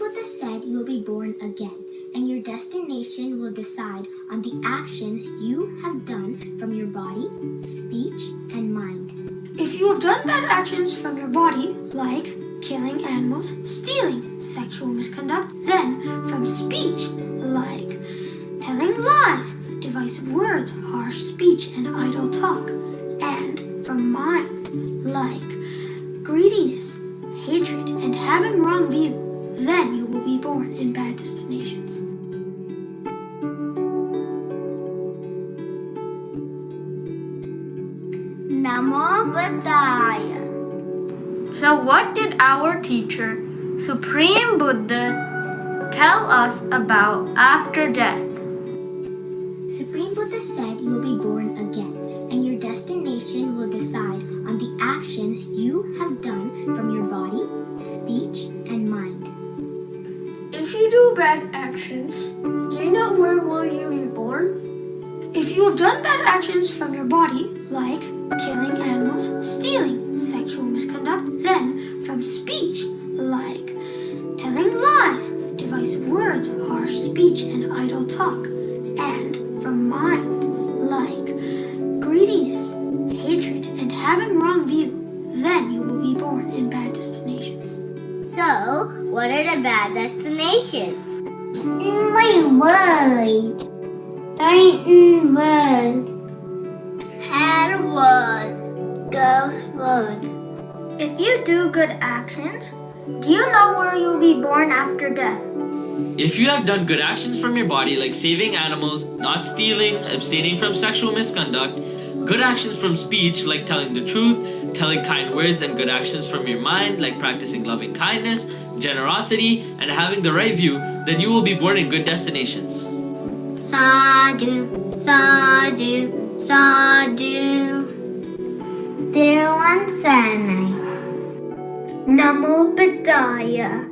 Buddha said you will be born again, and your destination will decide on the actions you have done from your body, speech, and mind. If you have done bad actions from your body, like killing animals, stealing, sexual misconduct, then from speech, like telling lies, divisive words, harsh speech, and idle talk, and from mind, like greediness, hatred, and having wrong view, then you will be born in bad destinations. Namo Buddhaya. So what did our teacher, Supreme Buddha, tell us about after death? Supreme Buddha said you will be born again, and your destination will decide on the actions you have done from your body, speech, and mind. If you do bad actions, do you know where will you be born? If you have done bad actions from your body, like killing animals, stealing, sexual misconduct, then from speech, like telling lies, divisive words, harsh speech, and idle talk, and from mind, like greediness, hatred, and having wrong view, then you will be born in bad destinations. So, what are the bad destinations? In my world. Titan world. Hair world. Ghost world. If you do good actions, do you know where you'll be born after death? If you have done good actions from your body like saving animals, not stealing, abstaining from sexual misconduct, good actions from speech like telling the truth, telling kind words, and good actions from your mind like practicing loving kindness, generosity, and having the right view, then you will be born in good destinations. Sadhu, sadhu, sadhu. Tiruvansaranai. Namo Buddhaya.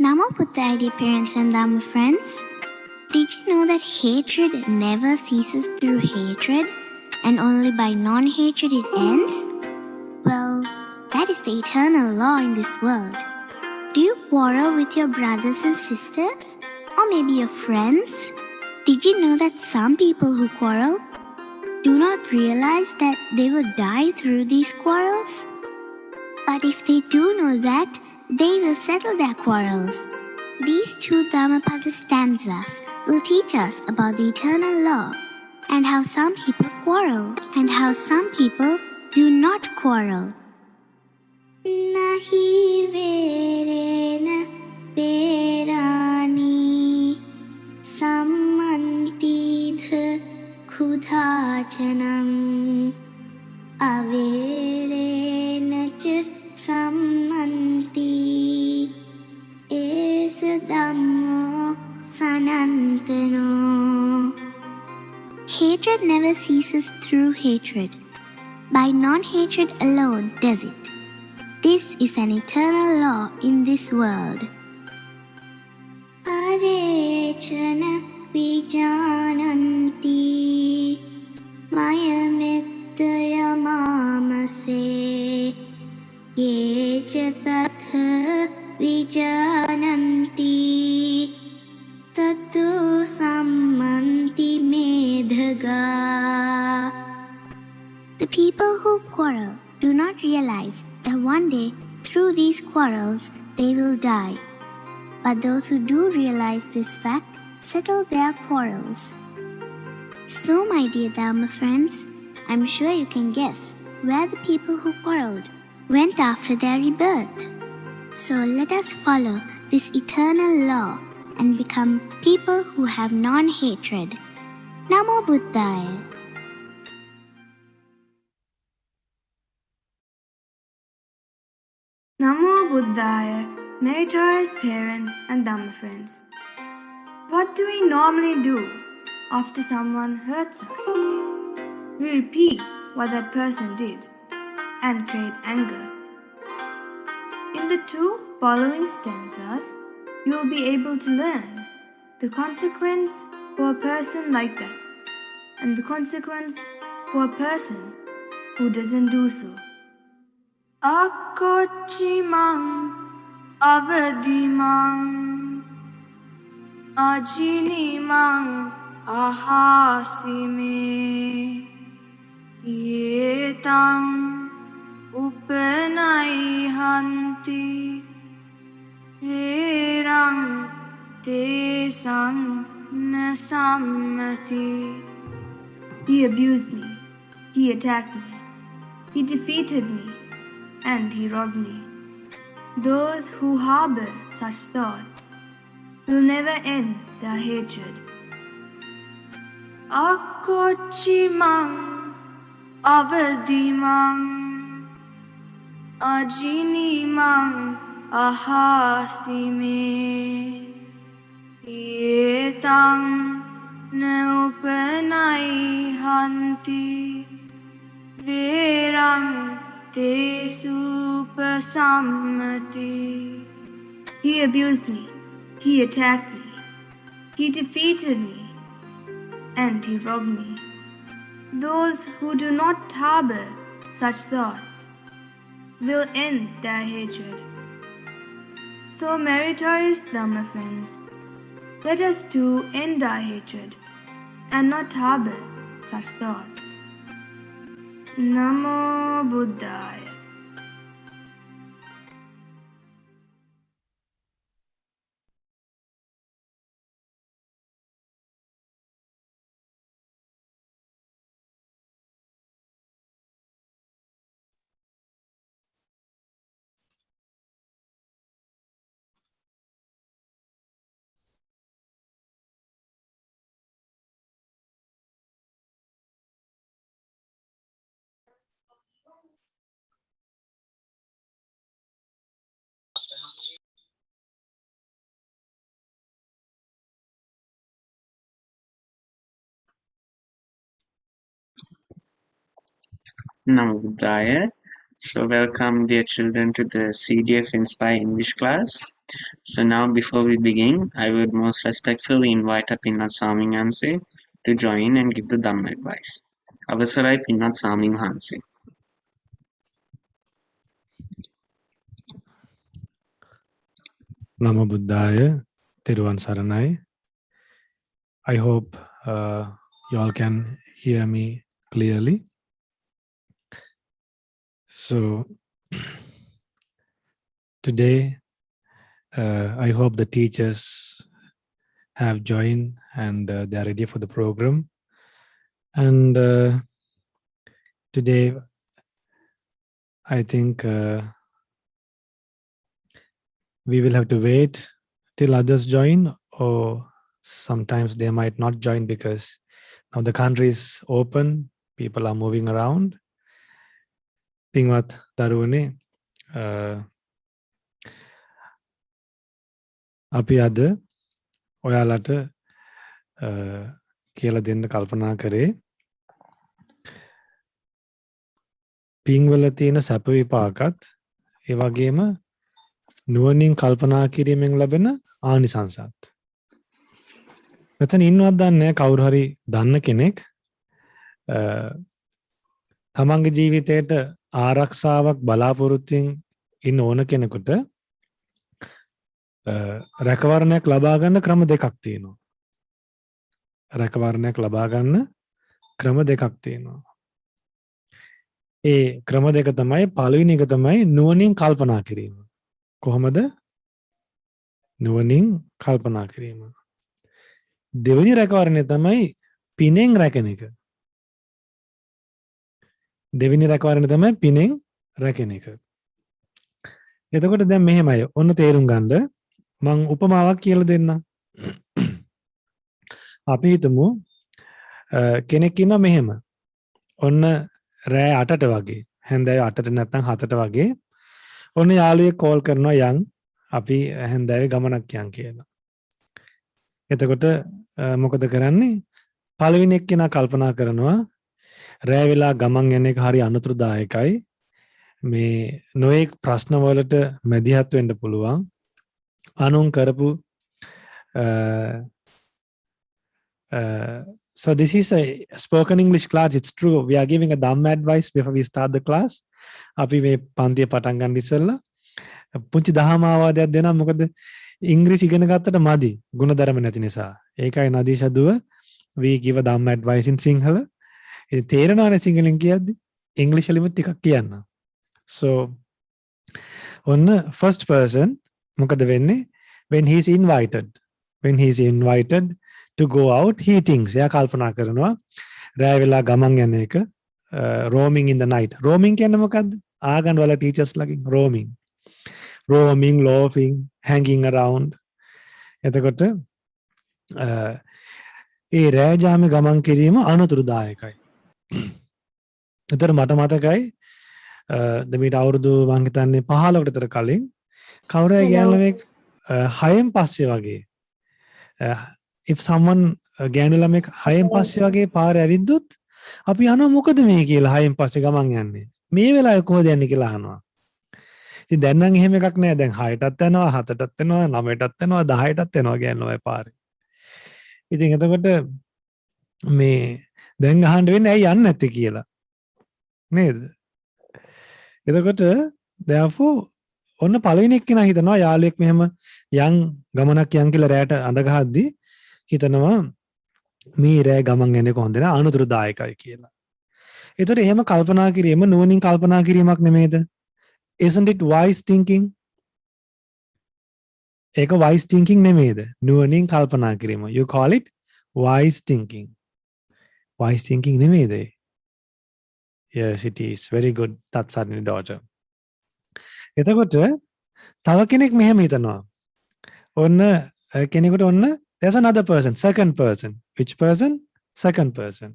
Namo Buddhaya, dear parents and Dhamma friends. Did you know that hatred never ceases through hatred, and only by non-hatred it ends? Well, that is the eternal law in this world. Do you quarrel with your brothers and sisters? Or maybe your friends? Did you know that some people who quarrel do not realize that they will die through these quarrels? But if they do know that, they will settle their quarrels. These two Dhammapada stanzas will teach us about the eternal law and how some people quarrel and how some people do not quarrel. Nahi verena verani sammantidha khudhajanam averena cha sammanti esa dhammo sanantano. Hatred never ceases through hatred. By non-hatred alone does it. This is an eternal law in this world. Arechana vijananti mayamettaya mamase ye च तथ विजानन्ति ततो सम्मन्ति मेधगा. The people who quarrel do not realize that one day, through these quarrels, they will die. But those who do realize this fact settle their quarrels. So, my dear Dharma friends, I'm sure you can guess where the people who quarreled went after their rebirth. So let us follow this eternal law and become people who have non-hatred. Namo Buddhaya. Namo Buddhaya, meritorious parents and Dhamma friends. What do we normally do after someone hurts us? We repeat what that person did and create anger. In the 2 following stanzas, you will be able to learn the consequence for a person like that and the consequence for a person who doesn't do so. Akochimang avadimang ajinimang ahasime yetang upanai hanti verang tesang nasammati. He abused me, he attacked me, he defeated me, and he robbed me. Those who harbor such thoughts will never end their hatred. Akochimang avadimang ajinimang ahasime yetang naupanai hanti verang tesu pasammati. He abused me, he attacked me, he defeated me, and he robbed me. Those who do not harbor such thoughts will end their hatred. So, meritorious Dhamma friends, let us too end our hatred and not harbor such thoughts. Namo Buddhaya. Namo Buddhaya. So welcome dear children to the CDF Inspire English class. So now before we begin, I would most respectfully invite Pinnat Swaming Hanse to join and give the Dhamma advice. Avasarai Pinnat Swaming Hanse. Namo Buddhaya, Thiruvan Saranai. I hope you all can hear me clearly. So today, I hope the teachers have joined and they are ready for the program. And today, I think we will have to wait till others join, or sometimes they might not join because now the country is open, people are moving around. Pingwat Tarune, අපි අද ඔයාලට කියලා දෙන්න කල්පනා කරේ පින්වල තියෙන සැප විපාකත් ඒ වගේම නුවණින් කල්පනා කිරීමෙන් ලැබෙන ආනිසංසත්. මෙතන ඉන්නවත් දන්නේ නැහැ කවුරු හරි දන්න කෙනෙක් තමන්ගේ ජීවිතයට ආරක්ෂාවක් බලාපොරොත්තුෙන් ඉන්න ඕන කෙනෙකුට රැකවරණයක් ලබා ගන්න ක්‍රම දෙකක් තියෙනවා. රැකවරණයක් ලබා ගන්න ක්‍රම දෙකක් තියෙනවා. ඒ ක්‍රම දෙක තමයි පළවෙනි එක තමයි නුවණින් කල්පනා කිරීම. කොහොමද? නුවණින් කල්පනා කිරීම. දෙවෙනි රැකවරණය තමයි පිනෙන් රැකෙන එක. දෙවෙනි රැකවරණය තමයි පිනෙන් රැකෙන එක. එතකොට දැන් මෙහෙමයි. ඔන්න තේරුම් ගන්න මම උපමාවක් කියලා දෙන්නම්. අපි හිතමු කෙනෙක් ඉන්නවා මෙහෙම. ඔන්න රෑ 8ට වගේ, හැන්දෑවේ 8ට නැත්නම් 7ට වගේ ඔන්න යාළුවෙක් කෝල් කරනවා යන් අපි හැන්දෑවේ ගමනක් යන් කියලා. එතකොට මොකද කරන්නේ? පළවෙනි එක්කෙනා කල්පනා කරනවා රෑ වෙලා ගමන් යන එක හරි අනුතුරුදායකයි. මේ නොඑක් ප්‍රශ්න වලට මැදිහත් වෙන්න පුළුවන්. අනුන් කරපු so this is a spoken English class. It's true. We are giving a dumb advice before we start the class. අපි මේ පන්තිය පටන් ගන්න ඉස්සෙල්ලා පුංචි දහම ආවාදයක් දෙනවා. මොකද ඉංග්‍රීසි ඉගෙන ගත්තට මදි. ಗುಣධර්ම නැති නිසා. ඒකයි නදීෂදුව we give a dumb advice in Sinhala. ඒ තේරෙනවනේ සිංහලෙන් කියද්දි. ඉංග්‍රීසි වලින් ටිකක් කියන්න. So on first person මොකද වෙන්නේ? When he is invited to go out, he thinks. එයා කල්පනා කරනවා රෑ වෙලා ගමන් යන එක roaming in the night. roaming කියන්නේ මොකද්ද? ආගන් වල teachers ලගින් roaming, loafing, hanging around. එතකොට ඒ රෑ ජාමේ ගමන් කිරීම අනුතුරුදායකයි. ඒතර මට මතකයි දෙමීට අවුරුදු මං හිතන්නේ 15කට විතර කලින් කවුරුහරි ගෑනුවෙක් 6න් පස්සේ වගේ if someone ගෑනු ළමෙක් 6න් පස්සේ වගේ පාරේ ඇවිද්දොත් අපි අහනවා මොකද මේ කියලා 6න් පස්සේ ගමන් යන්නේ මේ වෙලාවේ කොහොමද යන්නේ කියලා අහනවා. ඉතින් දැන් නම් එහෙම එකක් නෑ. දැන් 6ටත් යනවා 7ටත් යනවා 9ටත් යනවා 10ටත් යනවා ගෑනු ළමයි පාරේ. ඉතින් එතකොට මේ දැන් අහන්න වෙන්නේ ඇයි යන්නේ නැත්තේ කියලා නේද? එතකොට therefore ඔන්න පළවෙනි එක්කෙනා හිතනවා යාළුවෙක් මෙහෙම යන් ගමනක් යන් කියලා රැට අඬ ගහද්දි හිතනවා මේ රෑ ගමන් යන්නේ කොහොමද නේ අනුතුරුදායකයි කියලා. ඒතකොට එහෙම කල්පනා කිරීම නුවණින් කල්පනා කිරීමක් නෙමෙයිද? Isn't it wise thinking? ඒක wise thinking නෙමෙයිද? නුවණින් කල්පනා කිරීම. You call it wise thinking. Wise thinking නෙමෙයිද? Yes, it is. Very good. That's our daughter. එතකොට තව කෙනෙක් මෙහෙම හිතනවා. ඔන්න කෙනෙකුට ඔන්න there's another person, second person. Which person? Second person.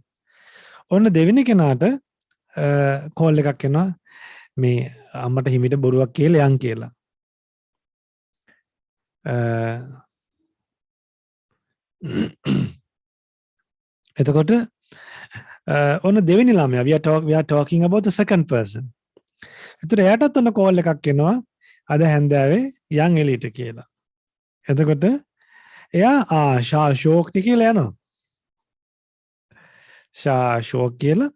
ඔන්න දෙවෙනි කෙනාට කෝල් එකක් එනවා මේ අම්මට හිමිට බොරුවක් කියලා යන් කියලා. එතකොට ඔන්න දෙවෙනි ළමයා we are talking about the second person. එතකොට එයාටත් ඔන්න කෝල් එකක් එනවා අද හැන්දෑවේ යන් එලීට කියලා. එතකොට එයා ෂෝක්ටි කියලා යනවා. ෂෝක් කියලා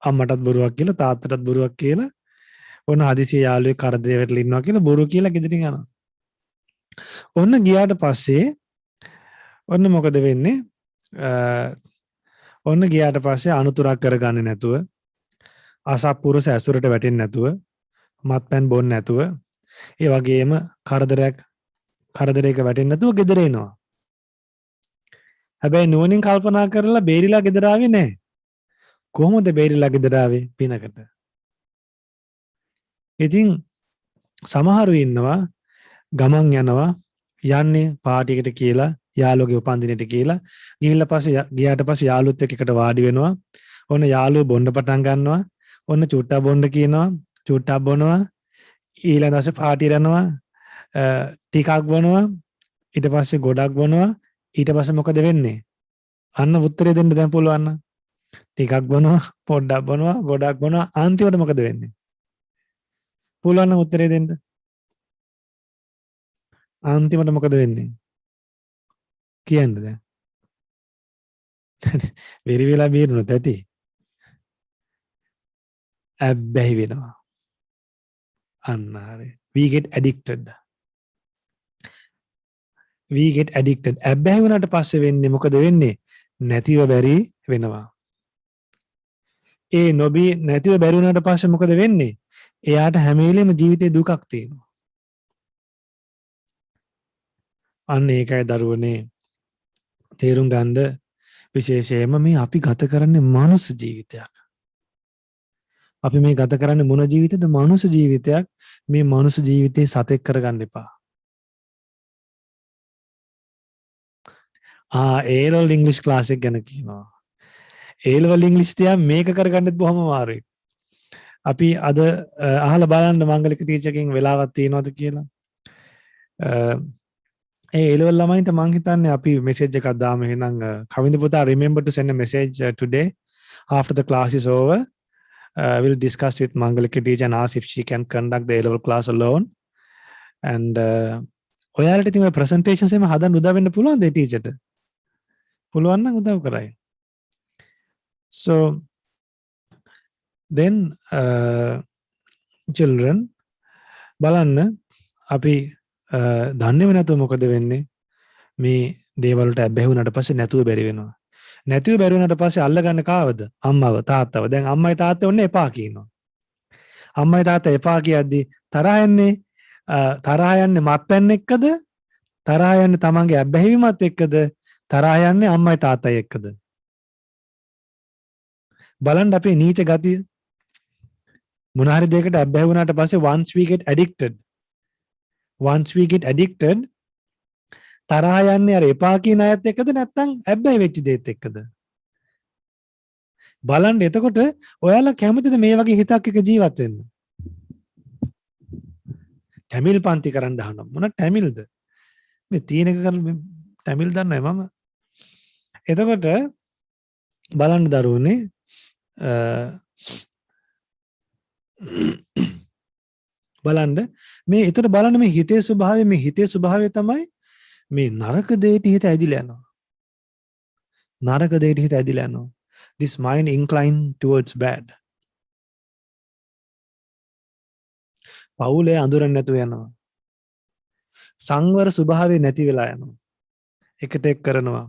අම්මටත් බොරුවක් කියලා තාත්තටත් බොරුවක් කියලා ඔන්න හදිසිය යාළුවෙක් කරදරේ වෙట్లా ඉන්නවා කියලා බොරු කියලා ගෙදරින් යනවා. ඔන්න ගියාට පස්සේ ඔන්න මොකද වෙන්නේ? ඔන්න ගියාට පස්සේ අනුතරක් කරගන්නේ නැතුව අසත්පුරුෂ ඇසුරට වැටෙන්නේ නැතුව මත්පැන් බොන්නේ නැතුව ඒ වගේම කරදරයක වැටෙන්නේ නැතුව ගෙදර එනවා. හැබැයි නුවණින් කල්පනා කරලා බේරිලා ගෙදර ආවේ නැහැ. කොහොමද බේරිලා ගෙදර ආවේ? පිනකට. ඉතින් සමහරු ඉන්නවා ගමන් යනවා යන්නේ පාටියකට කියලා යාළුවගේ උපන්දිනේට කියලා ගියාට පස්සේ යාළුවොත් එක්ක වාඩි වෙනවා. ඔන්න යාළුවෝ බොන්න පටන් ගන්නවා. ඔන්න චුට්ටක් බොන්න කියනවා. චුට්ටක් බොනවා. ඊළඟ දවසේ පාටියට යනවා. ටිකක් බොනවා. ඊට පස්සේ ගොඩක් බොනවා. ඊට පස්සේ මොකද වෙන්නේ? අන්න උත්තරේ දෙන්න දැන් පුළුවන් නම්. ටිකක් බොනවා, පොඩ්ඩක් බොනවා, ගොඩක් බොනවා. අන්තිමට මොකද වෙන්නේ? පුළුවන් නම් උත්තරේ දෙන්න. අන්තිමට මොකද වෙන්නේ? කියන්න දැන්. වෙරි වෙලා බීරුණොත් ඇති. ඇබ්බැහි වෙනවා. අන්න හරි. We get addicted. We get addicted. ඇබ්බැහි වුණාට පස්සේ වෙන්නේ මොකද වෙන්නේ? නැතිව බැරි වෙනවා. ඒ නොබී නැතිව බැරි වුණාට පස්සේ මොකද වෙන්නේ? එයාට හැම වෙලෙම ජීවිතේ දුකක් තියෙනවා. අන්න ඒකයි දරුවනේ තේරුම් ගන්න විශේෂයෙන්ම මේ අපි ගත කරන්නේ මනුස්ස ජීවිතයක්. අපි මේ ගත කරන්නේ මොන ජීවිතේද? මනුස්ස ජීවිතයක්. මේ මනුස්ස ජීවිතේ සතෙක් කරගන්න එපා. ඒලවල් ඉංග්ලිෂ් ක්ලාස් එක ගැන කියනවා. ඒලවල් ඉංග්ලිෂ් තියා මේක කරගන්නත් බොහොම අමාරුයි. අපි අද අහලා බලන්න මංගලික ටීචර් එකෙන් වෙලාවක් තියනවද කියලා. ඒලවල් ළමයින්ට මං හිතන්නේ අපි මෙසේජ් එකක් දාමු. එහෙනම් කවින්ද පුතා, remember to send a message today after the class is over. We'll discuss with Mangalika teacher and ask if she can conduct the A-level class alone. And ඔයාලට ඉතින් ඔය presentations එහෙම හදන්න උදව් වෙන්න පුළුවන්ද ඒ ටීචර්ට? පුළුවන් නම් උදව් කරයි. So then children බලන්න අපි දන්නේම නැතුව මොකද වෙන්නේ? මේ දේවල් වලට ඇබ්බැහි වුණාට පස්සේ නැතුව බැරි වෙනවා. නැතිව බැරි වුණාට පස්සේ අල්ලගන්න කාවද? අම්මව, තාත්තව. දැන් අම්මයි තාත්තයි ඔන්න එපා කියනවා. අම්මයි තාත්තා එපා කියද්දි තරහ යන්නේ මත්පැන් එක්කද? තරහ යන්නේ තමන්ගේ ඇබ්බැහිවීමත් එක්කද? තරහ යන්නේ අම්මයි තාත්තයි එක්කද? බලන්න අපේ නීච ගතිය. මොන හරි දෙයකට ඇබ්බැහි වුණාට පස්සේ once we get addicted තරහ යන්නේ අර එපා කියන අයත් එක්කද නැත්නම් ඇබ්බැහි වෙච්ච දෙයත් එක්කද? බලන්න එතකොට ඔයාලා කැමතිද මේ වගේ හිතක් එක ජීවත් වෙන්න? ටැමිල් පන්ති කරන්න අහනවා. මොන ටැමිල්ද? මේ තියෙන එක කරලා ටැමිල් දන්නවයි මම. එතකොට බලන්න දරුවනේ බලන්න මේ එතකොට බලන්න මේ හිතේ ස්වභාවය තමයි මේ නරක දෙයට හිත ඇදිලා යනවා. නරක දෙයට හිත ඇදිලා යනවා. This mind inclined towards bad. පවුලේ අඳුරන්නේ නැතුව යනවා. සංවර ස්වභාවය නැති වෙලා යනවා. එකට එක් කරනවා.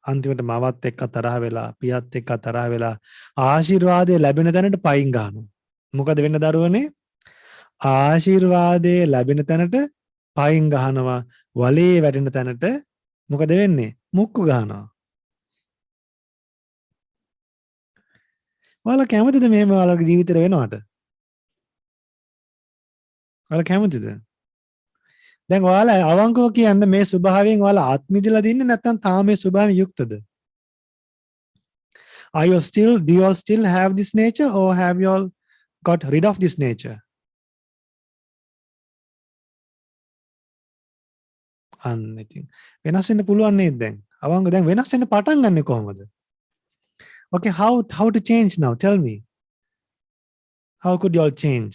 අන්තිමට මවත් එක්ක තරහ වෙලා, පියත් එක්ක තරහ වෙලා ආශිර්වාදය ලැබෙන තැනට පයින් ගන්නවා. මොකද වෙන්න දරුවනේ? ආශිර්වාදය ලැබෙන තැනට පයින් ගහනවා. වලේ වැටෙන තැනට මොකද වෙන්නේ? මුක්කු ගහනවා. ඔයාලා කැමතිද මෙහෙම ඔයාලගේ ජීවිතේට වෙනවට? ඔයාලා කැමතිද? දැන් ඔයාලා අවංකව කියන්න මේ ස්වභාවයෙන් ඔයාලා ආත්මිදලා දින්නේ නැත්නම් තාම මේ ස්වභාවයෙන් යුක්තද? Do you all still have this nature or have you all got rid of this nature? අන්න ඉතින් වෙනස් වෙන්න පුළුවන් නේද දැන්? අවංක දැන් වෙනස් වෙන්න පටන් ගන්නෙ කොහොමද? Okay, how to change now? Tell me. How could you all change?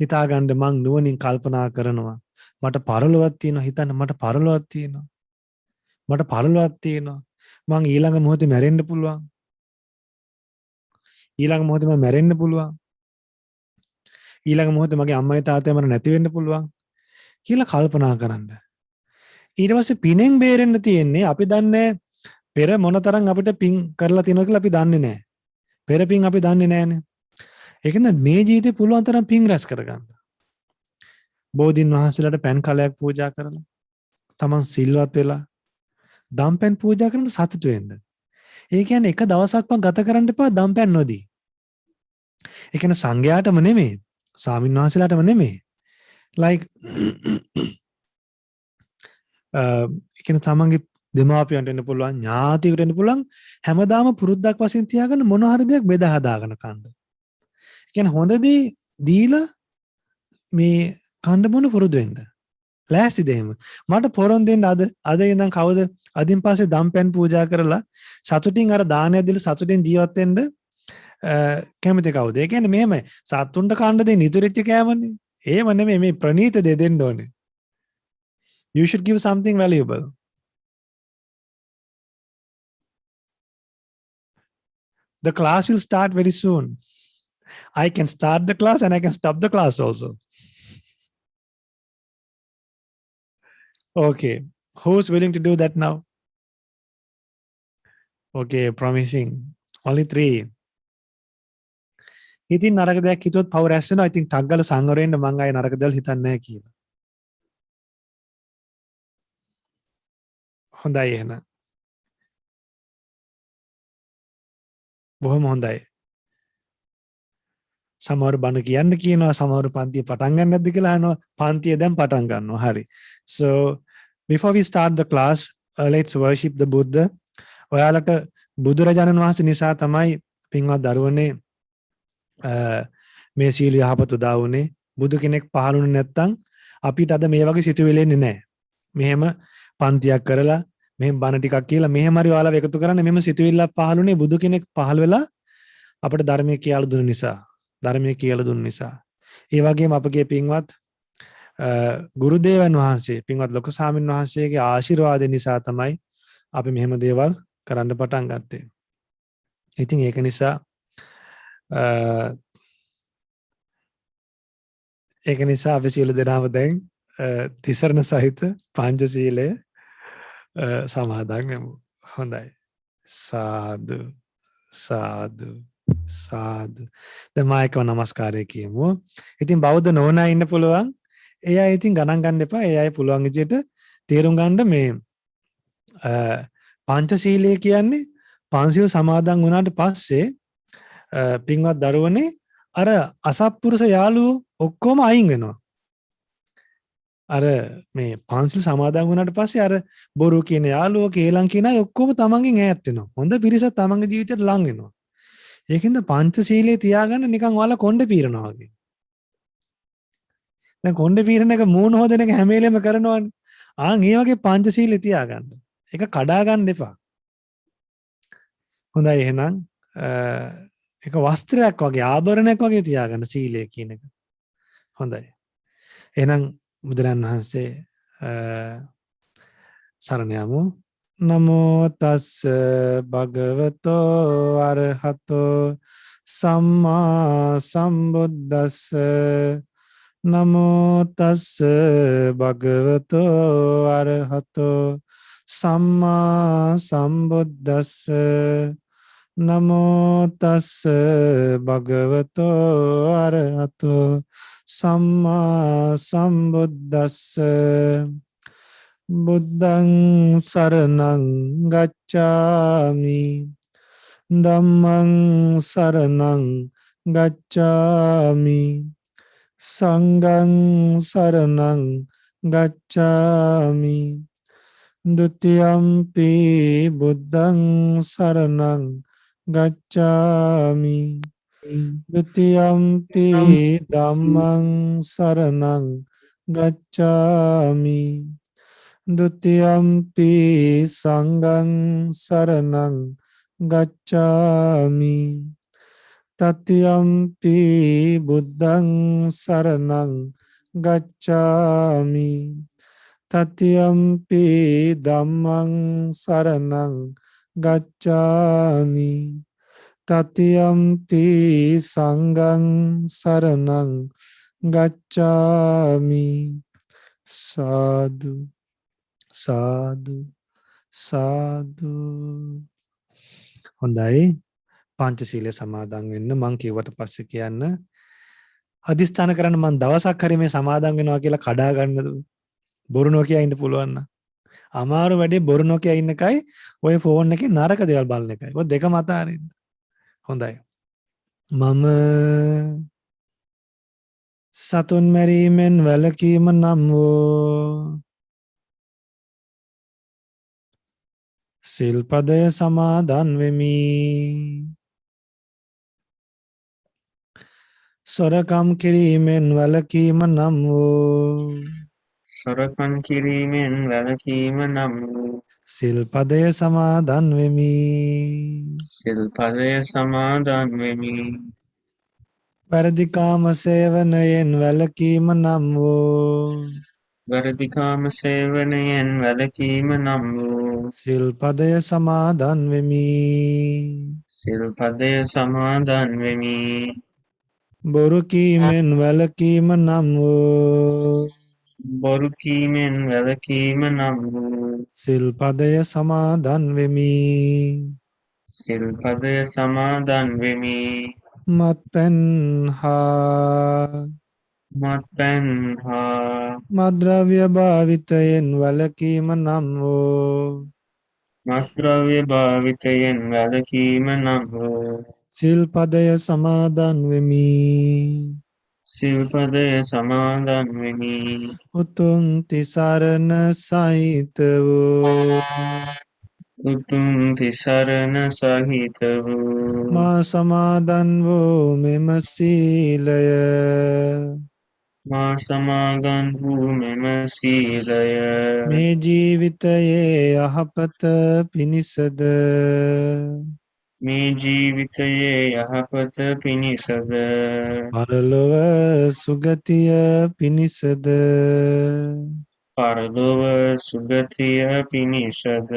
හිතා ගන්න මං නුවණින් කල්පනා කරනවා. මට පරලොවක් තියෙනවා. හිතන්න මට පරලොවක් තියෙනවා. මං ඊළඟ මොහොතේ මැරෙන්න පුළුවන්. ඊළඟ මොහොතේ මගේ අම්මයි තාත්තයි මට නැති වෙන්න පුළුවන් කියලා කල්පනා කරන්න. ඊට පස්සේ පිනෙන් බේරෙන්න තියෙන්නේ අපි දන්නේ පෙර මොනතරම් අපිට පින් කරලා තියෙනවද කියලා අපි දන්නේ නැහැ. පෙර පින් අපි දන්නේ නැහැනේ. ඒකෙන්ද මේ ජීවිතේ පුළුවන් තරම් පින් රැස් කරගන්න. බෝධින් වහන්සේලාට පෑන් කලයක් පූජා කරලා, තමන් සිල්වත් වෙලා, දම්පැන් පූජා කරන සතුටු වෙන්න. ඒ කියන්නේ එක දවසක්ම ගත කරන්න එපා දම්පැන් නොදී. ඒ කියන්නේ සංඝයාටම නෙමෙයි, ස්වාමීන් වහන්සේලාටම නෙමෙයි. like කියන තමන්ගේ දෙමාපියන්ට වෙන්න පුළුවන්, ඥාතියෙකුට වෙන්න පුළුවන්, හැමදාම පුරුද්දක් වශයෙන් තියාගන්න මොන හරි දෙයක් බෙදා හදාගෙන කන්න. කියන්නේ හොඳදී දීලා මේ කන්න බොන පුරුදු වෙන්න. ලෑස්තිද එහෙම? මට පොරොන් දෙන්න අද ඉඳන් කවුද අදින් පස්සේ දම්පැන් පූජා කරලා සතුටින් අර දානය දීලා සතුටින් ජීවත් වෙන්න කැමති කවුද? ඒ කියන්නේ මෙහෙමයි. සතුන්ට කන්න දෙන්න ඉතුරුච්ච කෑමනේ. එහෙම නෙමෙයි මේ ප්‍රණීත දෙ දෙන්න ඕනේ. You should give something valuable. The class will start very soon. I can start the class and I can stop the class also. Okay. Who's willing to do that now? Okay, promising. Only 3. ඉතින් නරක දෙයක් හිතුවොත් පව් රැස් වෙනවා. ඉතින් tag ගාලා සංවර වෙන්න මං ආයේ නරක දේවල් හිතන්නේ නැහැ කියලා. හොඳයි එහෙනම්. බොහොම හොඳයි. සමහර බණ කියන්න කියනවා, සමහර පන්තිය පටන් ගන්න නැද්ද කියලා අහනවා. පන්තිය දැන් පටන් ගන්නවා. හරි. So before we start the class, let's worship the Buddha. ඔයාලට බුදුරජාණන් වහන්සේ නිසා තමයි පින්වත් දරුවනේ මේ සීල යහපත උදා වුනේ. බුදු කෙනෙක් පහළුනේ නැත්තම් අපිට අද මේ වගේ සිතුවිලි එන්නේ නැහැ. මෙහෙම පන්තියක් කරලා මෙහෙම බණ ටිකක් කියලා මෙහෙම හරි ඔයාලව එකතු කරන්න මෙහෙම සිතුවිල්ලක් පහළුනේ බුදු කෙනෙක් පහළ වෙලා අපිට ධර්මයේ කියලා දුන්න නිසා. ධර්මයේ කියලා දුන්න නිසා. ඒ වගේම අපගේ පින්වත් ගුරුදේවන් වහන්සේ පින්වත් ලොකු ස්වාමීන් වහන්සේගේ ආශිර්වාද නිසා තමයි අපි මෙහෙම දේවල් කරන්න පටන් ගත්තේ. ඉතින් ඒක නිසා අපි සියලු දෙනාම දැන් තිසරණ සහිත පංචශීලය සමාදන් වෙමු. හොඳයි. සාදු සාදු සාදු. දැන් මායකව නමස්කාරය කියමු. ඉතින් බෞද්ධ නෝනා ඉන්න පුළුවන්. ඒ අය ඉතින් ගණන් ගන්න එපා. ඒ අය පුළුවන් විදිහට තේරුම් ගන්න මේ පංචශීලය කියන්නේ පංචශීල සමාදන් වුණාට පස්සේ පින්වත් දරුවනේ අර අසත්පුරුෂ යාළුවෝ ඔක්කොම අයින් වෙනවා. අර මේ පංචශීල සමාදන් වුණාට පස්සේ අර බොරු කියන යාළුවෝ කේලම් කියන අය ඔක්කොම තමන්ගෙන් ඈත් වෙනවා. හොඳ පිරිසක් තමන්ගේ ජීවිතයට ලං වෙනවා. ඒකින්ද පංචශීලයේ තියාගන්න නිකන් ඔයාලා කොණ්ඩේ පීරනවා වගේ. දැන් කොණ්ඩේ පීරන එක මූණ හොදන එක හැම වෙලෙම කරනවනේ. ආන් ඒ වගේ පංචශීලයේ තියාගන්න. ඒක කඩා ගන්න එපා. හොඳයි එහෙනම් ඒක වස්ත්‍රයක් වගේ ආභරණයක් වගේ තියාගන්න සීලය කියන එක. හොඳයි. එහෙනම් බුදුරන් වහන්සේ සරණ යමු. නමෝ තස් භගවතෝ අරහතෝ සම්මා සම්බුද්දස්ස. නමෝ තස් භගවතෝ අරහතෝ සම්මා සම්බුද්දස්ස. නමෝ තස් භගවතෝ අරහතෝ සම්මා සම්බුද්දස්ස. බුද්ධං සරණං ගච්ඡාමි. ධම්මං සරණං ගච්ඡාමි. සංඝං සරණං ගච්ඡාමි. ဒုတိယံ පි බුද්ධං සරණං ගච්ඡාමි. ဒုတိယံ පි ධම්මං සරණං ගච්ඡාමි. ဒုတိယံ පි සංඝං සරණං ගච්ඡාමි. තතියම්පි බුද්ධං සරණං ගච්ඡාමි. තතියම්පි ධම්මං සරණං ගච්ඡාමි. තතියම්පි සංඝං සරණං ගච්ඡාමි. සාදු සාදු සාදු. හොඳයි. පංචශීලයේ සමාදන් වෙන්න මං කිව්වට පස්සේ කියන්න අදිස්ථාන කරන්න මං දවසක් හරි මේ සමාදන් වෙනවා කියලා කඩා ගන්නද? බොරු නොකිය ඉන්න පුළුවන් නම්. අමාරු වැඩේ බොරු නොකිය ඉන්න එකයි ඔය ෆෝන් එකේ නරක දේවල් බලන එකයි. ඔය දෙකම අතාරින්න. හොඳයි. මම සතුන් මැරීමෙන් වැළකීම නම් වූ සිල්පදය සමාදන් වෙමි. සොරකම් කිරීමෙන් වැළකීම නම් වූ සොරකම් කිරීමෙන් වැළකීම නම් වූ සිල්පදය සමාදන් වෙමි. සිල්පදය සමාදන් වෙමි. වැරදිකාම සේවනයෙන් වැළකීම නම් වූ වරදිකාම සේවනයෙන් වැළකීම නම් වූ සිල්පදය සමාදන් වෙමි. සිල්පදය සමාදන් වෙමි. බොරු කීමෙන් වැළකීම නම් වූ බොරු කීමෙන් වැළකීම නම් වූ සිල්පදය සමාදන් වෙමි. සිල්පදය සමාදන් වෙමි. මත්පැන් හා මත්පැන් හා මද්‍රව්‍ය භාවිතයෙන් වැළකීම නම් වූ මත්ද්‍රව්‍ය භාවිතයෙන් වැළකීම නම් වූ සිල්පදය සමාදන් වෙමි. සිල්පදය සමාදන් වෙමි. උතුම් තිසරණ සහිත වූ උතුම් තිසරණ සහිත වූ මා සමාදන් වූ මෙම සීලය මා සමාගන් වූ මෙම සීලය මේ ජීවිතයේ යහපත පිණිසද මේ ජීවිතයේ යහපත පිණිසද පරලොව සුගතිය පිණිසද පරලොව සුගතිය පිණිසද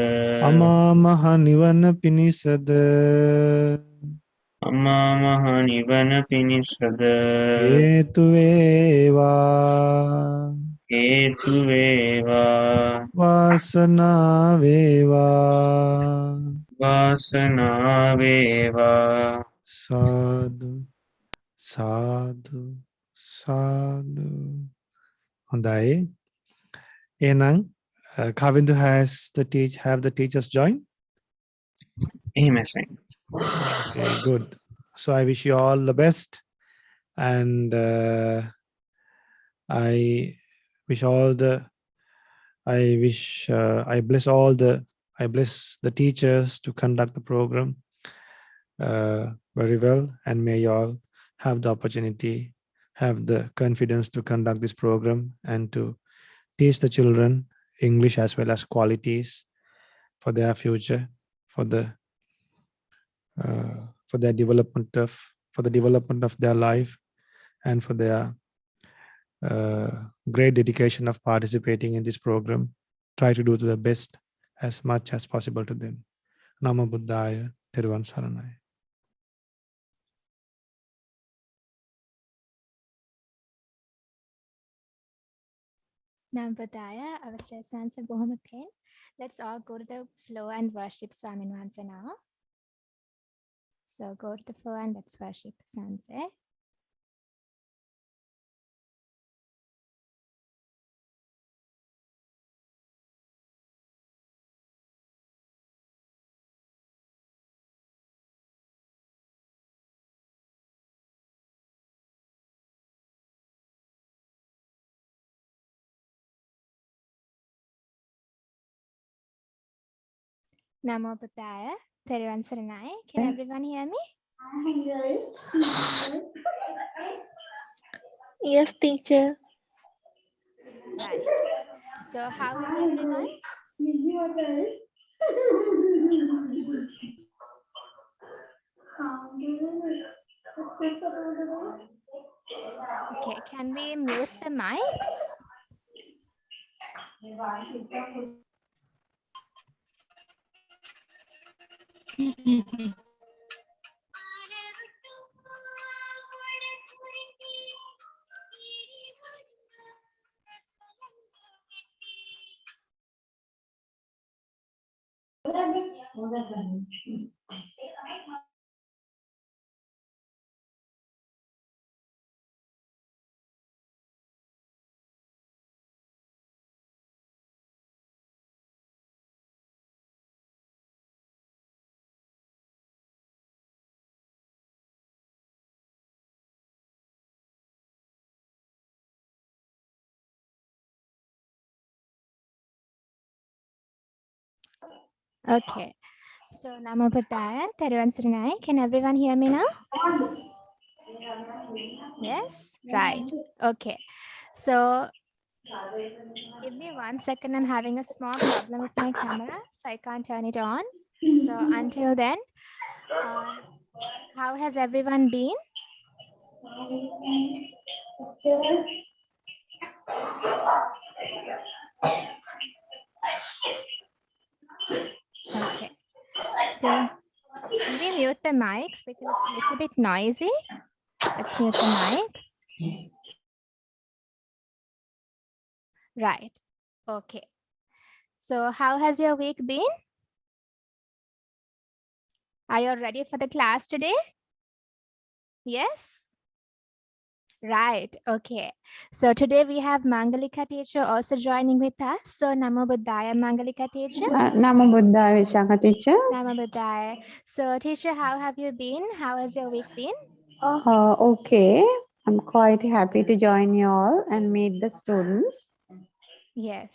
අමා මහ නිවන පිණිසද අමා මහ නිවන පිණිසද හේතු වේවා. හේතු වේවා. වාසනාව වේවා. වාසනාව වේවා. සාදු සාදු සාදු. හොඳයි. එහෙනම් Kavindu has have the teachers join. එහෙමයි science. Okay, good. So I wish you all the best, and I wish all the I bless the teachers to conduct the program very well, and may you all have the opportunity, have the confidence to conduct this program and to teach the children English as well as qualities for their future, for their development of their life, and for their great dedication of participating in this program. Try to do to the best as much as possible to them. Namo Buddhaya, Thiruvan Saranai. Namo Buddhaya, අවසරයි සංස බොහොම පිං. Let's all go to the floor and worship Swamin Wahanse now. So go to the floor and let's worship Sanse. Namo Buddhaya, Thiruvan Saranai. Can everyone hear me? Yes, teacher. Right. So how is everyone? Okay, can we mute the mics? Okay. So Namo Buddhaya, Thiruvan Saranai. Can everyone hear me now? Yes? Right. Okay. So give me 1 second. I'm having a small problem with my camera, so I can't turn it on. So until then, how has everyone been? Okay. So can we mute the mics because it's a little bit noisy? Let's mute the mics. Right. Okay. So how has your week been? Are you ready for the class today? Yes? Right. Okay. So today we have Mangalika teacher also joining with us. So Namo Buddhaya, Mangalika teacher. Namo Buddhaya, Vishaka teacher. Namo Buddhaya. So teacher, how have you been? How has your week been? Okay, I'm quite happy to join you all and meet the students. Yes.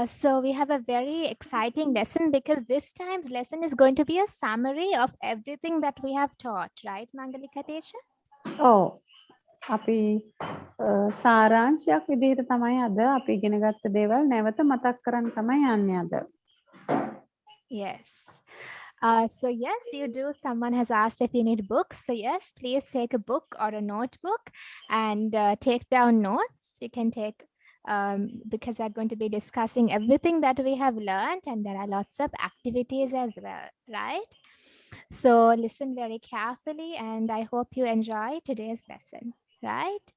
So we have a very exciting lesson because this time's lesson is going to be a summary of everything that we have taught, right, Mangalika teacher? Oh, අපි සාරාංශයක් විදිහට තමයි අද අපි ඉගෙන ගත්ත දේවල් නැවත මතක් කරන් තමයි යන්නේ අද. Yes. So yes, you do. Someone has asked if you need books. So yes, please take a book or a notebook and take down notes. You can take because I'm going to be discussing everything that we have learned, and there are lots of activities as well, right? So listen very carefully, and I hope you enjoy today's lesson, right?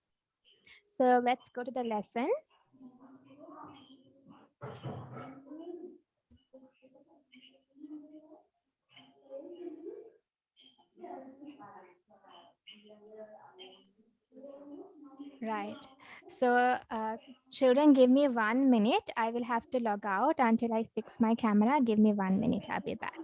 So let's go to the lesson. Right. So children, give me 1 minute. I will have to log out until I fix my camera. Give me 1 minute. I'll be back.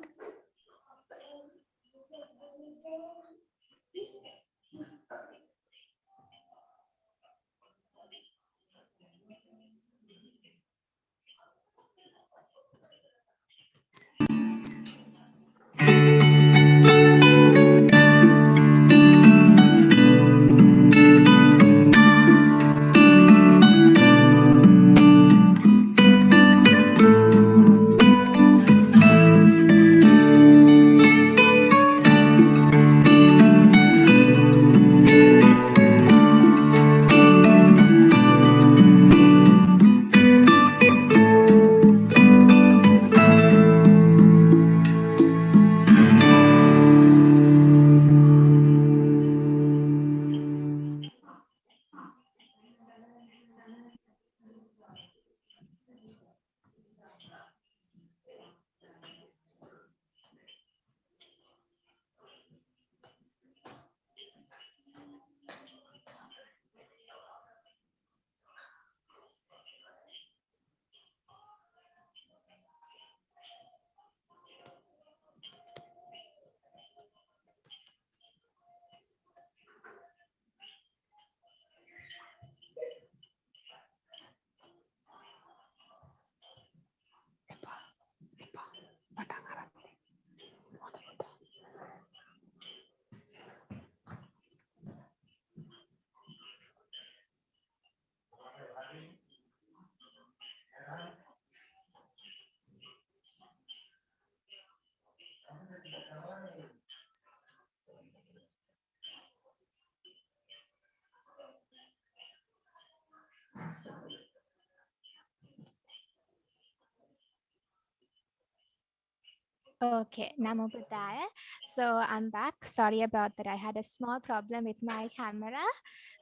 Okay, Namo Buddhaya. So I'm back. Sorry about that. I had a small problem with my camera.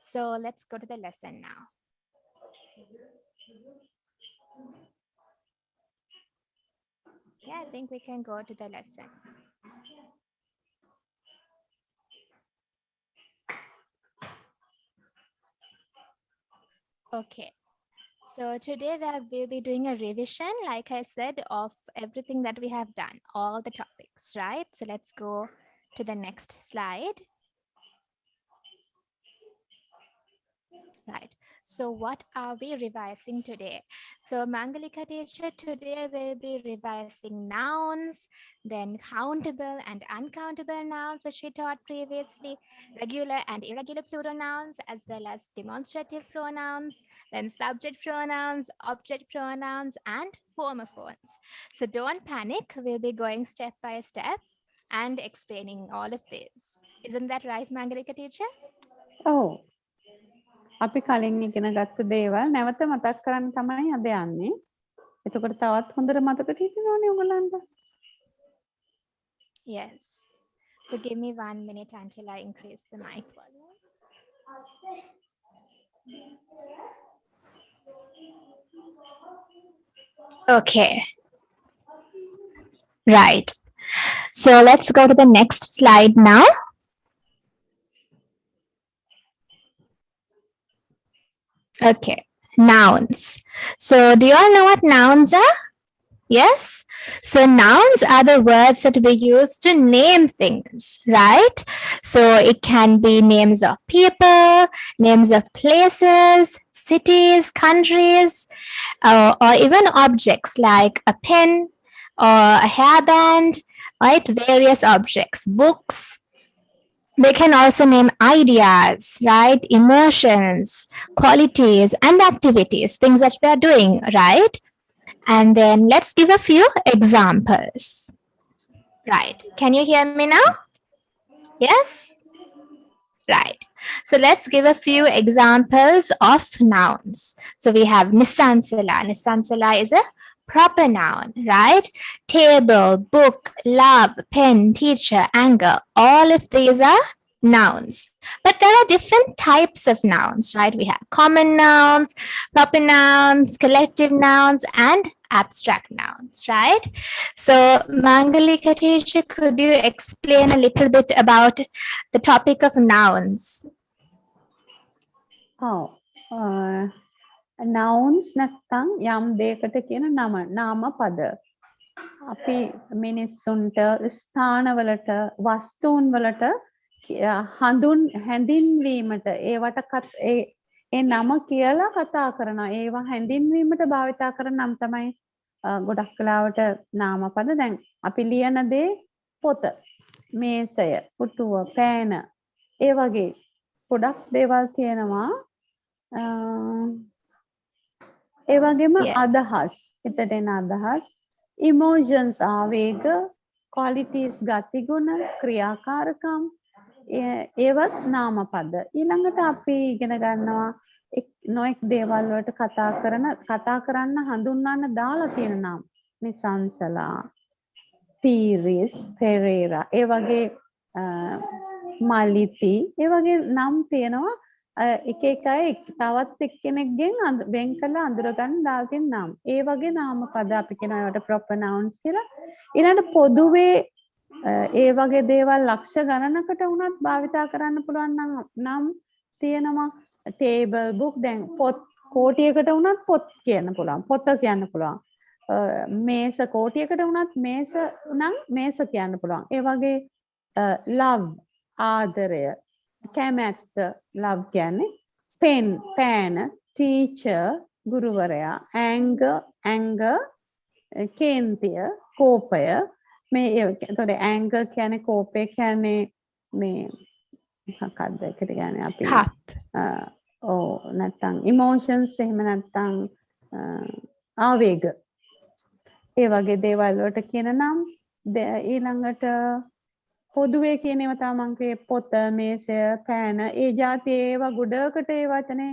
So let's go to the lesson now. Okay, I think we can go to the lesson. Okay. So today we'll be doing a revision, like I said, of everything that we have done, all the topics, right? So let's go to the next slide. Right. So what are we revising today? So Mangalika teacher, today we'll be revising nouns, then countable and uncountable nouns, which we taught previously, regular and irregular plural nouns, as well as demonstrative pronouns, then subject pronouns, object pronouns, and homophones. So don't panic. We'll be going step by step and explaining all of this. Isn't that right, Mangalika teacher? Oh, අපි කලින් ඉගෙන ගත්ත දේවල් නැවත මතක් කරන් තමයි අද යන්නේ. එතකොට තවත් හොඳට මතක හිටිනවනේ ඔයගලන්ට. Yes. So give me 1 minute until I increase the mic volume. Okay, right. So let's go to the next slide now. Okay, nouns. So do you all know what nouns are? Yes? So nouns are the words that we use to name things, right? So it can be names of people, names of places, cities, countries, or even objects like a pen or a hairband, right? Various objects, books. They can also name ideas, right? Emotions, qualities, and activities, things that we are doing, right? And then let's give a few examples. Right. Can you hear me now? Yes? Right. So let's give a few examples of nouns. So we have Nisansala. Nisansala is a proper noun, right? Table, book, love, pen, teacher, anger. All of these are nouns. But there are different types of nouns, right? We have common nouns, proper nouns, collective nouns, and abstract nouns, right? So Mangalika teacher, could you explain a little bit about the topic of nouns? nouns නැත්තම් යම් දෙයකට කියන නම නාම පද අපි මිනිස්සුන්ට ස්ථානවලට වස්තුන් වලට හැඳින්වීමට ඒවට ඒ නම කියලා කතා කරනවා ඒවා හැඳින්වීමට භාවිතා කරන නම් තමයි ගොඩක් කලාවට නාමපද දැන් අපි ලියන දේ පොත මේසය පුටුව පෑන ඒ වගේ ගොඩක් දේවල් තියෙනවා ඒ වගේම අදහස් හිතට එන අදහස් emotions ආවේග qualities ගතිගුණ ක්‍රියාකාරකම් ඒවත් නාමපද ඊළඟට අපි ඉගෙන ගන්නවා නොඑක් දේවල් වලට කතා කරන්න හඳුන්වන්න දාලා තියෙන නම් නිසංසලා පීරිස් පෙරේරා ඒ වගේ මලිති ඒ වගේ නම් තියෙනවා එක එක අය තවත් එක්කෙනෙක්ගෙන් වෙන් කරලා අඳුර ගන්න දාලා තියෙන නම් ඒ වගේ නාමපද අපි කියනවා ඒවට proper nouns කියලා ඊළඟට පොදුවේ ඒ වගේ දේවල් ලක්ෂ ගණනකට වුණත් භාවිතා කරන්න පුළුවන් නම් තියෙනවා table book දැන් පොත් කෝටියකට වුණත් පොත් කියන්න පුළුවන් පොත කියන්න පුළුවන් මේස කෝටියකට වුණත් මේස නම් මේස කියන්න පුළුවන් ඒ වගේ love ආදරය කැමැත්ත love කියන්නේ pen pan teacher ගුරුවරයා anger කේන්තිය කෝපය මේ එතකොට anger කියන්නේ කෝපය කියන්නේ මේ මොකක්ද ඒකට කියන්නේ අපි නැත්තම් emotions එහෙම නැත්තම් ආවේග ඒ වගේ දේවල් වලට කියන නම් ඊළඟට පොදුවේ කියන ඒවා තමයි මම කියේ පොත මේසය පෑන ඒ જાතියේ ඒවා ගොඩකට ඒ වචනේ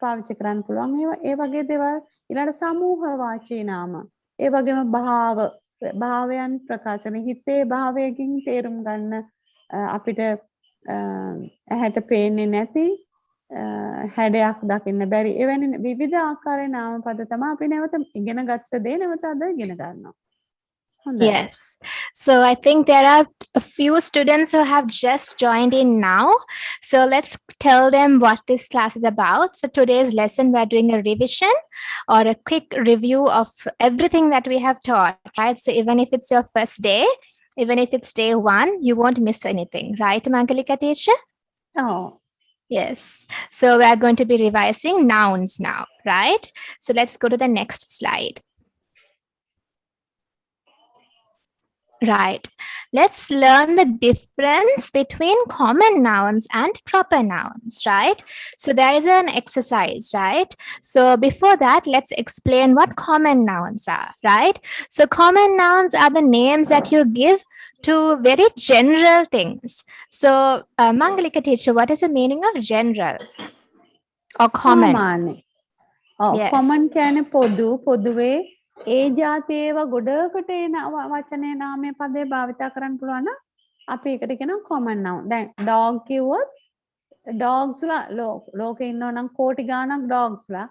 පාවිච්චි කරන්න පුළුවන් ඒ වගේ දේවල් ඊළඟට සමූහ වාචී නාම ඒ වගේම භාවයන් ප්‍රකාශන හිතේ භාවයකින් තේරුම් ගන්න අපිට ඇහැට පේන්නේ නැති හැඩයක් දකින්න බැරි එවැනි විවිධ ආකාරයේ නාමපද තමයි අපි නැවත ඉගෙන ගත්ත දේ නැවත අද ඉගෙන ගන්නවා. Yes. So I think there are a few students who have just joined in now. So let's tell them what this class is about. So today's lesson, we're doing a revision or a quick review of everything that we have taught, right? So even if it's your first day, even if it's day one, you won't miss anything, right, Mangalika teacher? Oh. Yes. So we're going to be revising nouns now, right? So let's go to the next slide. Right. Let's learn the difference between common nouns and proper nouns, right? So there is an exercise, right? So before that, let's explain what common nouns are, right? So common nouns are the names that you give to very general things. So Mangalika teacher, what is the meaning of general or common? Yes. Common කියන්නේ පොදුවේ ඒ જાතියේව ගොඩකට එන වචනේ නාමයේ පදේ භාවිත කරන්න පුළුවන් නම් අපි ඒකට කියනවා common noun. දැන් dog කිව්වොත් ඩොග්ස්ලා ලෝකේ ඉන්නවා නම් කෝටි ගාණක් ඩොග්ස්ලා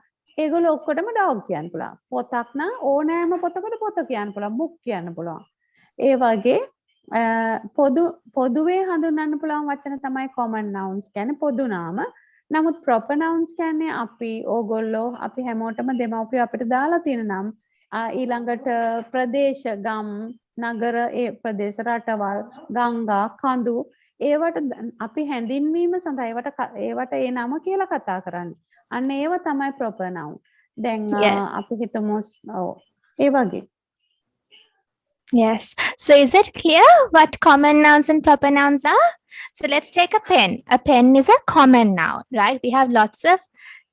ඒගොල්ලෝ ඔක්කොටම ඩොග් කියන්න පුළුවන්. පොතක් නම් ඕනෑම පොතකට පොත කියන්න පුළුවන්. බුක් කියන්න පුළුවන්. ඒ වගේ පොදුවේ හඳුන්වන්න පුළුවන් වචන තමයි common nouns කියන්නේ පොදු නාම. නමුත් proper nouns කියන්නේ අපි ඕගොල්ලෝ අපි හැමෝටම දෙමව්පියෝ අපිට දාලා තියෙන නම් ඊළඟට ප්‍රදේශ ගම් නගර ඒ ප්‍රදේශ රටවල් ගංගා කඳු ඒවට අපි හැඳින්වීම සඳහා ඒවට ඒ නම කියලා කතා කරන්නේ. අන්න ඒව තමයි proper noun. දැන් Yes. අපි හිතමු ඒ වගේ. Yes. So is it clear what common nouns and proper nouns are? So let's take a pen. A pen is a common noun, right? We have lots of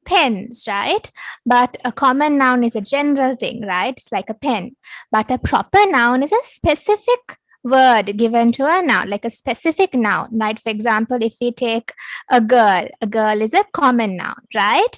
pens, right? But a common noun is a general thing, right? It's like a pen. But a proper noun is a specific word given to a noun, like a specific noun, right? For example, if we take a girl is a common noun, right?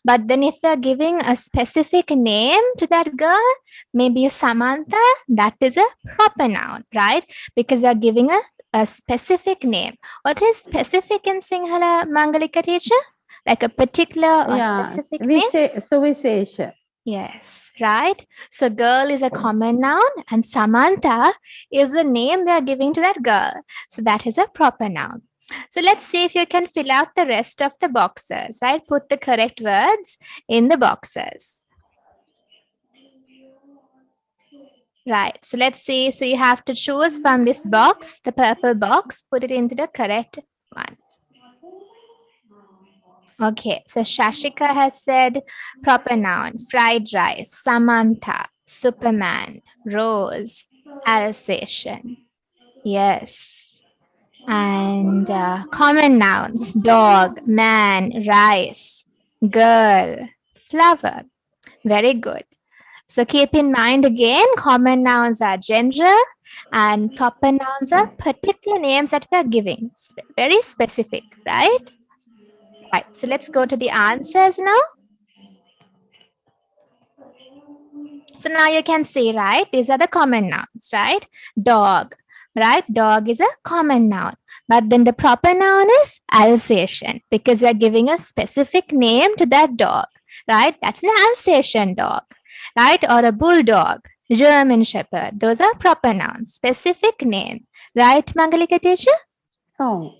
But then if we're giving a specific name to that girl, maybe Samantha, that is a proper noun, right? Because we're giving a specific name. What is specific in Sinhala, Mangalika teacher? Like a particular or specific name? සුවිශේෂ. Yes, right? So girl is a common noun and Samantha is the name we are giving to that girl. So that is a proper noun. So let's see if you can fill out the rest of the boxes, right? Put the correct words in the boxes. Right, so let's see. So you have to choose from this box, the purple box, put it into the correct one. Okay, so Shashika has said proper noun, fried rice, Samantha, Superman, Rose, Alsatian. Yes. And common nouns, dog, man, rice, girl, flower. Very good. So keep in mind again, common nouns are general and proper nouns are particular names that we are giving. Very specific, right? Right, so let's go to the answers now. So now you can see, right? These are the common nouns, right? Dog, right? Dog is a common noun. But then the proper noun is Alsatian because we are giving a specific name to that dog, right? That's an Alsatian dog, right? Or a bulldog, German shepherd. Those are proper nouns, specific name, right, Mangalika teacher? Oh.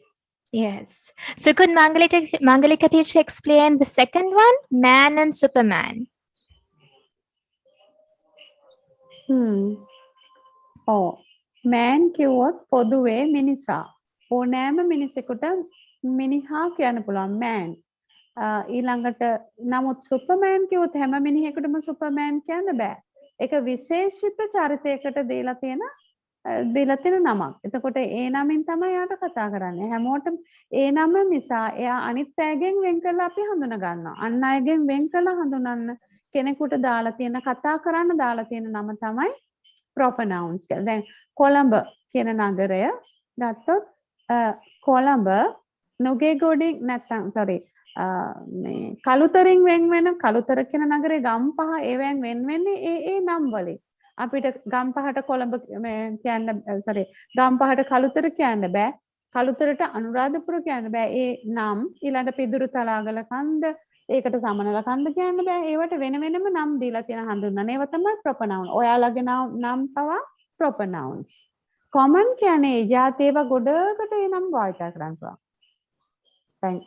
Yes. So could Mangalika teacher explain the second one, man and Superman? Man කිව්වොත් පොදුවේ මිනිසා. ඕනෑම මිනිසෙකුට මිනිහා කියන්න පුළුවන් man. ඊළඟට නමුත් superman කිව්වොත් හැම මිනිහෙකුටම සුපර්මෑන් කියන්න බෑ. ඒක විශේෂිත චරිතයකට දීලා තියෙන නමක්. එතකොට ඒ නමින් තමයි යාට කතා කරන්නේ. හැමෝටම ඒ නම නිසා එයා අනිත් අයගෙන් වෙන් කරලා අපි හඳුන ගන්නවා. අන් අයගෙන් වෙන් කරලා හඳුනන්න කෙනෙකුට දාලා තියෙන කතා කරන්න දාලා තියෙන නම තමයි proper nouns කියලා. දැන් කොළඹ කියන නගරය ගත්තොත් කොළඹ නුගේගොඩින් නැත්තම් මේ කළුතරින් වෙන් වෙන කළුතර කියන නගරේ ගම් පහ ඒවෙන් වෙන් වෙන්නේ ඒ නම් වලින්. අපිට ගම් පහට කොළඹ කියන්න ගම් පහට කළුතර කියන්න බෑ. කළුතරට අනුරාධපුර කියන්න බෑ. ඒ නම් ඊළඟ පිදුරු තලාගල කන්ද ඒකට සමනල කන්ද කියන්න බෑ. ඒවට වෙන වෙනම නම් දීලා තියෙන හඳුන්වන ඒවා තමයි proper noun. ඔයාලගේ නම් පවා proper nouns. common කියන්නේ ජාති ඒවා ගොඩකට ඒ නම් භාවිත කරන්න පුළුවන්. දැන්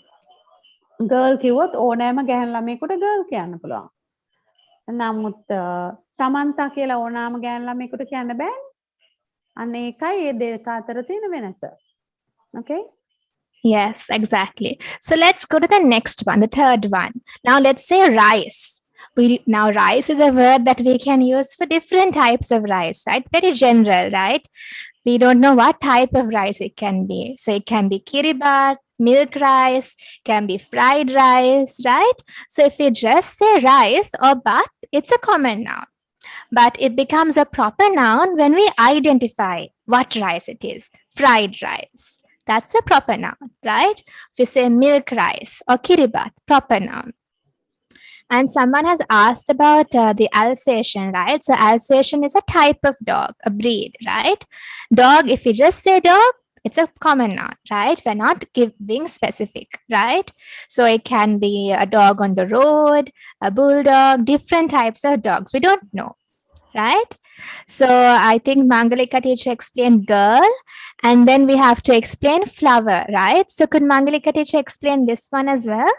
girl කිව්වොත් ඕනෑම ගැහැණු ළමයෙකුට girl කියන්න පුළුවන්. නමුත් සමන්තා කියලා ඕනෑම ගැහැණු ළමයෙකුට කියන්න බෑනේ. අන්න ඒකයි මේ දෙක අතර තියෙන වෙනස. Okay? Yes, exactly. So let's go to the next one, the third one. Now let's say rice. Now rice is a word that we can use for different types of rice, right? Very general, right? We don't know what type of rice it can be. So it can be kiribat, milk rice, can be fried rice, right? So if we just say rice or bhat, it's a common noun. But it becomes a proper noun when we identify what rice it is. Fried rice. That's a proper noun, right? If we say milk rice or kiribat, proper noun. And someone has asked about the Alsatian, right? So Alsatian is a type of dog, a breed, right? Dog, if you just say dog, It's a common noun, right? We're not being specific, right? So it can be a dog on the road, a bulldog, different types of dogs. We don't know, right? So I think Mangalika teacher explained girl, and then we have to explain flower, right? So could Mangalika teacher explain this one as well?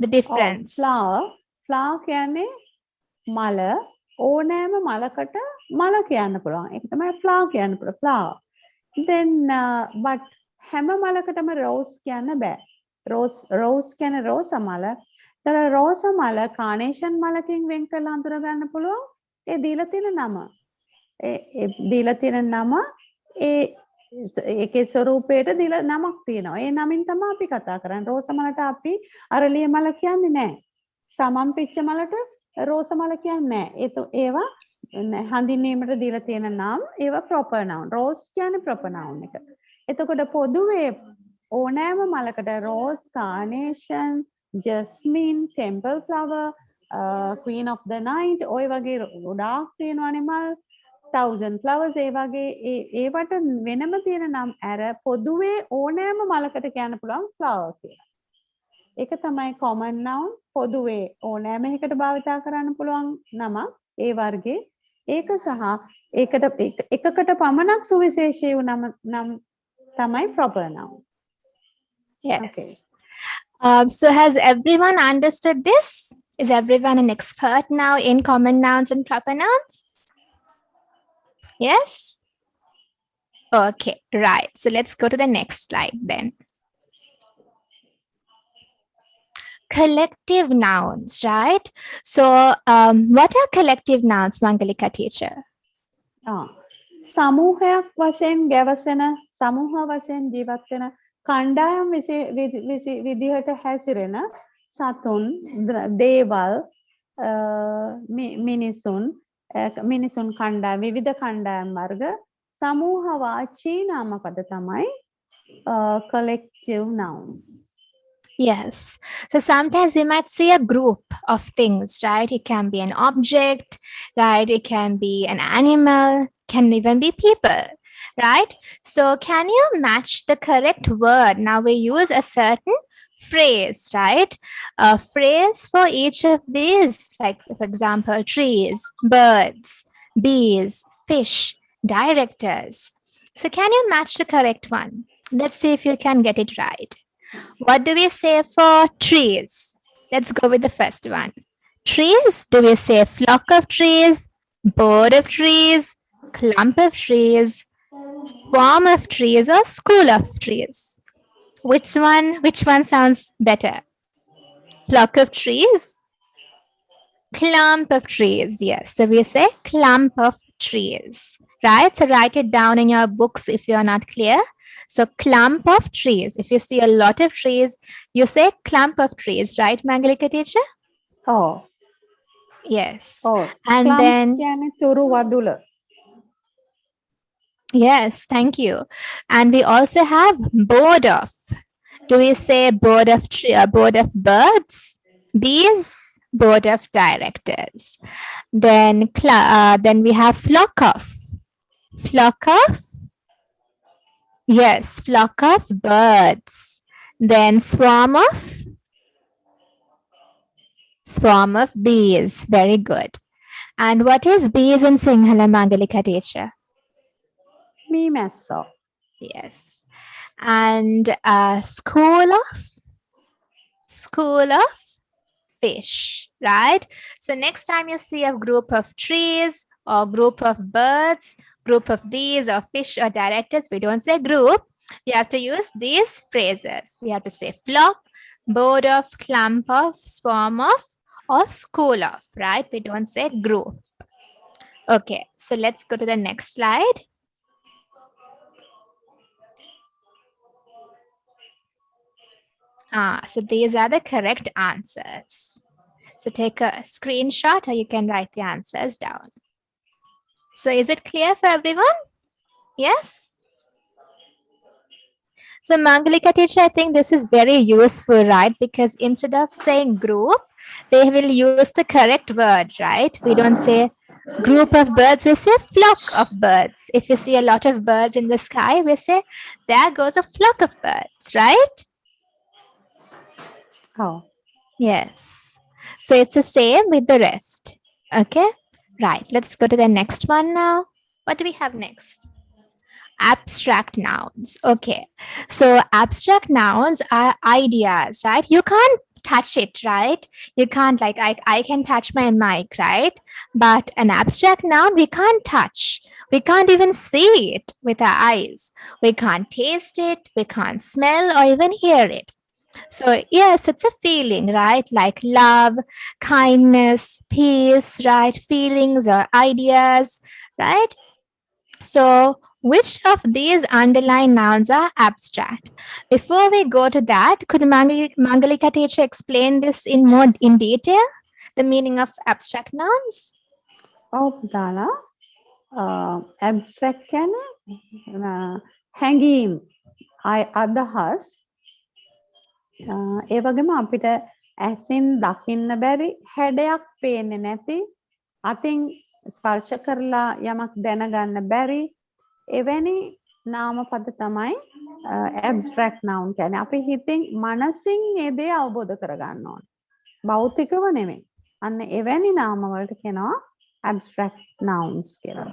The difference. flower කියන්නේ මල ඕනෑම මලකට මල කියන්න පුළුවන්. ඒක තමයි flower කියන්න පුළුවන්. flower. Then but හැම මලකටම rose කියන්න බෑ. rose කියන්නේ රෝස මල. තර රෝස මල carnation මලකින් වෙන් කරලා අඳුර ගන්න පුළුවන්. ඒ දීලා තියෙන නම. ඒ දීලා තියෙන නම ඒකේ ස්වරූපයට දීලා නමක් තියෙනවා. ඒ නමින් තමයි අපි කතා කරන්නේ. රෝස මලට අපි අරලිය මල කියන්නේ නැහැ. සමම් පිච්ච මලට රෝස මල කියන්නේ නැහැ. ඒවා හඳුන්වීමට දීලා තියෙන නම් ඒවා proper noun. rose කියන්නේ proper noun එක. එතකොට පොදුවේ ඕනෑම මලකට rose, carnation, jasmine, temple flower, queen of the night ඔය වගේ ගොඩාක් තියෙනවානේ මල්. 1000 flowers ඒ වගේ ඒවට වෙනම තියෙන නම් අර පොදුවේ ඕනෑම මලකට කියන්න පුළුවන් flower කියලා. ඒක තමයි common noun. පොදුවේ ඕනෑම එකකට භාවිතා කරන්න පුළුවන් නම ඒ වර්ගේ. ඒක සහ ඒකට එකකට පමණක් සුවිශේෂී වූ නම් තමයි proper noun. Yes. Okay. So has everyone understood this? Is everyone an expert now in common nouns and proper nouns? Yes? Okay, right. So let's go to the next slide then. Collective nouns, right? So what are collective nouns, Mangalika teacher? සමූහයක් වශයෙන් ගැවසෙන සමූහ වශයෙන් ජීවත් වෙන කණ්ඩායම් විදිහට හැසිරෙන සතුන් දේවල් මිනිසුන් කණ්ඩායම් විවිධ කණ්ඩායම් වර්ග සමූහවාචී නාමපද තමයි collective nouns. Yes. So sometimes you might see a group of things, right? It can be an object, right? It can be an animal, can even be people, right? So can you match the correct word? Now we use a certain phrase, right? A phrase for each of these, like for example, trees, birds, bees, fish, directors. So can you match the correct one? Let's see if you can get it right. What do we say for trees? Let's go with the first one. Trees, do we say flock of trees, bird of trees, clump of trees, swarm of trees, or school of trees? Which one sounds better? Flock of trees? Clump of trees, yes. So we say clump of trees, right? So write it down in your books if you're not clear. So clump of trees. If you see a lot of trees, you say clump of trees, right, Mangalika teacher? Oh. Yes. Oh. And clump then කියන්නේ තුරු වදුල. Yes, thank you. And we also have board of. Do we say board of board of birds, bees, board of directors? Then we have flock of. Flock of. Yes, flock of birds. Then swarm of bees. Very good. And what is bees in Sinhala, Mangalika teacher? මීමැස්සෝ. Yes. And school of fish, right? So next time you see a group of trees or group of birds, group of bees or fish or directors, we don't say group. We have to use these phrases. We have to say flock, board of, clump of, swarm of, or school of, right? We don't say group. Okay, so let's go to the next slide. So these are the correct answers. So take a screenshot or you can write the answers down. So is it clear for everyone? Yes? So Mangalika teacher, I think this is very useful, right? Because instead of saying group, they will use the correct word, right? We don't say group of birds, we say flock of birds. If you see a lot of birds in the sky, we say there goes a flock of birds, right? Oh. Yes. So it's the same with the rest. Okay. Right. Let's go to the next one now. What do we have next? Abstract nouns. Okay. So abstract nouns are ideas, right? You can't touch it, right? You can't, like, I can touch my mic, right? But an abstract noun we can't touch. We can't even see it with our eyes. We can't taste it. We can't smell or even hear it. So, yes, it's a feeling, right? Like love, kindness, peace, right? Feelings or ideas, right? So, which of these underlying nouns are abstract? Before we go to that, could Mangalika teacher explain this in more in detail? The meaning of abstract nouns? ඔව් පුතාලා abstract කියන්නේ හැඟීම් අදහස් ඒ වගේම අපිට ඇසින් දකින්න බැරි හැඩයක් පේන්නේ නැති අතින් ස්පර්ශ කරලා යමක් දැනගන්න බැරි එවැනි නාමපද තමයි ඇබ්ස්ට්‍රැක්ට් නවුන් කියන්නේ අපි හිතින් මනසින් ඒ දේ අවබෝධ කරගන්න ඕන භෞතිකව නෙමෙයි අන්න එවැනි නාම වලට කියනවා abstract nouns කියලා.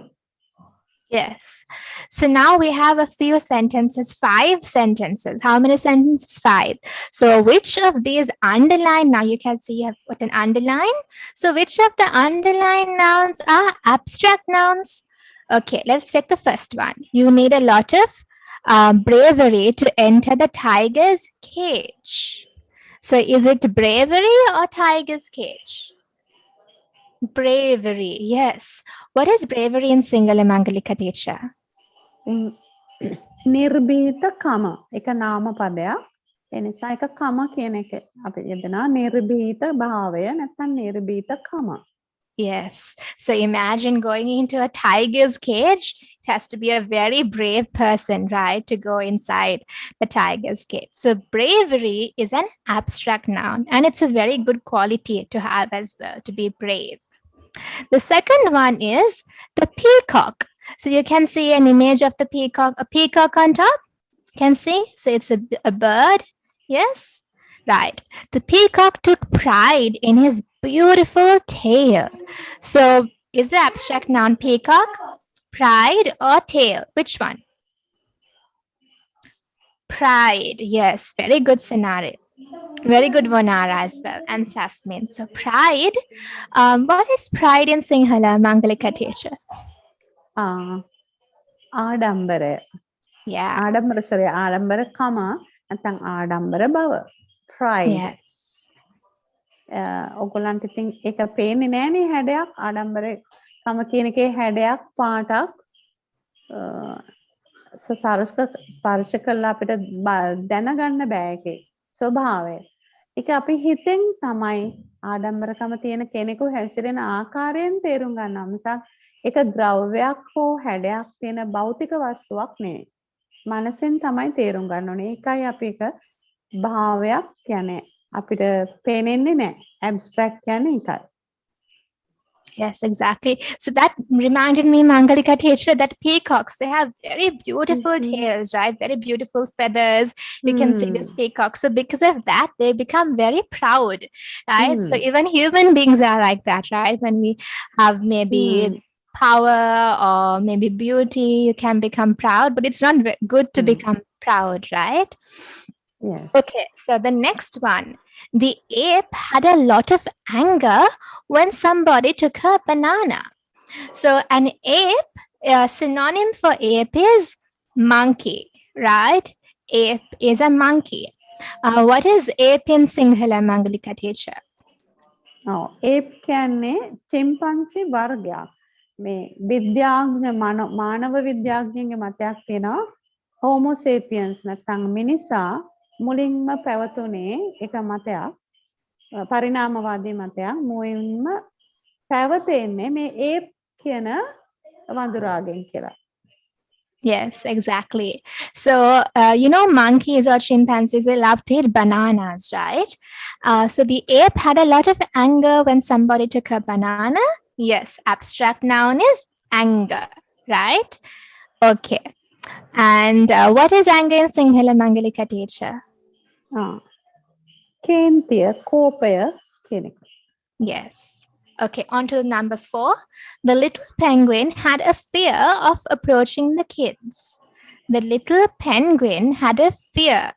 Yes. So now we have a few sentences, 5 sentences. How many sentences? 5. So which of these underline, now you can see you have put an underline. So which of the underlying nouns are abstract nouns? Okay, let's take the first one. You need a lot of bravery to enter the tiger's cage. So is it bravery or tiger's cage? Bravery, yes. What is bravery in Sinhala Mangalika teacher? නිර්භීතකම එක නාමපදයක්. ඒ නිසා එක කම කියන එක අපි යදනවා නිර්භීත භාවය නැත්නම් නිර්භීතකම. Yes. So imagine going into a tiger's cage. It has to be a very brave person, right, to go inside the tiger's cage. So bravery is an abstract noun, and it's a very good quality to have as well, to be brave. The second one is the peacock. So you can see an image of the peacock, a peacock on top. Can see? So it's a bird. Yes? Right. The peacock took pride in his beautiful tail. So is the abstract noun peacock, pride, or tail? Which one? Pride. Yes. Very good scenario. Very good Vonara as well, and Sasmin. So pride. What is pride in Sinhala, Mangalika teacher? ආඩම්බරය. Yeah. ආඩම්බරකම නැත්නම් ආඩම්බර බව. Pride. Yes. ඔයගොල්ලන්ට ඉතින් ඒක පේන්නේ නෑනේ හැඩයක් ආඩම්බරකම කියන එකේ හැඩයක් පාටක් ස්පර්ශ කළා අපිට දැනගන්න බෑ ඒකේ ස්වභාවය. ඒක අපි හිතෙන් තමයි ආඩම්බරකම තියෙන කෙනෙකු හැසිරෙන ආකාරයෙන් තේරුම් ගන්නවා මිසක් ඒක ද්‍රව්‍යයක් හෝ හැඩයක් තියෙන භෞතික වස්තුවක් නෙවෙයි. මනසෙන් තමයි තේරුම් ගන්න ඕනේ. ඒකයි අපි ඒක භාවයක් කියන්නේ අපිට පේනෙන්නේ නැහැ. abstract කියන්නේ ඒකයි. Yes, exactly. So that reminded me, Mangalika teacher, that peacocks, they have very beautiful tails, right? Very beautiful feathers. You can see this peacock. So because of that, they become very proud, right? So even human beings are like that, right? When we have maybe power or maybe beauty, you can become proud, but it's not good to become proud, right? Yes. Okay, so the next one. The ape had a lot of anger when somebody took her banana. So an ape, a synonym for ape is monkey, right? Ape is a monkey. What is ape in Sinhala, Mangalika teacher? ape කියන්නේ chimpanzee වර්ගයක්. මේ විද්‍යාඥ මානව විද්‍යාඥයන්ගේ මතයක් තියෙනවා Homo sapiens නැත්නම් මිනිසා මුලින්ම පැවතුනේ එක මතයක් පරිණාමවාදී මතයක් මුලින්ම පැවතෙන්නේ මේ ඒප් කියන වඳුරාගෙන් කියලා. Yes, exactly. So, monkeys or chimpanzees, they love to eat bananas, right? So the ape had a lot of anger when somebody took a banana. Yes, abstract noun is anger, right? Okay. And what is anger in Sinhala Mangalika teacher? කේන්තිය කෝපය කියන එක. Yes. Okay, on to number 4. The little penguin had a fear of approaching the kids. The little penguin had a fear.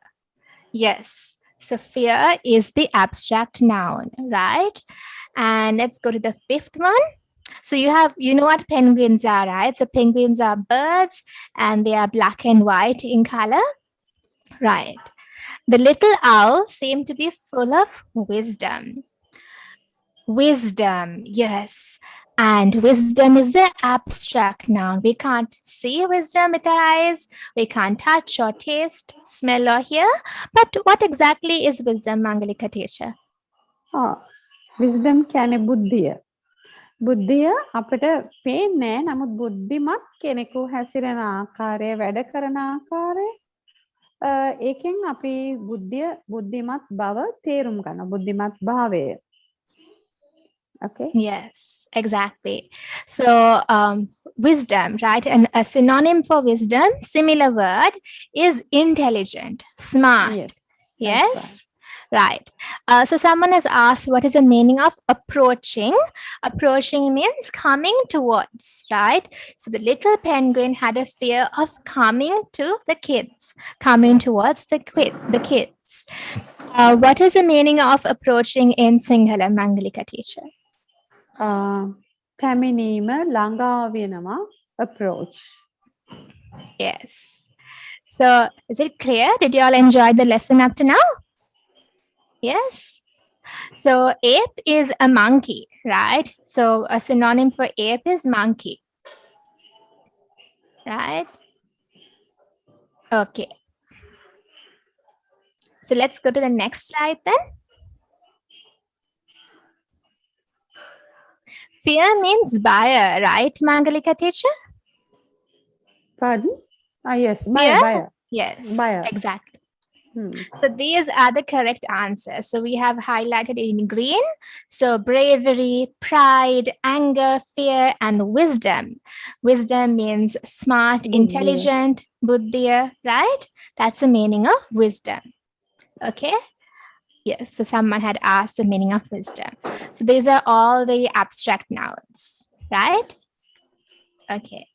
Yes. So fear is the abstract noun, right? And let's go to the 5th one. So you know what penguins are, right? So penguins are birds and they are black and white in color. Right. The little owl seemed to be full of wisdom. Wisdom, yes. And wisdom is the abstract noun. We can't see wisdom with our eyes. We can't touch or taste, smell or hear. But what exactly is wisdom, Mangalika teacher? Wisdom කියන්නේ බුද්ධිය. බුද්ධිය අපිට පේන්නේ නමුත් බුද්ධිමත් කෙනෙකු හැසිරෙන ආකාරය වැඩ කරන ආකාරය ඒකෙන් අපි බුද්ධිමත් බව තේරුම් ගන්න බුද්ධිමත් භාවය. Okay. Yes, exactly. So wisdom, right? And a synonym for wisdom, similar word, is intelligent, smart. Yes. Right. So someone has asked, what is the meaning of approaching? Approaching means coming towards, right? So the little penguin had a fear of coming to the kids, coming towards the kids. What is the meaning of approaching in Sinhala, Mangalika teacher? පැමිණීම ළඟා වෙනවා approach. Yes. So is it clear? Did you all enjoy the lesson up to now? Yes. So ape is a monkey, right? So a synonym for ape is monkey, right? Okay. So let's go to the next slide then. Fear means buyer, right, Mangalika teacher? Pardon? Yes, buyer. Yes, Buyer. exactly. So these are the correct answers. So we have highlighted in green. So bravery, pride, anger, fear, and wisdom. Wisdom means smart, intelligent, buddhiya, right? That's the meaning of wisdom. Okay. Yes, so someone had asked the meaning of wisdom. So these are all the abstract nouns, right? Okay.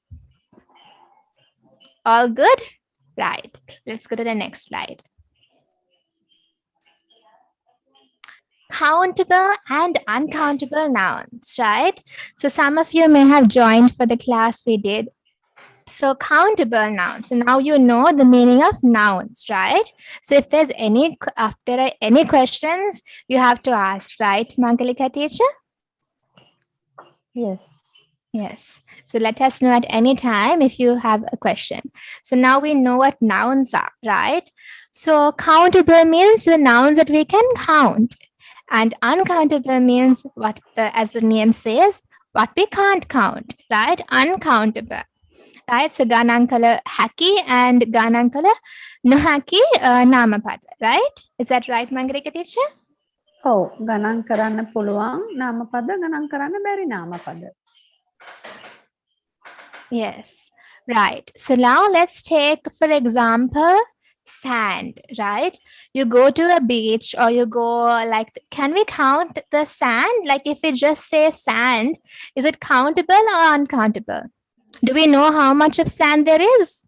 All good? Right. Let's go to the next slide. Countable and uncountable nouns, right? So some of you may have joined for the class we did. So countable nouns. So now you know the meaning of nouns, right? So if there are any questions, you have to ask, right, Mangalika teacher? Yes. Yes. So let us know at any time if you have a question. So now we know what nouns are, right? So countable means the nouns that we can count. And uncountable means what, as the name says, what we can't count, right? Uncountable. Right, so ganankala haki and ganankala nohaki namapada, right? Is that right, Mangalika teacher? ඔව් ගණන් කරන්න පුළුවන් නාමපද ගණන් කරන්න බැරි නාමපද. Yes, right. So now let's take, for example, sand, right? You go to a beach or you go like, can we count the sand? Like if we just say sand, is it countable or uncountable? Do we know how much of sand there is?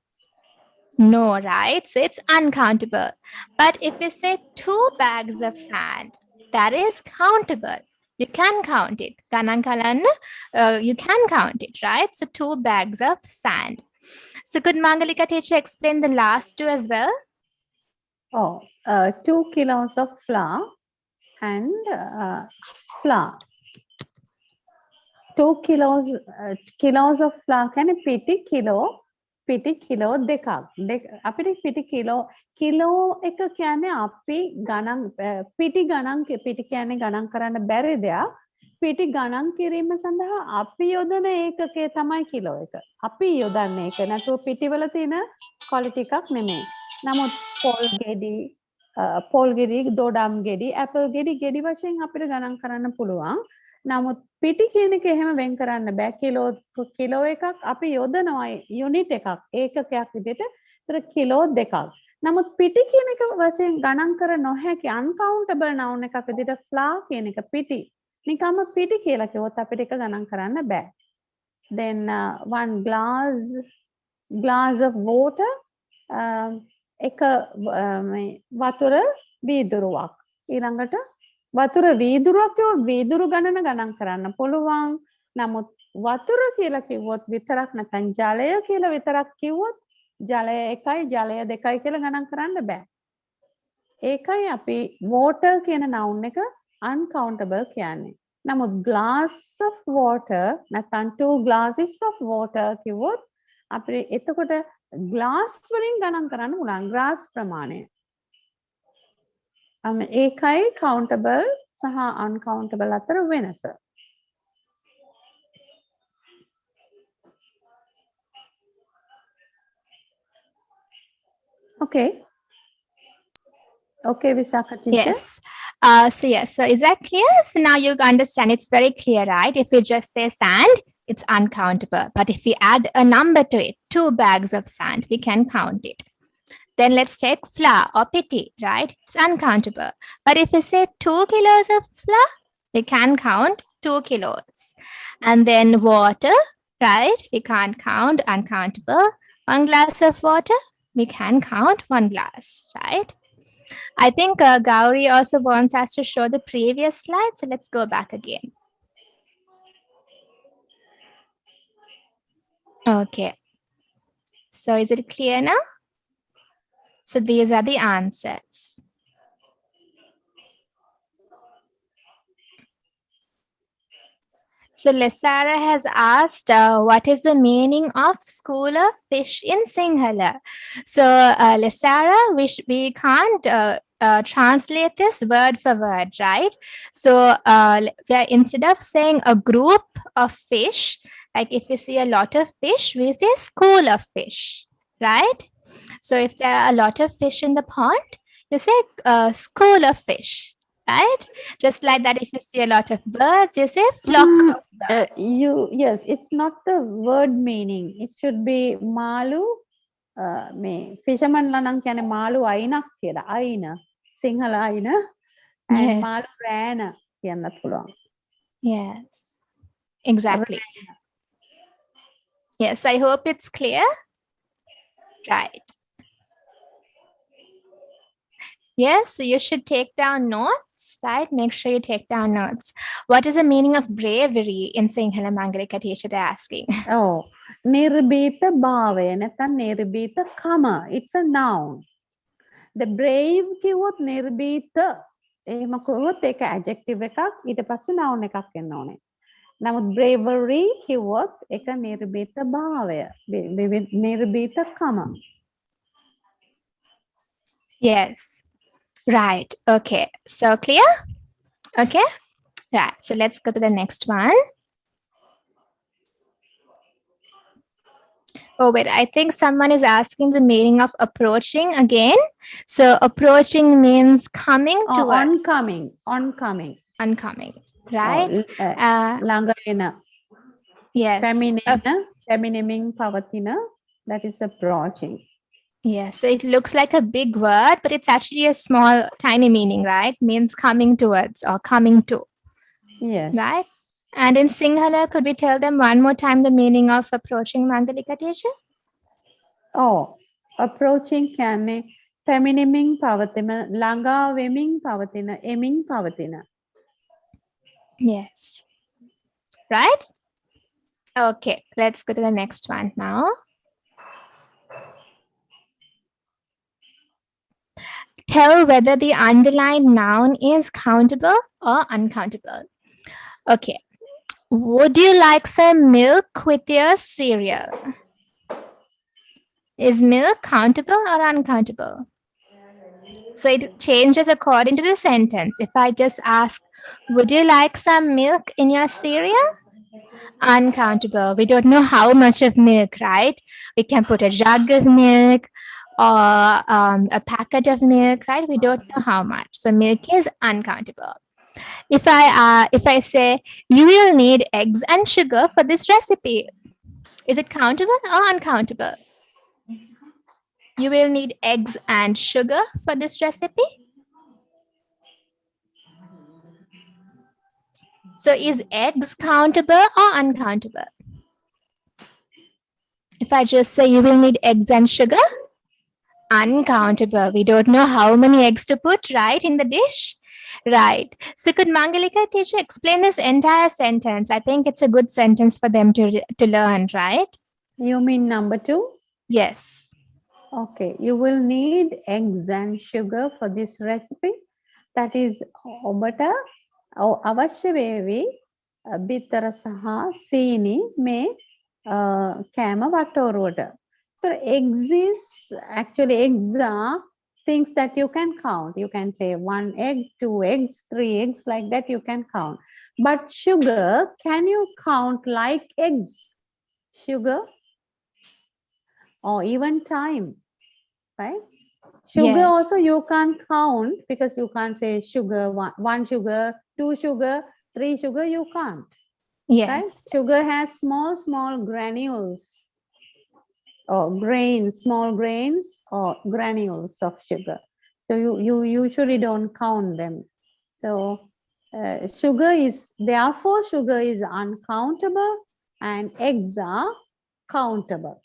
No, right? So it's uncountable. But if we say 2 bags of sand, that is countable. You can count it. Ganankalan, you can count it, right? So 2 bags of sand. So could Mangalika teacher explain the last 2 as well? 2 kilos of flour and flour. 2 kilos of flour කියන්නේ පිටි kilo දෙකක්. අපිට පිටි kilo එක කියන්නේ අපි ගණන් පිටි කියන්නේ ගණන් කරන්න බැරි දෙයක්. පිටි ගණන් කිරීම සඳහා අපි යොදන ඒකකය තමයි කිලෝ එක. අපි යොදන්නේ ඒක නැතුව පිටිවල තියෙන quality එකක් නෙමෙයි. නමුත් පොල් ගෙඩි, දොඩම් ගෙඩි, ඇපල් ගෙඩි වශයෙන් අපිට ගණන් කරන්න පුළුවන්. නමුත් පිටි කියන එක එහෙම වෙන් කරන්න බෑ. කිලෝ එකක් අපි යොදනවා යුනිට් එකක් ඒකකයක් විදිහට. ඒතර කිලෝ දෙකක්. නමුත් පිටි කියන එක වශයෙන් ගණන් කර නොහැකි uncountable noun එකක් විදිහට flour කියන එක පිටි. නිකම්ම පිටි කියලා කිව්වොත් අපිට ඒක ගණන් කරන්න බෑ. Then one glass of water එක වතුර වීදුරුවක්. ඊළඟට වතුර වීදුරුවක් කිව්වොත් වීදුරු ගණන කරන්න පුළුවන්. නමුත් වතුර කියලා කිව්වොත් විතරක් නැත්නම් ජලය කියලා විතරක් කිව්වොත් ජලය 1යි ජලය 2යි කියලා ගණන් කරන්න බෑ. ඒකයි අපි water කියන noun එක uncountable කියන්නේ. නමුත් glass of water නැත්නම් 2 glasses of water කිව්වොත් අපිට එතකොට glass වලින් ගණන් කරන්න පුළුවන් glass ප්‍රමාණය. ඒකයි countable සහ uncountable අතර වෙනස. Okay, Visakha teacher. Yes. So is that clear? So now you understand it's very clear, right? If we just say sand, it's uncountable. But if we add a number to it, 2 bags of sand, we can count it. Then let's take flour or piti, right? It's uncountable. But if we say 2 kilos of flour, we can count 2 kilos. And then water, right? We can't count, uncountable. 1 glass of water, we can count 1 glass, right? I think Gauri also wants us to show the previous slide. So let's go back again. Okay. So is it clear now? So these are the answers. So Lesara has asked, what is the meaning of school of fish in Sinhala? So Lesara, we can't translate this word for word, right? So instead of saying a group of fish, like if we see a lot of fish, we say school of fish, right? So if there are a lot of fish in the pond, you say school of fish, right? Just like that, if you see a lot of birds, you say flock of birds. Yes, it's not the word meaning. It should be malu. Fisherman lanang kyane malu aina කියලා. Aina. Sinhala aina. And malu rana කියන්නත් පුළුවන්. Yes, exactly. Yes, I hope it's clear. Right. Yes, so you should take down notes, right? Make sure you take down notes. What is the meaning of bravery in Sinhala Mangalika teacher asking? Oh, nirbita bhave නැත්නම් nirbita kama. It's a noun. The brave කිව්වොත් nirbita එහෙම කිව්වොත් ඒක adjective එකක් ඊට පස්සේ noun එකක් එන්න ඕනේ. නමුත් bravery කිව්වොත් ඒක nirbita භාවය. nirbita kama. Yes. Right. Okay. So clear? Okay. Right. So let's go to the next one. Oh, wait. I think someone is asking the meaning of approaching again. So approaching means coming to oncoming. Oncoming. Right? ළඟ එන. Yes. පැමිණෙමින් පවතින. That is approaching. Yes, so it looks like a big word, but it's actually a small, tiny meaning, right? Means coming towards or coming to. Yes. Right? And in Sinhala, could we tell them one more time the meaning of approaching Mangalika teacher? Oh, approaching කියන්නේ පැමිණෙමින් පවතින, ළඟා වෙමින් පවතින, එමින් පවතින. Yes. Right? Okay, let's go to the next one now. Tell whether the underlined noun is countable or uncountable. Okay. Would you like some milk with your cereal? Is milk countable or uncountable? So it changes according to the sentence. If I just ask, Would you like some milk in your cereal? Uncountable. We don't know how much of milk, right? We can put a jug of milk or a packet of milk, right? We don't know how much. So milk is uncountable. If I say you will need eggs and sugar for this recipe, is it countable or uncountable? You will need eggs and sugar for this recipe. So is eggs countable or uncountable? If I just say you will need eggs and sugar, uncountable. We don't know how many eggs to put, right, in the dish. Right. So could Mangalika teacher explain this entire sentence? I think it's a good sentence for them to learn, right? You mean number 2? Yes. Okay, you will need eggs and sugar for this recipe. That is ඔබට අවශ්‍ය වේවි බිත්තර සහ සීනි මේ කෑම වට්ටෝරුවට. So eggs is actually eggs are things that you can count. You can say 1 egg, 2 eggs, 3 eggs, like that you can count. But sugar, can you count like eggs? Sugar? Or even time, right? Sugar Yes. also you can't count because you can't say sugar, one sugar, 2 sugar, 3 sugar, you can't. Yes. Right? Sugar has small granules or grains, small grains or granules of sugar. So you usually don't count them. So sugar is, therefore sugar is uncountable and eggs are countable.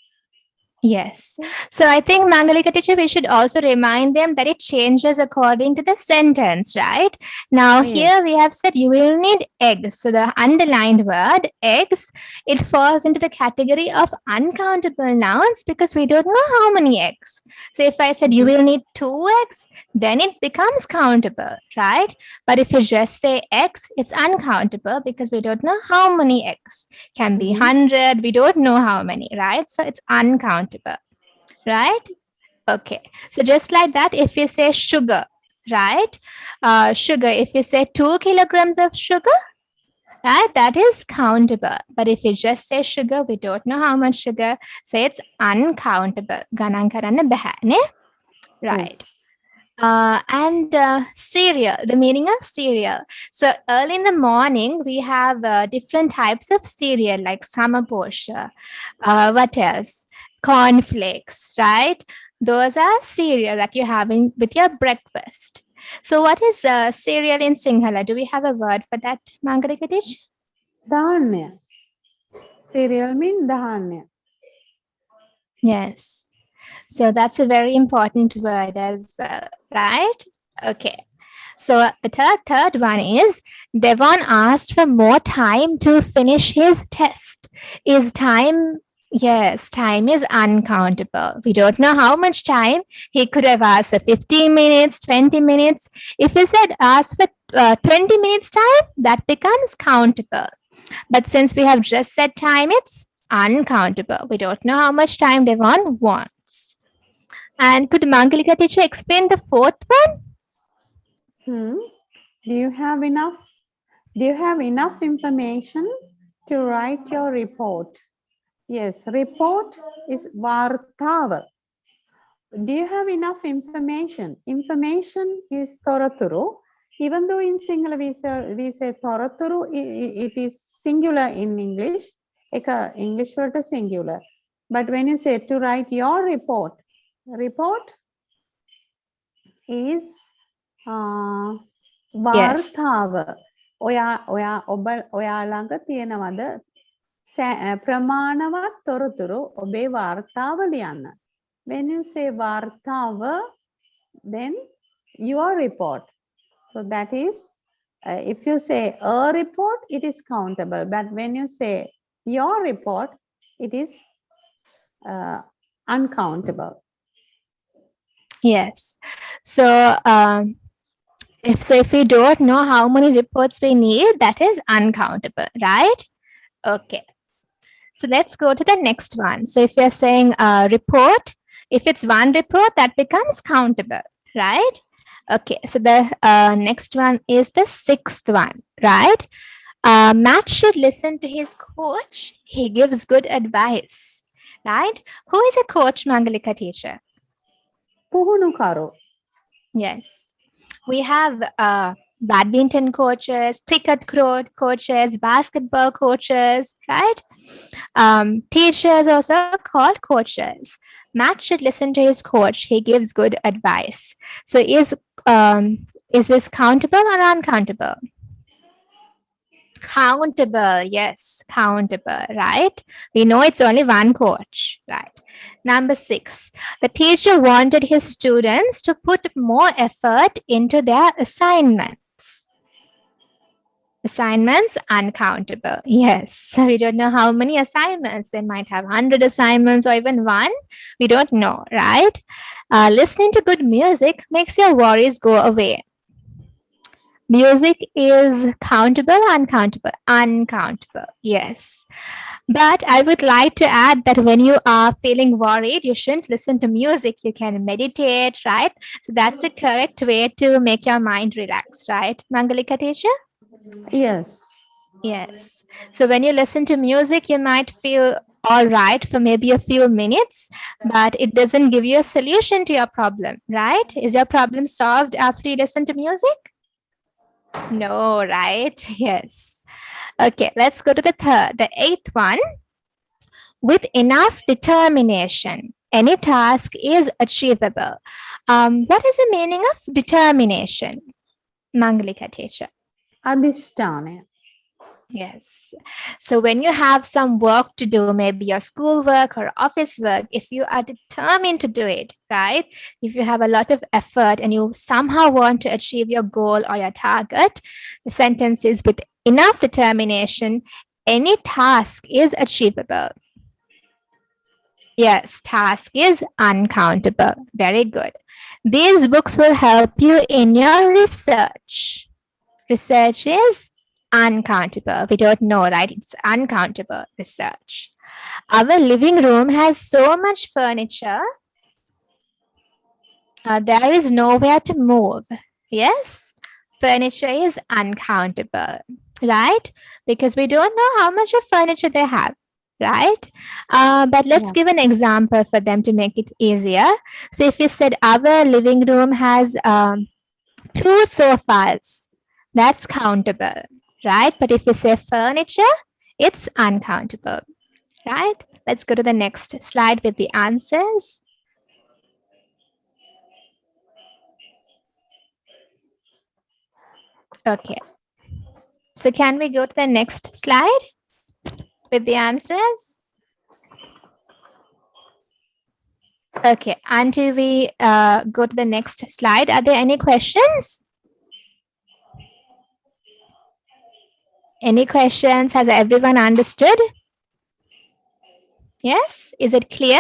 Yes. So I think Mangalika teacher, we should also remind them that it changes according to the sentence, right? Now Yes. here we have said you will need eggs. So the underlined word eggs, it falls into the category of uncountable nouns because we don't know how many eggs. So if I said you will need 2 eggs, then it becomes countable, right? But if you just say eggs, it's uncountable because we don't know how many eggs. Can be 100, we don't know how many, right? So it's uncountable. Right? Okay. So just like that, if you say sugar, right? Sugar, if you say 2 kilograms of sugar, right? That is countable. But if you just say sugar, we don't know how much sugar, so it's uncountable. Ganan karanna baha, ne? Right. Yes. And cereal, the meaning of cereal. So early in the morning, we have different types of cereal like samaposha. What else? Cornflakes, right? Those are cereal that you're having with your breakfast. So what is cereal in Sinhala? Do we have a word for that, Mangalika Tish? Dhanya. Cereal mean dhanya. Yes. So that's a very important word as well, right? Okay. So the third one is Devon asked for more time to finish his test. Is time? Yes, time is uncountable. We don't know how much time. He could have asked for 15 minutes, 20 minutes. If he said ask for 20 minutes time, that becomes countable. But since we have just said time, it's uncountable. We don't know how much time Devon wants. And could Mangalika teacher explain the fourth one? Do you have enough information to write your report? Yes, report is vartava. Do you have enough information? Information is toraturu. Even though in Sinhala we say toraturu, it is singular in English. English word is singular. But when you say to write your report is වාර්තාව. ඔයා ළඟ තියෙනවද ප්‍රමාණවත් තොරතුරු ඔබේ වාර්තාව ලියන්න. When you say වාර්තාව, then your report. So that is, if you say a report, it is countable. But when you say your report, it is uncountable. Yes. So if we don't know how many reports we need, that is uncountable, right? Okay. So let's go to the next one. So if you're saying report, if it's one report, that becomes countable, right? Okay, so the next one is the sixth one, right? Matt should listen to his coach. He gives good advice, right? Who is a coach, Mangalika teacher? පුහුණුකරු. Yes. We have badminton coaches, cricket coaches, basketball coaches, right? Teachers also called coaches. Matt should listen to his coach. He gives good advice. So is this countable or uncountable? Countable, yes, countable, right? We know it's only one coach, right? Number 6, the teacher wanted his students to put more effort into their assignments. Assignments, uncountable, yes. We don't know how many assignments. They might have 100 assignments or even one. We don't know, right? Listening to good music makes your worries go away. Music is countable, uncountable? Uncountable, yes. But I would like to add that when you are feeling worried, you shouldn't listen to music. You can meditate, right? So that's the correct way to make your mind relax, right? Mangalika teacher? Yes. Yes. So when you listen to music, you might feel all right for maybe a few minutes, but it doesn't give you a solution to your problem, right? Is your problem solved after you listen to music? No, right? Yes. Okay, let's go to the eighth one. With enough determination, any task is achievable. What is the meaning of determination? Mangalika teacher. අධිෂ්ඨානය. Yes. So when you have some work to do, maybe your school work or office work, if you are determined to do it, right? If you have a lot of effort and you somehow want to achieve your goal or your target, the sentence is with enough determination, any task is achievable. Yes, task is uncountable. Very good. These books will help you in your research. Research is uncountable. We don't know, right? It's uncountable research. Our living room has so much furniture. There is nowhere to move. Yes, furniture is uncountable, right? Because we don't know how much of furniture they have, right? But let's give an example for them to make it easier. So if you said our living room has 2 sofas, that's countable, right? But if you say furniture, it's uncountable, right? Let's go to the next slide with the answers. Okay. So can we go to the next slide with the answers? Okay, until we go to the next slide, are there any questions? Any questions? Has everyone understood? Yes? Is it clear?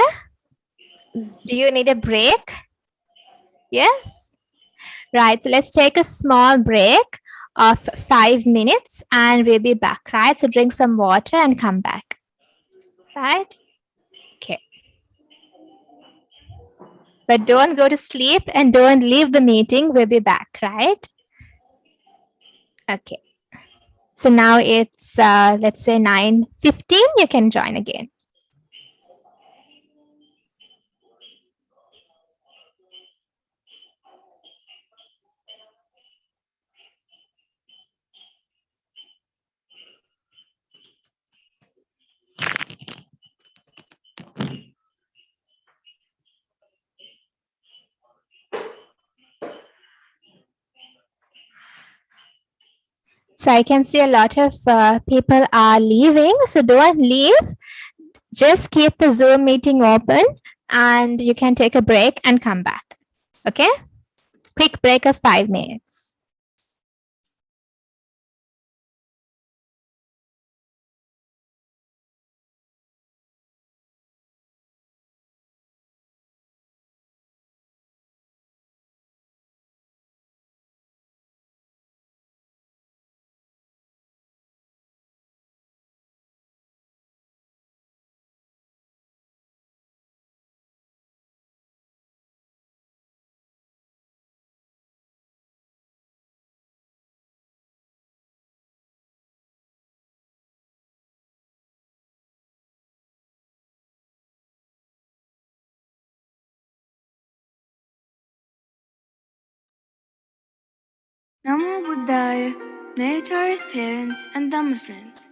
Do you need a break? Yes? Right, so let's take a small break of 5 minutes and we'll be back, right? So drink some water and come back, right? Okay. But don't go to sleep and don't leave the meeting. We'll be back, right? Okay. So now it's, let's say 9:15. You can join again. So I can see a lot of people are leaving. So don't leave. Just keep the Zoom meeting open and you can take a break and come back. Okay? Quick break of 5 minutes. Namo Buddhaya, meritorious parents and Dhamma friends.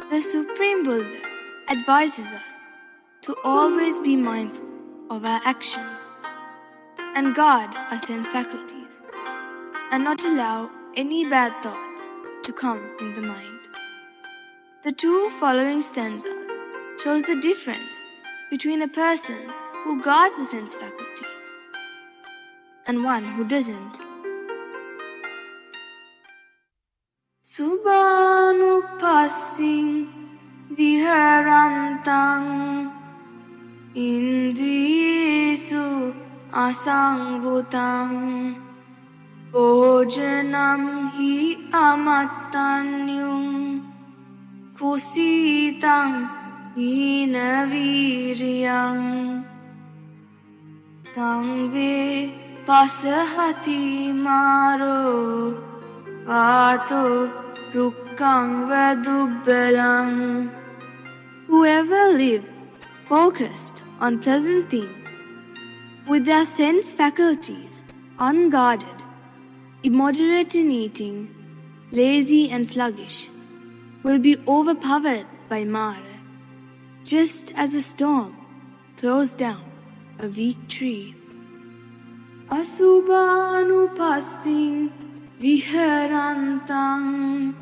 The Supreme Buddha advises us to always be mindful of our actions and guard our sense faculties and not allow any bad thoughts to come in the mind. The two following stanzas shows the difference between a person who guards the sense faculties and one who doesn't. Subhanupasing viharantang indriyesu asangvutang ojanam hi amatanyung kusitang hinaviriyang tangve pasahati maro Ato rukkang vadubbalang. Whoever lives focused on pleasant things, with their sense faculties unguarded, immoderate in eating, lazy and sluggish, will be overpowered by Mara, just as a storm throws down a weak tree. Asubhanupasing viharantang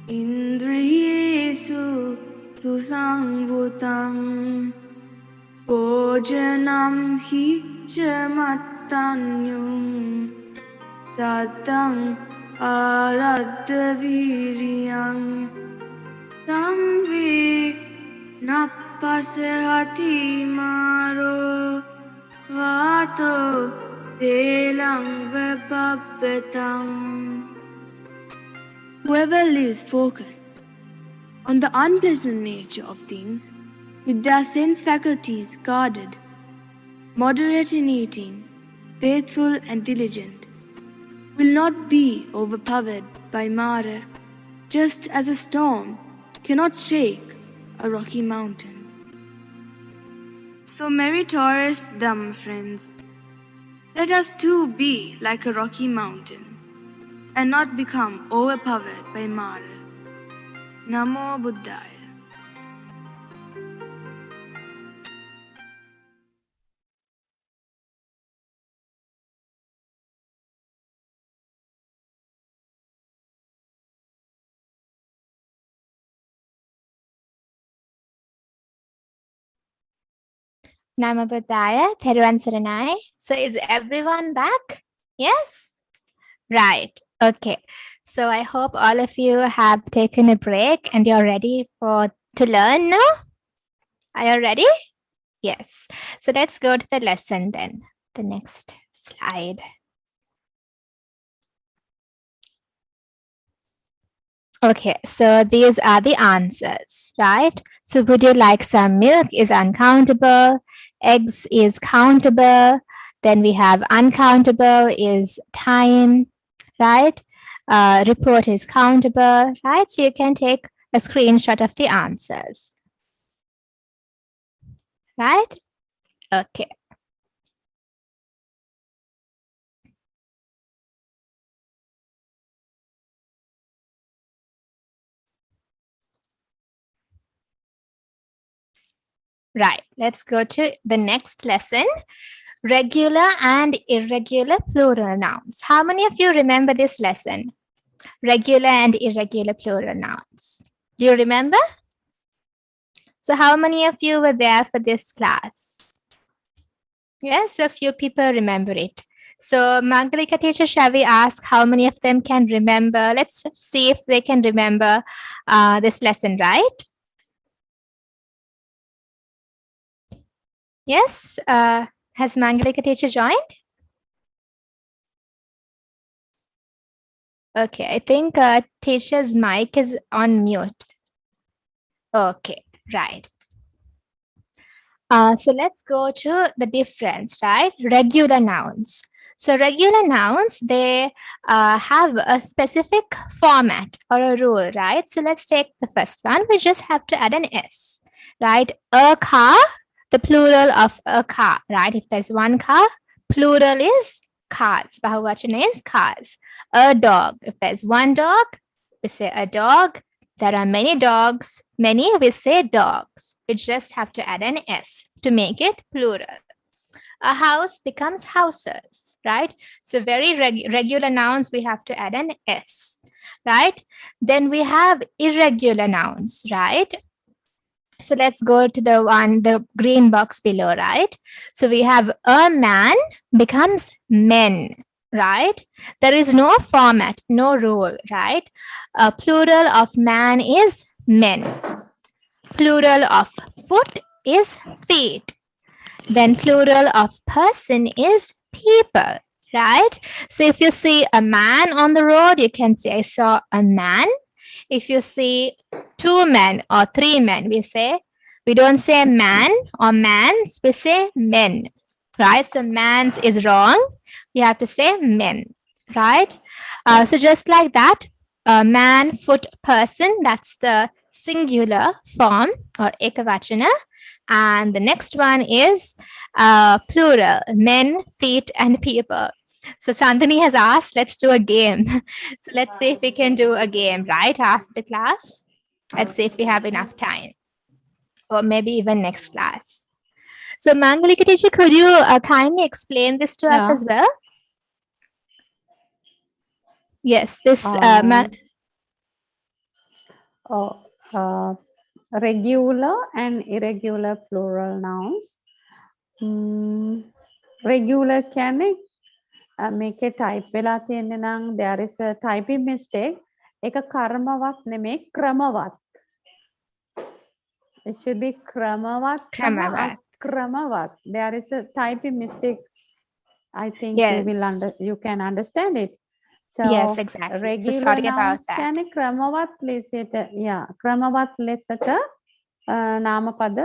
indriyesu susangvutang ojanam hi jamatanyung saddang aradha viriyang tamve nappasahati maro vato Telang vapapetang. Whoever lives focused on the unpleasant nature of things, with their sense faculties guarded, moderate in eating, faithful and diligent, will not be overpowered by Mara, just as a storm cannot shake a rocky mountain. So meritorious Dhamma friends, let us too be like a rocky mountain and not become overpowered by Mara. Namo Buddhaya. Namo Buddhaya, Theruvan Saranai. So is everyone back? Yes? Right. Okay. So I hope all of you have taken a break and you're ready to learn now. Are you ready? Yes. So let's go to the lesson then. The next slide. Okay, so these are the answers, right? So would you like some milk is uncountable, eggs is countable, then we have uncountable is time, right? Report is countable, right? So you can take a screenshot of the answers, right? Okay. Right, let's go to the next lesson. Regular and irregular plural nouns. How many of you remember this lesson? Regular and irregular plural nouns. Do you remember? So how many of you were there for this class? Yes, a few people remember it. So Mangalika teacher, shall we ask how many of them can remember? Let's see if they can remember this lesson, right? Yes, has Mangalika teacher joined? Okay, I think teacher's mic is on mute. Okay, right. So let's go to the difference, right? Regular nouns. So regular nouns, they have a specific format or a rule, right? So let's take the first one. We just have to add an S, right? A car, the plural of a car, right? If there's one car, plural is cars. Bahuvachana is cars. A dog. If there's one dog, we say a dog. There are many dogs. Many, we say dogs. We just have to add an S to make it plural. A house becomes houses, right? So very regular nouns, we have to add an S, right? Then we have irregular nouns, right? So let's go to the green box below, right? So we have a man becomes men, right? There is no format, no rule, right? A plural of man is men. Plural of foot is feet. Then plural of person is people, right? So if you see a man on the road, you can say, I saw a man. If you see two men or three men, we don't say man or mans, we say men, right? So mans is wrong. We have to say men, right? So just like that, man, foot, person, that's the singular form or ekavachana. And the next one is plural, men, feet, and people. So Sandhani has asked, let's do a game. So let's see if we can do a game right after the class. Let's see if we have enough time. Or maybe even next class. So Mangalika teacher, could you kindly explain this to us as well? Yes, this regular and irregular plural nouns. Regular කියන්නේ මේකේ type වෙලා තියෙන්නේ නම් there is a typing mistake. ඒක කර්මවත් නෙමෙයි ක්‍රමවත්. It should be ක්‍රමවත්. There is a typing mistake. I think you can understand it. So yes, exactly. regular so sorry about that. කියන්නේ ක්‍රමවත් ලෙසට ක්‍රමවත් ලෙසට නාමපද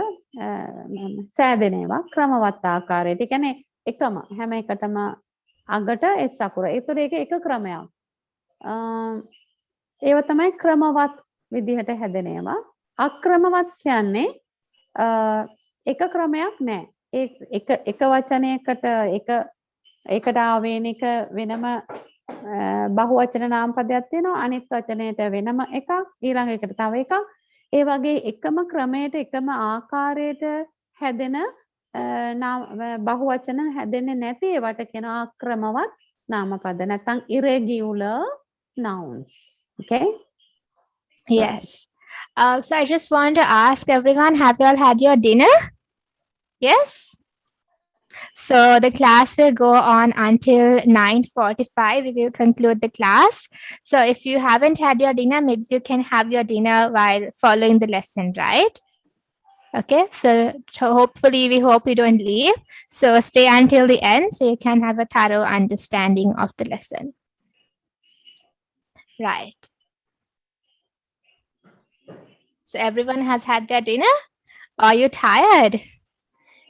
සෑදෙනවා ක්‍රමවත් ආකාරයට. ඒ කියන්නේ එකම හැම එකටම අගට S අකුර. ඒතර ඒක එක ක්‍රමයක්. ඒව තමයි ක්‍රමවත් විදිහට හැදෙනවා. අක්‍රමවත් කියන්නේ එක ක්‍රමයක් නෑ. එක වචනයකට ඒකට ආවේනික වෙනම බහුවචන නාමපදයක් තියෙනවා. අනිත් වචනයට වෙනම එකක්, ඊළඟ එකට තව එකක්. ඒ වගේ එකම ක්‍රමයට එකම ආකාරයට හැදෙන බහුවචන හැදෙන්නේ නැති ඒවට කියනවා අක්‍රමවත් නාමපද. නැත්නම් irregular nouns. Okay? Yes. So I just want to ask everyone, have you all had your dinner? Yes? So the class will go on until 9:45. We will conclude the class. So if you haven't had your dinner, maybe you can have your dinner while following the lesson, right? Okay, so hopefully we hope you don't leave. So stay until the end so you can have a thorough understanding of the lesson. Right. So everyone has had their dinner? Are you tired?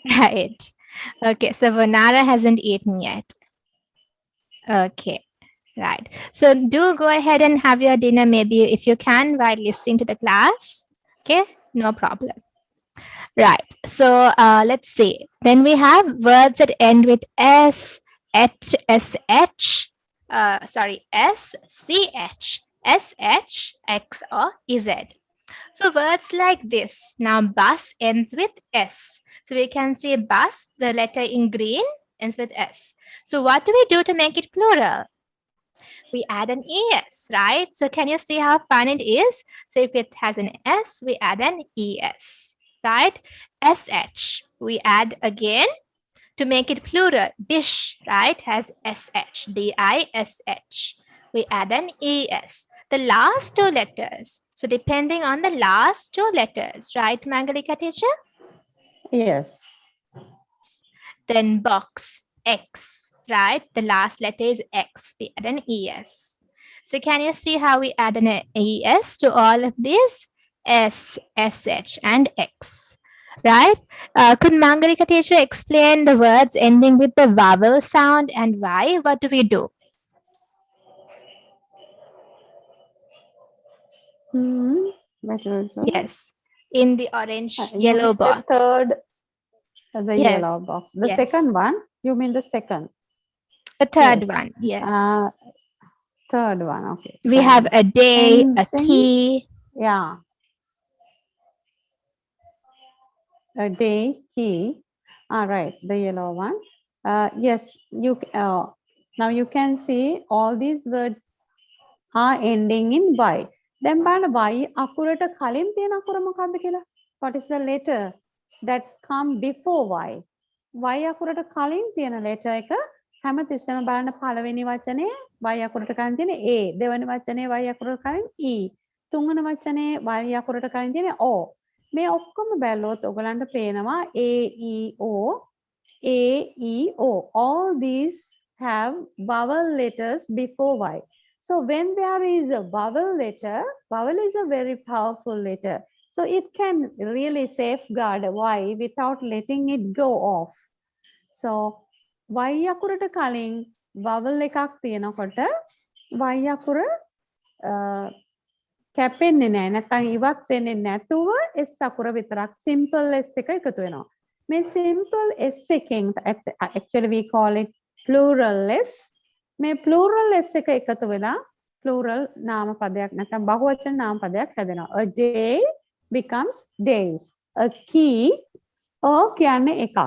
Right. Okay, so Vanara hasn't eaten yet. Okay, right. So do go ahead and have your dinner maybe if you can while listening to the class. Okay, no problem. Right, so let's see. Then we have words that end with S, H, SH, S, CH, SH, X, or Z. So words like this. Now bus ends with S. So we can say bus, the letter in green ends with S. So what do we do to make it plural? We add an ES, right? So can you see how fun it is? So if it has an S, we add an ES, right? SH, we add again to make it plural. Dish, right, has SH, DISH. We add an ES. The last two letters. So depending on the last two letters, right, Mangalika teacher? Yes. Then box, X, right? The last letter is X. We add an ES. So can you see how we add an ES to all of these? S, SH, and X, right? Could Mangalika teacher explain the words ending with the vowel sound and why? What do we do? Yes, in the orange yellow box. The yellow box. The second one, you mean the second? The third Yes. one, yes. Third one, okay. We have a Thanks. day, a Sensing, key. yeah. A day, key. All right, the yellow one. Yes, now you can see all these words are ending in Y. Then බලන්න Y අකුරට කලින් තියෙන අකුර මොකක්ද කියලා? What is the letter that come before Y? Y අකුරට කලින් තියෙන letter එක හැමතිස්සෙම බලන්න පළවෙනි වචනේ Y අකුරට කලින් තියෙන A, දෙවෙනි වචනේ Y අකුරට කලින් E, තුන්වෙනි වචනේ Y අකුරට කලින් තියෙන O. මේ ඔක්කොම බැලුවොත් ඔයගලන්ට පේනවා A, E, O, A, E, O. All these have vowel letters before Y. So when there is a vowel letter, vowel is a very powerful letter. So it can really safeguard Y without letting it go off. So Y අකුරට කලින් vowel එකක් තියෙනකොට Y අකුර කැපෙන්නේ නැහැ නැත්නම් ඉවත් වෙන්නේ නැතුව S අකුර විතරක් simple S එක එකතු වෙනවා. මේ simple S එකෙන් actually we call it plural S. මේ plural S එක එකතු වෙලා plural නාම පදයක් නැත්නම් බහුවචන නාම පදයක් හැදෙනවා. A day becomes days. A key කියන්නේ එකක්.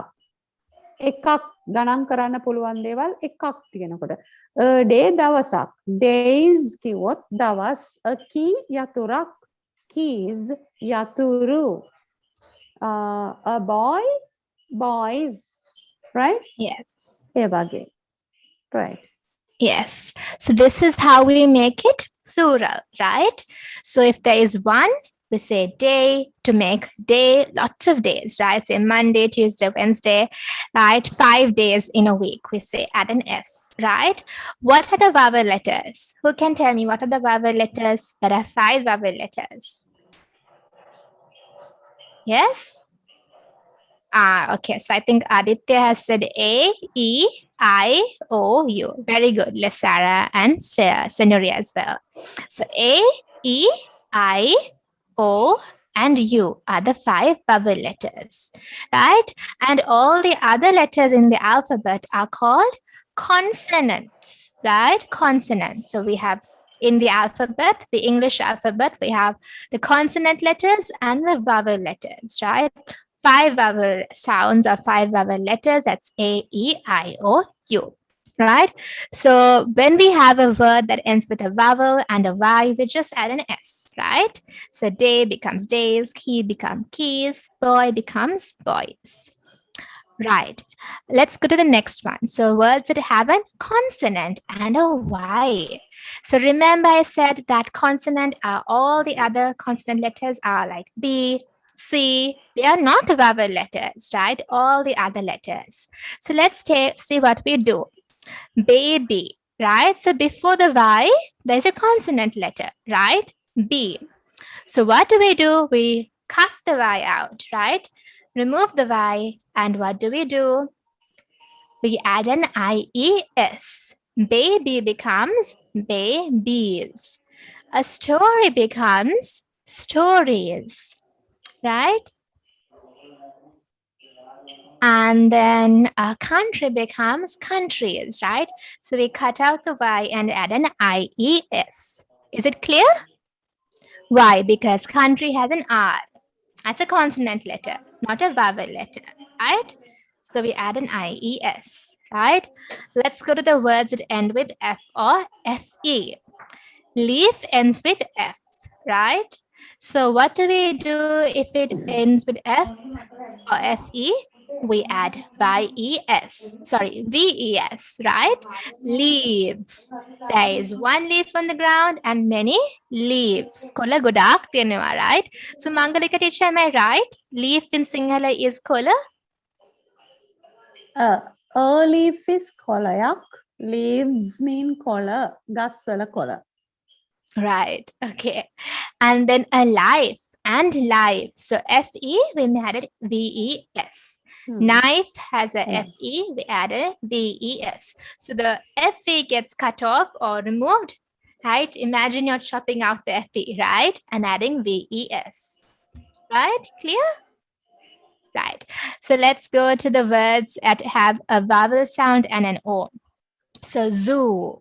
එකක් ගණන් කරන්න පුළුවන් දේවල් එකක් තියෙනකොට. A day දවසක්. Days කිව්වොත් දවස්. A key යතුරක්. Keys යතුරු. A boy boys. Right? Yes. ඒ වගේ. Right. Yes. So this is how we make it plural, right? So if there is one, we say day to make day, lots of days, right? Say Monday, Tuesday, Wednesday, right? 5 days in a week, we say add an S, right? What are the vowel letters? Who can tell me what are the vowel letters? There are 5 vowel letters. Yes? Okay. So I think Aditya has said A, E, I, O, U. Very good. Lesara and Senuria as well. So A, E, I, O, and U are the 5 vowel letters, right? And all the other letters in the alphabet are called consonants, right? Consonants. So we have in the alphabet, the English alphabet, we have the consonant letters and the vowel letters, right? 5 vowel sounds or 5 vowel letters. That's A, E, I, O, U. Right? So when we have a word that ends with a vowel and a Y, we just add an S, right? So day becomes days, key becomes keys, boy becomes boys. Right. Let's go to the next one. So words that have a consonant and a Y. So remember I said that consonant are all the other consonant letters are like B, C, they are not vowel letters, right? All the other letters. So let's see what we do. Baby, right? So before the Y, there's a consonant letter, right? B. So what do? We cut the Y out, right? Remove the Y, and what do? We add an IES. Baby becomes babies. A story becomes stories, right? And then a country becomes countries, right? So we cut out the Y and add an IES. Is it clear? Why? Because country has an R. That's a consonant letter, not a vowel letter, right? So we add an IES, right? Let's go to the words that end with F or FE. Leaf ends with F, right? So what do we do if it ends with F or FE? We add VES, right? Leaves. There is one leaf on the ground and many leaves. Kola godak tiyanewa, right? So Mangalika teacher, am I right? Leaf in Sinhala is kola? A leaf is කොළයක්. Leaves mean කොළ. ගස්වල කොළ. Right. Okay. And then a life and life. So FE, we added VES. Knife has a FE, we added VES. So the FE gets cut off or removed, right? Imagine you're chopping out the FE, right? And adding VES, right? Clear? Right. So let's go to the words that have a vowel sound and an O. So zoo,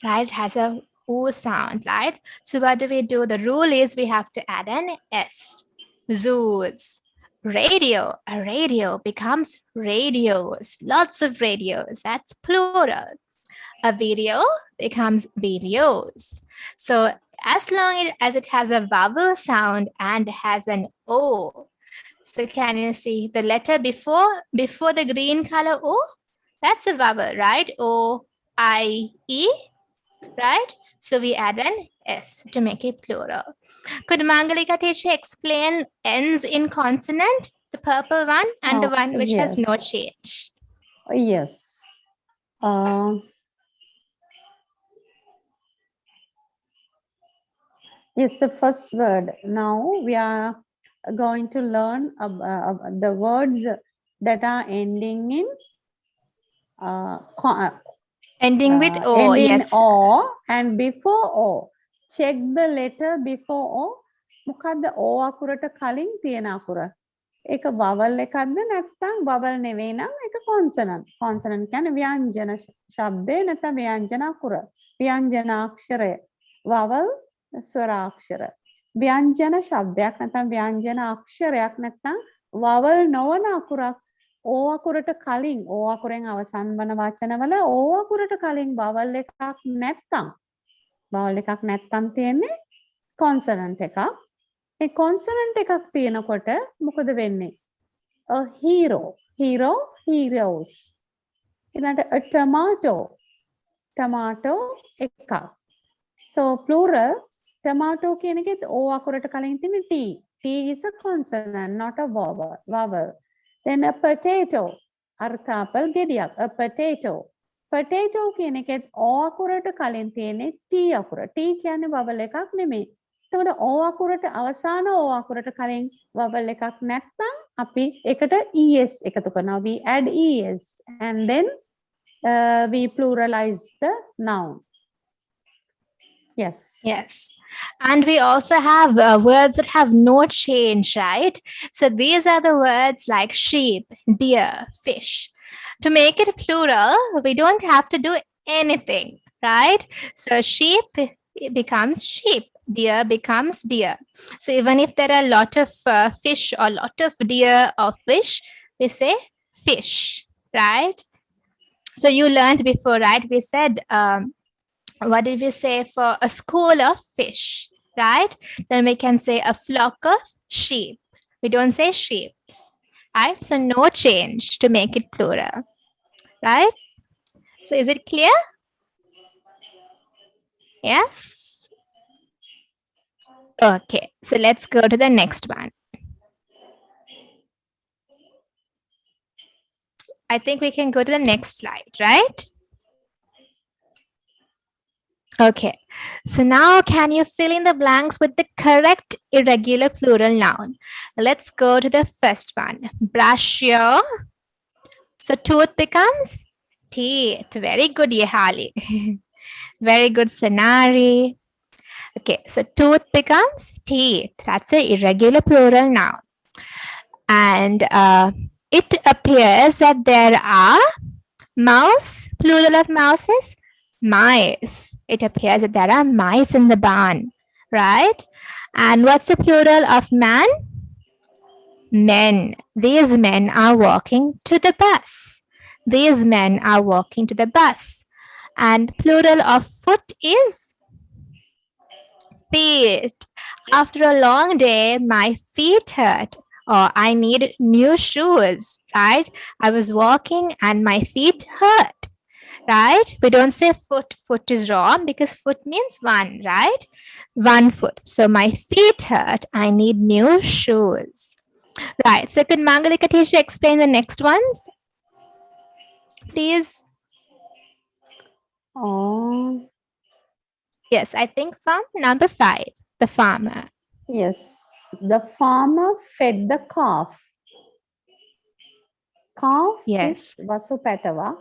right, has a oo sound, right? So what do? The rule is we have to add an S. Zoos. Radio, a radio becomes radios, lots of radios, that's plural. A video becomes videos. So as long as it has a vowel sound and has an O. So can you see the letter before the green color O? That's a vowel, right? O, I, E, right? So we add an S to make it plural. Could Mangalika teacher explain ends in consonant, the purple one and the one which has no change? Yes. Yes, the first word. Now we are going to learn the words that are ending in ending with O, end in yes. O and before O. Check the letter before O. මොකද්ද O අකුරට කලින් තියෙන අකුර? ඒක vowel එකක්ද නැත්නම් vowel නෙවෙයි නම් ඒක consonant. Consonant කියන්නේ ව්‍යංජන ශබ්දේ නැත්නම් ව්‍යංජන අකුර. ව්‍යංජනාක්ෂරය. Vowel ස්වරාක්ෂර. ව්‍යංජන ශබ්දයක් නැත්නම් ව්‍යංජන අක්ෂරයක් නැත්නම් vowel නොවන අකුරක් O අකුරට කලින් O අකුරෙන් අවසන් වන වචනවල O අකුරට කලින් vowel එකක් නැත්නම් තියෙන්නේ consonant එකක්. ඒ consonant එකක් තියෙනකොට මොකද වෙන්නේ? A hero, heroes. ඊළඟට a tomato එකක්. So plural tomato කියන එකෙත් O අකුරට කලින් තියෙන T. T is a consonant, not a vowel. Then a potato, අර්ථාපල් ගෙඩියක්. A potato කියන එකෙත් O අකුරට කලින් තියෙන්නේ T අකුර. T කියන්නේ vowel එකක් නෙමෙයි. එතකොට O අකුරට අවසාන O අකුරට කලින් vowel එකක් නැත්නම් අපි එකට es එකතු කරනවා. We add es and then we pluralize the noun. Yes. And we also have words that have no change, right? So these are the words like sheep, deer, fish. To make it plural, we don't have to do anything, right? So sheep becomes sheep, deer becomes deer. So even if there are a lot of fish or a lot of deer or fish, we say fish, right? So you learned before, right? We said, what did we say for a school of fish, right? Then we can say a flock of sheep. We don't say sheep, right? So no change to make it plural, right? So is it clear? Yes? Okay, so let's go to the next one. I think we can go to the next slide, right? Okay, so now can you fill in the blanks with the correct irregular plural noun? Let's go to the first one. Brush your. So tooth becomes teeth. Very good, Yehali. Very good, Sanari. Okay, so tooth becomes teeth. That's an irregular plural noun. And it appears that there are mouse, plural of mouse is mice. It appears that there are mice in the barn, right? And what's the plural of man? Men. These men are walking to the bus. These men are walking to the bus. And plural of foot is feet. After a long day, my feet hurt. Or I need new shoes, right? I was walking and my feet hurt. Right? We don't say foot. Foot is wrong because foot means one, right? 1 foot. So my feet hurt. I need new shoes. Right. So could Mangalika teacher explain the next ones? Please. Yes, I think from number 5, the farmer. Yes. The farmer fed the calf. Calf is Vasupatava.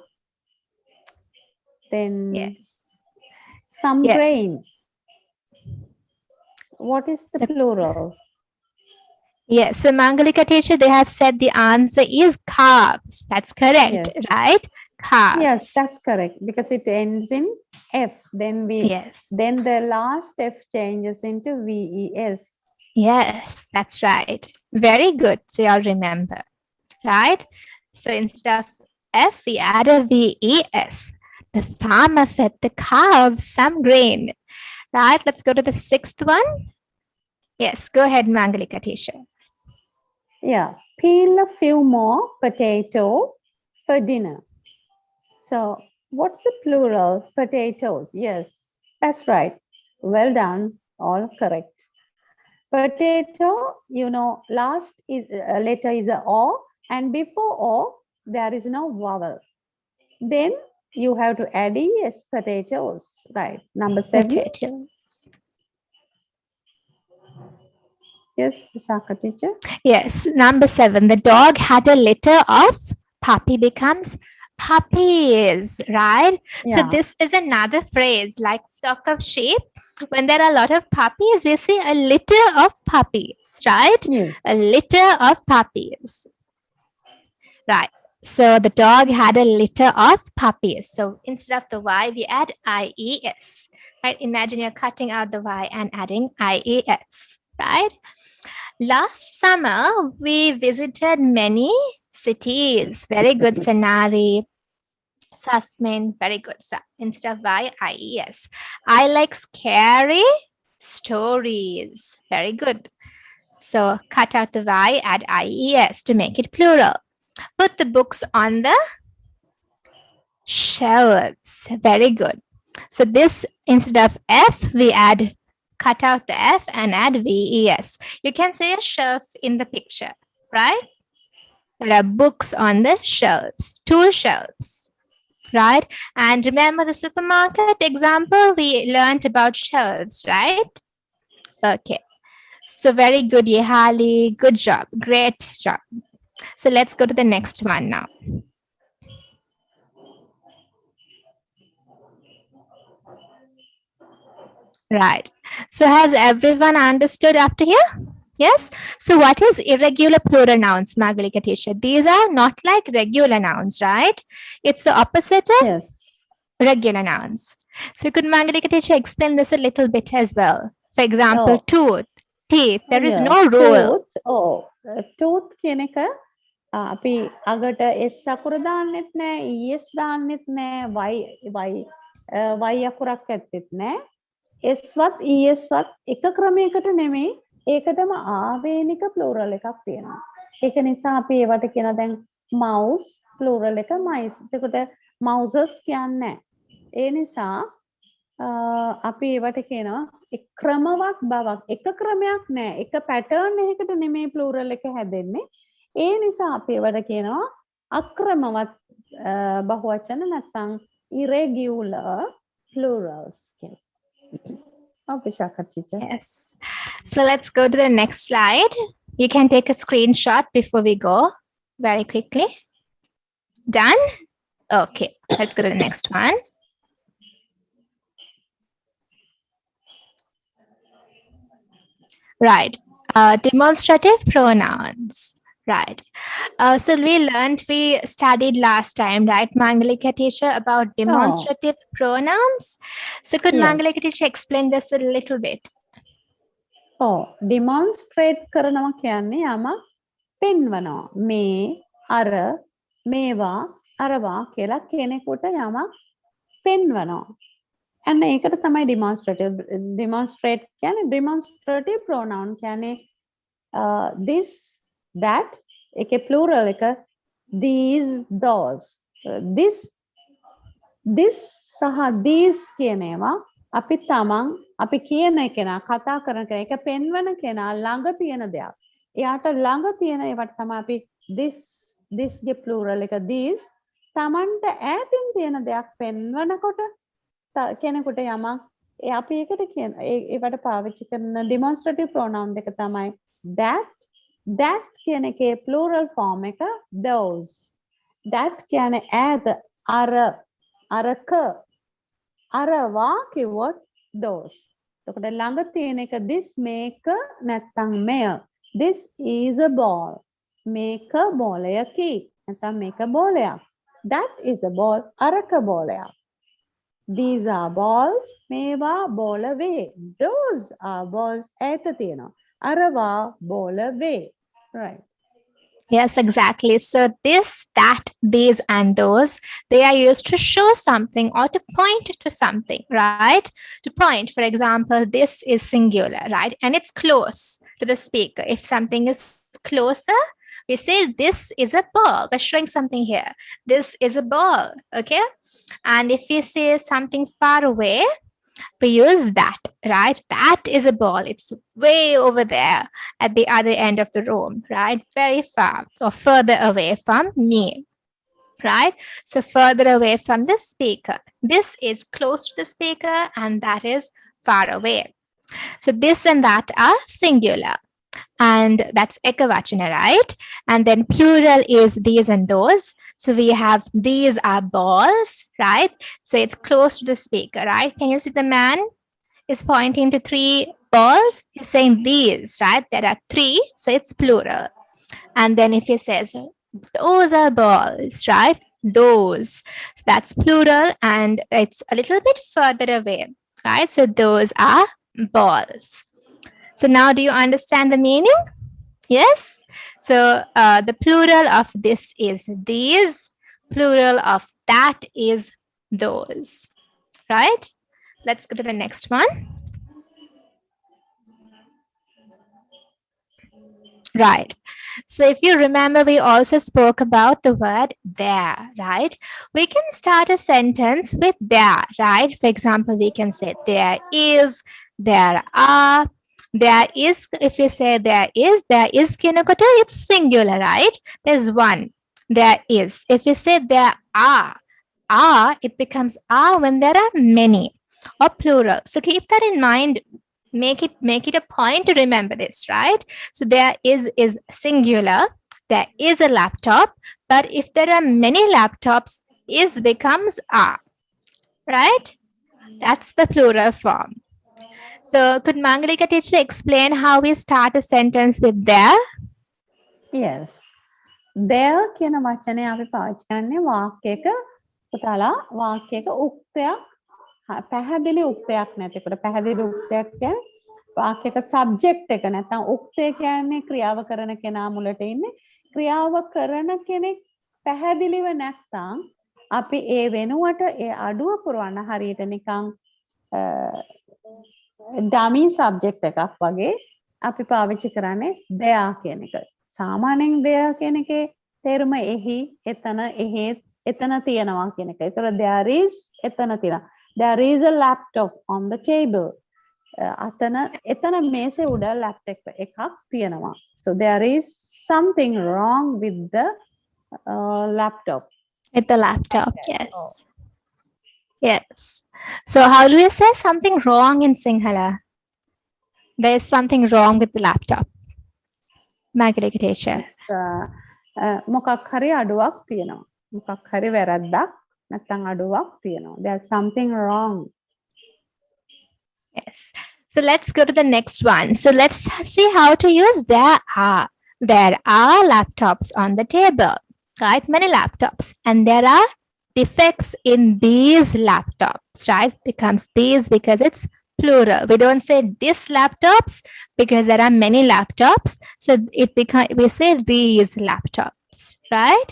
Then some grain. What is the plural? Yes, so Mangalika teacher, they have said the answer is calves. That's correct, right? calves. Yes, that's correct because it ends in F. Then Yes. then the last F changes into VES. Yes, that's right. Very good. So y'all remember, right? So instead of F, we add a VES. The farmer fed the calves some grain. Right? Let's go to the sixth one. Yes, go ahead, Mangalika teacher. Yeah, peel a few more potato for dinner. So what's the plural? Potatoes. Yes, that's right. Well done. All correct. Potato, you know, last is letter is a O, and before O, there is no vowel. Then you have to add ES, potatoes. Right. Number 7. Potatoes. Yes, Visakha teacher. Yes, number 7. The dog had a litter of puppy becomes puppies, right? So Yeah. this is another phrase like flock of sheep. When there are a lot of puppies, we say a litter of puppies, right? Yes. A litter of puppies. Right. So the dog had a litter of puppies. So instead of the Y, we add IES. Right? Imagine you're cutting out the Y and adding IES, right? Last summer, we visited many cities. Very good, Sanari. Susmin, very good. So instead of Y, IES. I like scary stories. Very good. So cut out the Y, add IES to make it plural. Put the books on the shelves. Very good. So this, instead of F, we add, cut out the F and add VES. You can say a shelf in the picture, right? There are books on the shelves, 2 shelves, right? And remember the supermarket example, we learned about shelves, right? Okay. So very good, Yehali. Good job. Great job. So let's go to the next one now. Right. So has everyone understood up to here? Yes. So what is irregular plural nouns, Magalika teacher? These are not like regular nouns, right? It's the opposite of Yes. regular nouns. So could Magalika teacher explain this a little bit as well? For example, tooth, teeth. There is no rule. Tooth කියන එක අපි අගට S අකුර දාන්නෙත් නෑ ES දාන්නෙත් නෑ Y අකුරක් ඇත්තෙත් නෑ S වත් ES වත් එක ක්‍රමයකට නෙමෙයි ඒකටම ආවේනික ප්ලූරල් එකක් තියෙනවා. ඒක නිසා අපි ඒවට කියන දැන් mouse ප්ලූරල් එක mice. එතකොට mouses කියන්නේ නෑ. ඒ නිසා අපි ඒවට කියනවා ක්‍රමවත් බවක් එක ක්‍රමයක් නෑ එක පැටර්න් එකකට නෙමෙයි ප්ලූරල් එක හැදෙන්නේ ඒ නිසා අපි ඒවට කියනවා අක්‍රමවත් බහුවචන නැත්නම් irregular plurals කියලා. Okay, Shaka teacher. Yes. So let's go to the next slide. You can take a screenshot before we go very quickly. Done? Okay, let's go to the next one. Right. Demonstrative pronouns. Right. So we studied last time, right, Mangalika teacher, about demonstrative pronouns. So could Mangalika teacher explain this a little bit? Demonstrate කරනවා කියන්නේ යම පෙන්වනවා. මේ අර මේවා අරවා කියලා කෙනෙකුට යමක් පෙන්වනවා. And ඒකට තමයි demonstrate කියන්නේ demonstrative pronoun කියන්නේ this that එකේ plural එක these those this සහ these කියන ඒවා අපි තමන් අපි කියන කෙනා කතා කරන කෙනා ඒක පෙන්වන කෙනා ළඟ තියෙන දෙයක්. එයාට ළඟ තියෙන ඒවට තමයි අපි this ගේ plural එක these තමන්ට ඈතින් තියෙන දෙයක් පෙන්වනකොට කෙනෙකුට යමක් අපි ඒකට කියන ඒවට පාවිච්චි කරන demonstrative pronoun දෙක තමයි that කියන එකේ plural form එක those that කියන්නේ ඈත අරක අරවා කිව්වොත් those එතකොට ළඟ තියෙන එක this මේක නැත්නම් මෙය this is a ball මේක බෝලයකි නැත්නම් මේක බෝලයක් That is a ball. Araka bolaya. These are balls. Meva ball away. Those are balls. Etathino. Arava ball away. Right. Yes, exactly. So this, that, these, and those, they are used to show something or to point to something, right? To point, for example, this is singular, right? And it's close to the speaker. If something is closer, we say this is a ball. We're showing something here. This is a ball, okay? And if we say something far away, we use that, right? That is a ball. It's way over there at the other end of the room, right? Very far or further away from me, right? So further away from the speaker. This is close to the speaker and that is far away. So this and that are singular. And that's ekavachana, right? And then plural is these and those. So we have these are balls, right? So it's close to the speaker, right? Can you see the man is pointing to 3 balls? He's saying these, right? There are 3, so it's plural. And then if he says those are balls, right? Those, so that's plural and it's a little bit further away, right? So those are balls. So now do you understand the meaning? Yes. So the plural of this is these, plural of that is those, right? Let's go to the next one. Right. So if you remember, we also spoke about the word there, right? We can start a sentence with there, right? For example, we can say there is, there are, there is. If you say there is kinakota, it's singular, right? There's one. There is. If you say there are, it becomes are when there are many or plural. So keep that in mind. Make it a point to remember this, right? So there is singular. There is a laptop, but if there are many laptops, is becomes are, right? That's the plural form. So could Mangalika teacher explain how we start a sentence with there? Yes. There කියන වචනය අපි පාවිච්චි කරන්නේ වාක්‍යයක පුතාලා වාක්‍යයක උක්තයක් පැහැදිලි උක්තයක් නැතිකොට පැහැදිලි උක්තයක් කියන්නේ වාක්‍යයක subject එක නැත්නම් උක්තය කියන්නේ ක්‍රියාව කරන කෙනා මුලට ඉන්නේ ක්‍රියාව කරන කෙනෙක් පැහැදිලිව නැත්නම් අපි ඒ වෙනුවට ඒ අඩුව පුරවන්න හරියට නිකන් ඩමි සබ්ජෙක්ට් එකක් වගේ අපි පාවිච්චි කරන්නේ there කියන එක. සාමාන්‍යයෙන් there කියන එකේ තේරුම එහි එතන එහෙත් එතන තියනවා කියන එක. ඒතර there is එතන තියනවා. There is a laptop on the table. එතන මේසේ උඩ laptop එකක් තියෙනවා. So there is something wrong with the laptop. With the laptop, yes. Oh. Yes. So how do we say something wrong in Sinhala? There is something wrong with the laptop. Mangalika teacher. මොකක් හරි අඩුවක් තියෙනවා. මොකක් හරි වැරද්දක් නැත්නම් අඩුවක් තියෙනවා. There's something wrong. Yes. So let's go to the next one. So let's see how to use there are. There are laptops on the table, right? Many laptops. And there are defects in these laptops, right? Becomes these because it's plural. We don't say this laptops because there are many laptops. So we say these laptops, right?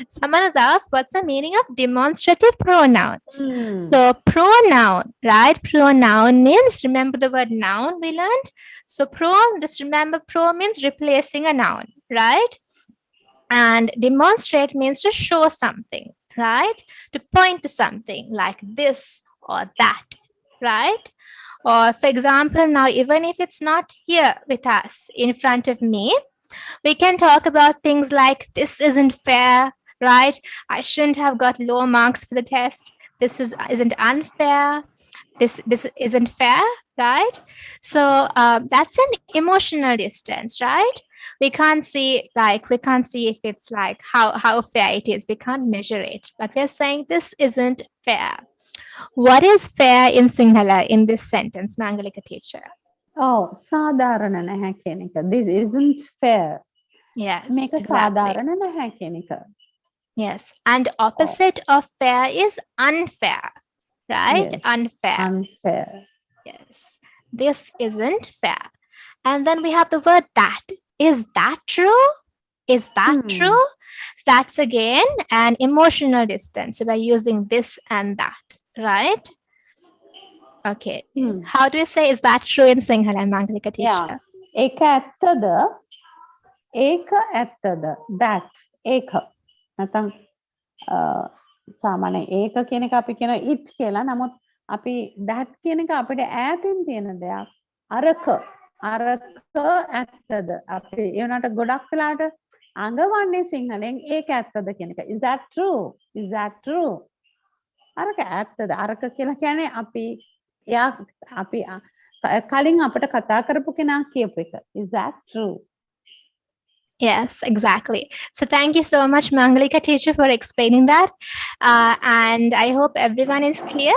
Someone has asked, what's the meaning of demonstrative pronouns? So pronoun, right? Pronoun means, remember the word noun we learned? So just remember pro means replacing a noun, right? And demonstrate means to show something, right? To point to something like this or that, right? Or for example, now, even if it's not here with us in front of me, we can talk about things like this isn't fair, right? I shouldn't have got low marks for the test. This isn't unfair. This isn't fair, right? So that's an emotional distance, right? We can't see if it's like how fair it is. We can't measure it, but we're saying this isn't fair. What is fair in Sinhala in this sentence, Mangalika teacher? Oh, සාධාරණ නැහැ කියන එක. This isn't fair. Yes, මේක exactly. සාධාරණ නැහැ කියන එක. Yes. And opposite of fair is unfair, right? Yes. Unfair. Unfair. Yes. This isn't fair. And then we have the word that. Is that true? Is that true? That's again an emotional distance by using this and that, right? Okay. How do we say is that true in Sinhala, Mangalika teacher? ඒක ඇත්තද? ඒක ඇත්තද? That. ඒක. නැත්නම් සාමාන්‍ය ඒක කියන එක අපි කියන it කියලා. නමුත් අපි that කියන එක අපිට ඈතින් තියෙන දෙයක්. අරක ඇත්තද? අපි ඒ වුණාට ගොඩක් වෙලාවට අඟවන්නේ සිංහලෙන් ඒක ඇත්තද කියන එක. Is that true? Is that true? අරක ඇත්තද? අරක කියලා කියන්නේ අපි කලින් අපිට කතා කරපු කෙනා කියපු එක. Is that true? Yes, exactly. So thank you so much, Mangalika teacher, for explaining that. And I hope everyone is clear.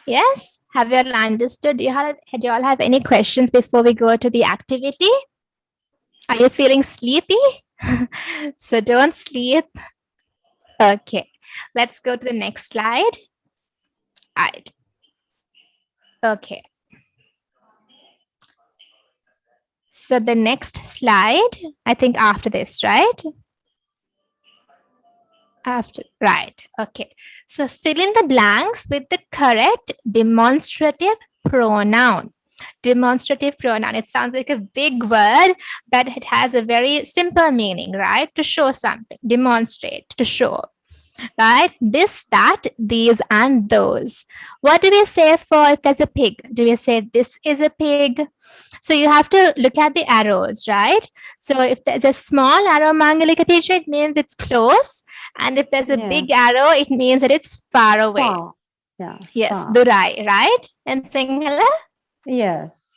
Yes? Have you all understood? Do you all have any questions before we go to the activity? Are you feeling sleepy? So don't sleep. Okay. Let's go to the next slide. All right. Okay. So the next slide, I think after this, right? Right. Okay. So fill in the blanks with the correct demonstrative pronoun. Demonstrative pronoun. It sounds like a big word, but it has a very simple meaning, right? To show something, demonstrate, to show. Right? This, that, these, and those. What do we say for if there's a pig? Do we say this is a pig? So you have to look at the arrows, right? So if there's a small arrow, Mangalika teacher, it means it's close. And if there's a big arrow, it means that it's far away. Far. Yeah. Yes, far. Durai, right? And Sinhala? Yes.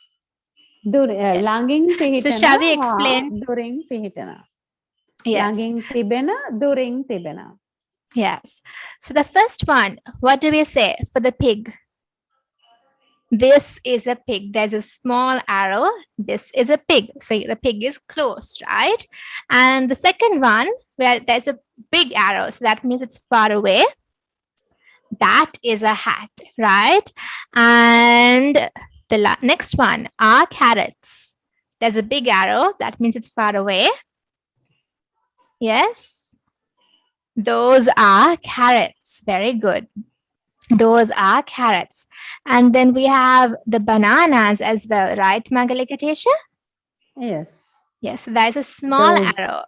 ළඟින් පිහිටන. So shall we explain? දුරින් පිහිටන. Yes. ළඟින් තිබෙන, දුරින් තිබෙන. Yes. So the first one, what do we say for the pig? This is a pig. There's a small arrow. This is a pig. So the pig is close, right? And the second one, where there's a big arrow, so that means it's far away. That is a hat, right? And the next one are carrots. There's a big arrow. That means it's far away. Yes. Those are carrots. Very good. Those are carrots. And then we have the bananas as well, right, Mangalika teacher? Yes. Yes, there's a small arrow.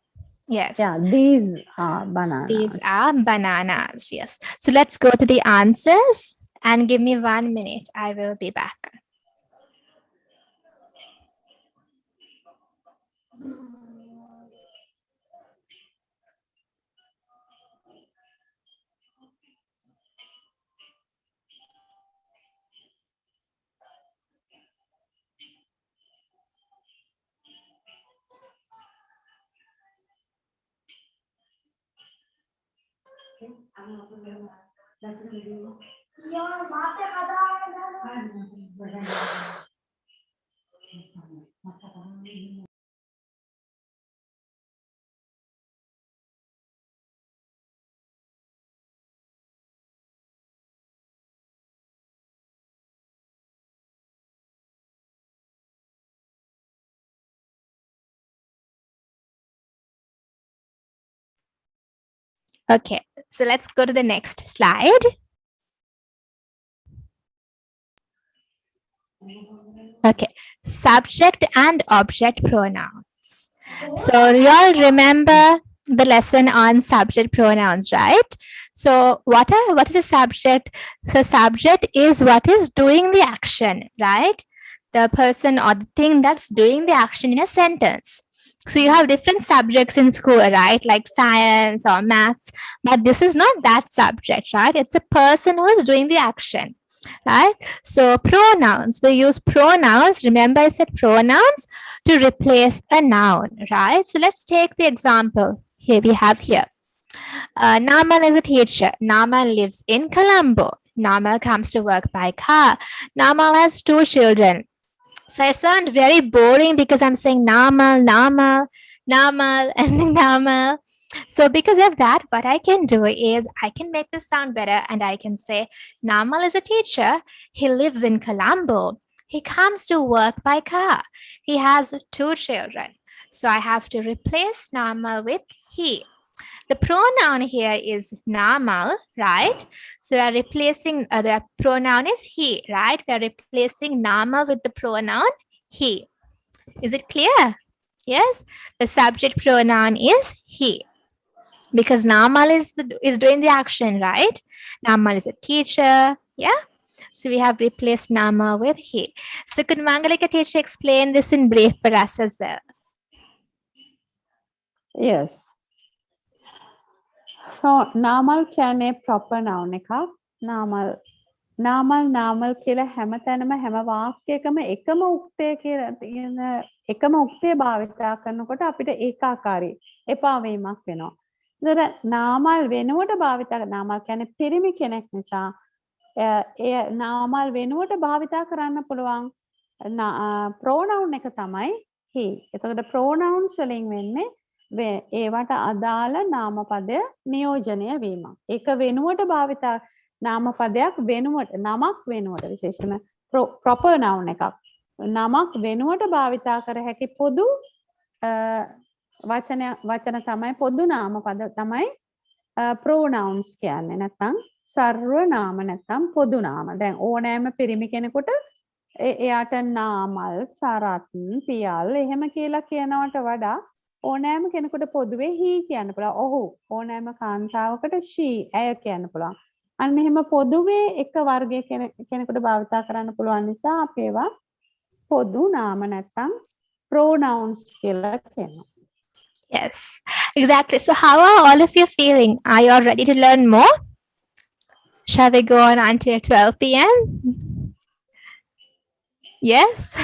Yes. Yeah, these are bananas. These are bananas, yes. So let's go to the answers and give me 1 minute. I will be back. Okay, so let's go to the next slide. Okay, subject and object pronouns. So you all remember the lesson on subject pronouns, right? So what is a subject? So subject is what is doing the action, right? The person or the thing that's doing the action in a sentence. So you have different subjects in school, right? Like science or maths, but this is not that subject, right? It's a person who is doing the action, right? So pronouns, we use pronouns. Remember I said pronouns to replace a noun, right? So let's take the example here we have here. Namal is a teacher. Namal lives in Colombo. Namal comes to work by car. Namal has 2 children. So I sound very boring because I'm saying Namal, Namal, Namal, and Namal. So because of that, what I can do is I can make this sound better and I can say, Namal is a teacher. He lives in Colombo. He comes to work by car. He has 2 children. So I have to replace Namal with he. The pronoun here is Namal, right? So we are replacing, the pronoun is he, right? We are replacing Namal with the pronoun he. Is it clear? Yes, the subject pronoun is he because Namal is doing the action, right? Namal is a teacher. Yeah. So we have replaced Namal with he. So could Mangalika teacher explain this in brief for us as well? Yes. So Namal කියන්නේ proper noun එකක්. නාමල් කියලා හැමතැනම හැම වාක්‍යයකම එකම උක්තය කියලා තියෙන එකම උක්තය භාවිතා කරනකොට අපිට ඒකාකාරී එපා වීමක් වෙනවා. ඒතර නාමල් වෙනුවට භාවිතා නාමල් කියන්නේ පිරිමි කෙනෙක් නිසා ඒ නාමල් වෙනුවට භාවිතා කරන්න පුළුවන් pronoun එක තමයි he. එතකොට pronouns වලින් වෙන්නේ ඒවට අදාළ නාමපදය නියෝජනය වීම. ඒක වෙනුවට භාවිතා නාමපදයක් වෙනුවට නමක් වෙනුවට විශේෂයෙන්ම proper noun එකක්. නමක් වෙනුවට භාවිතා කර හැකි පොදු වචන තමයි පොදු නාමපද තමයි pronouns කියන්නේ. නැත්නම් සර්ව නාම නැත්නම් පොදු නාම. දැන් ඕනෑම පිරිමි කෙනෙකුට එයාට නාමල් සරත් පියල් එහෙම කියලා කියනවට වඩා ඕනෑම කෙනෙකුට පොදුවේ he කියන්න පුළුවන්. ඔහු ඕනෑම කාන්තාවකට she ඇය කියන්න පුළුවන්. අන්න එහෙම පොදුවේ එක වර්ගයක කෙනෙකුට භාවිතා කරන්න පුළුවන් නිසා අපි ඒවා පොදු නාම නැත්නම් pronouns කියලා කියනවා. Yes, exactly. So how are all of you feeling? Are you all ready to learn more? Shall we go on until 12 p.m.? Yes.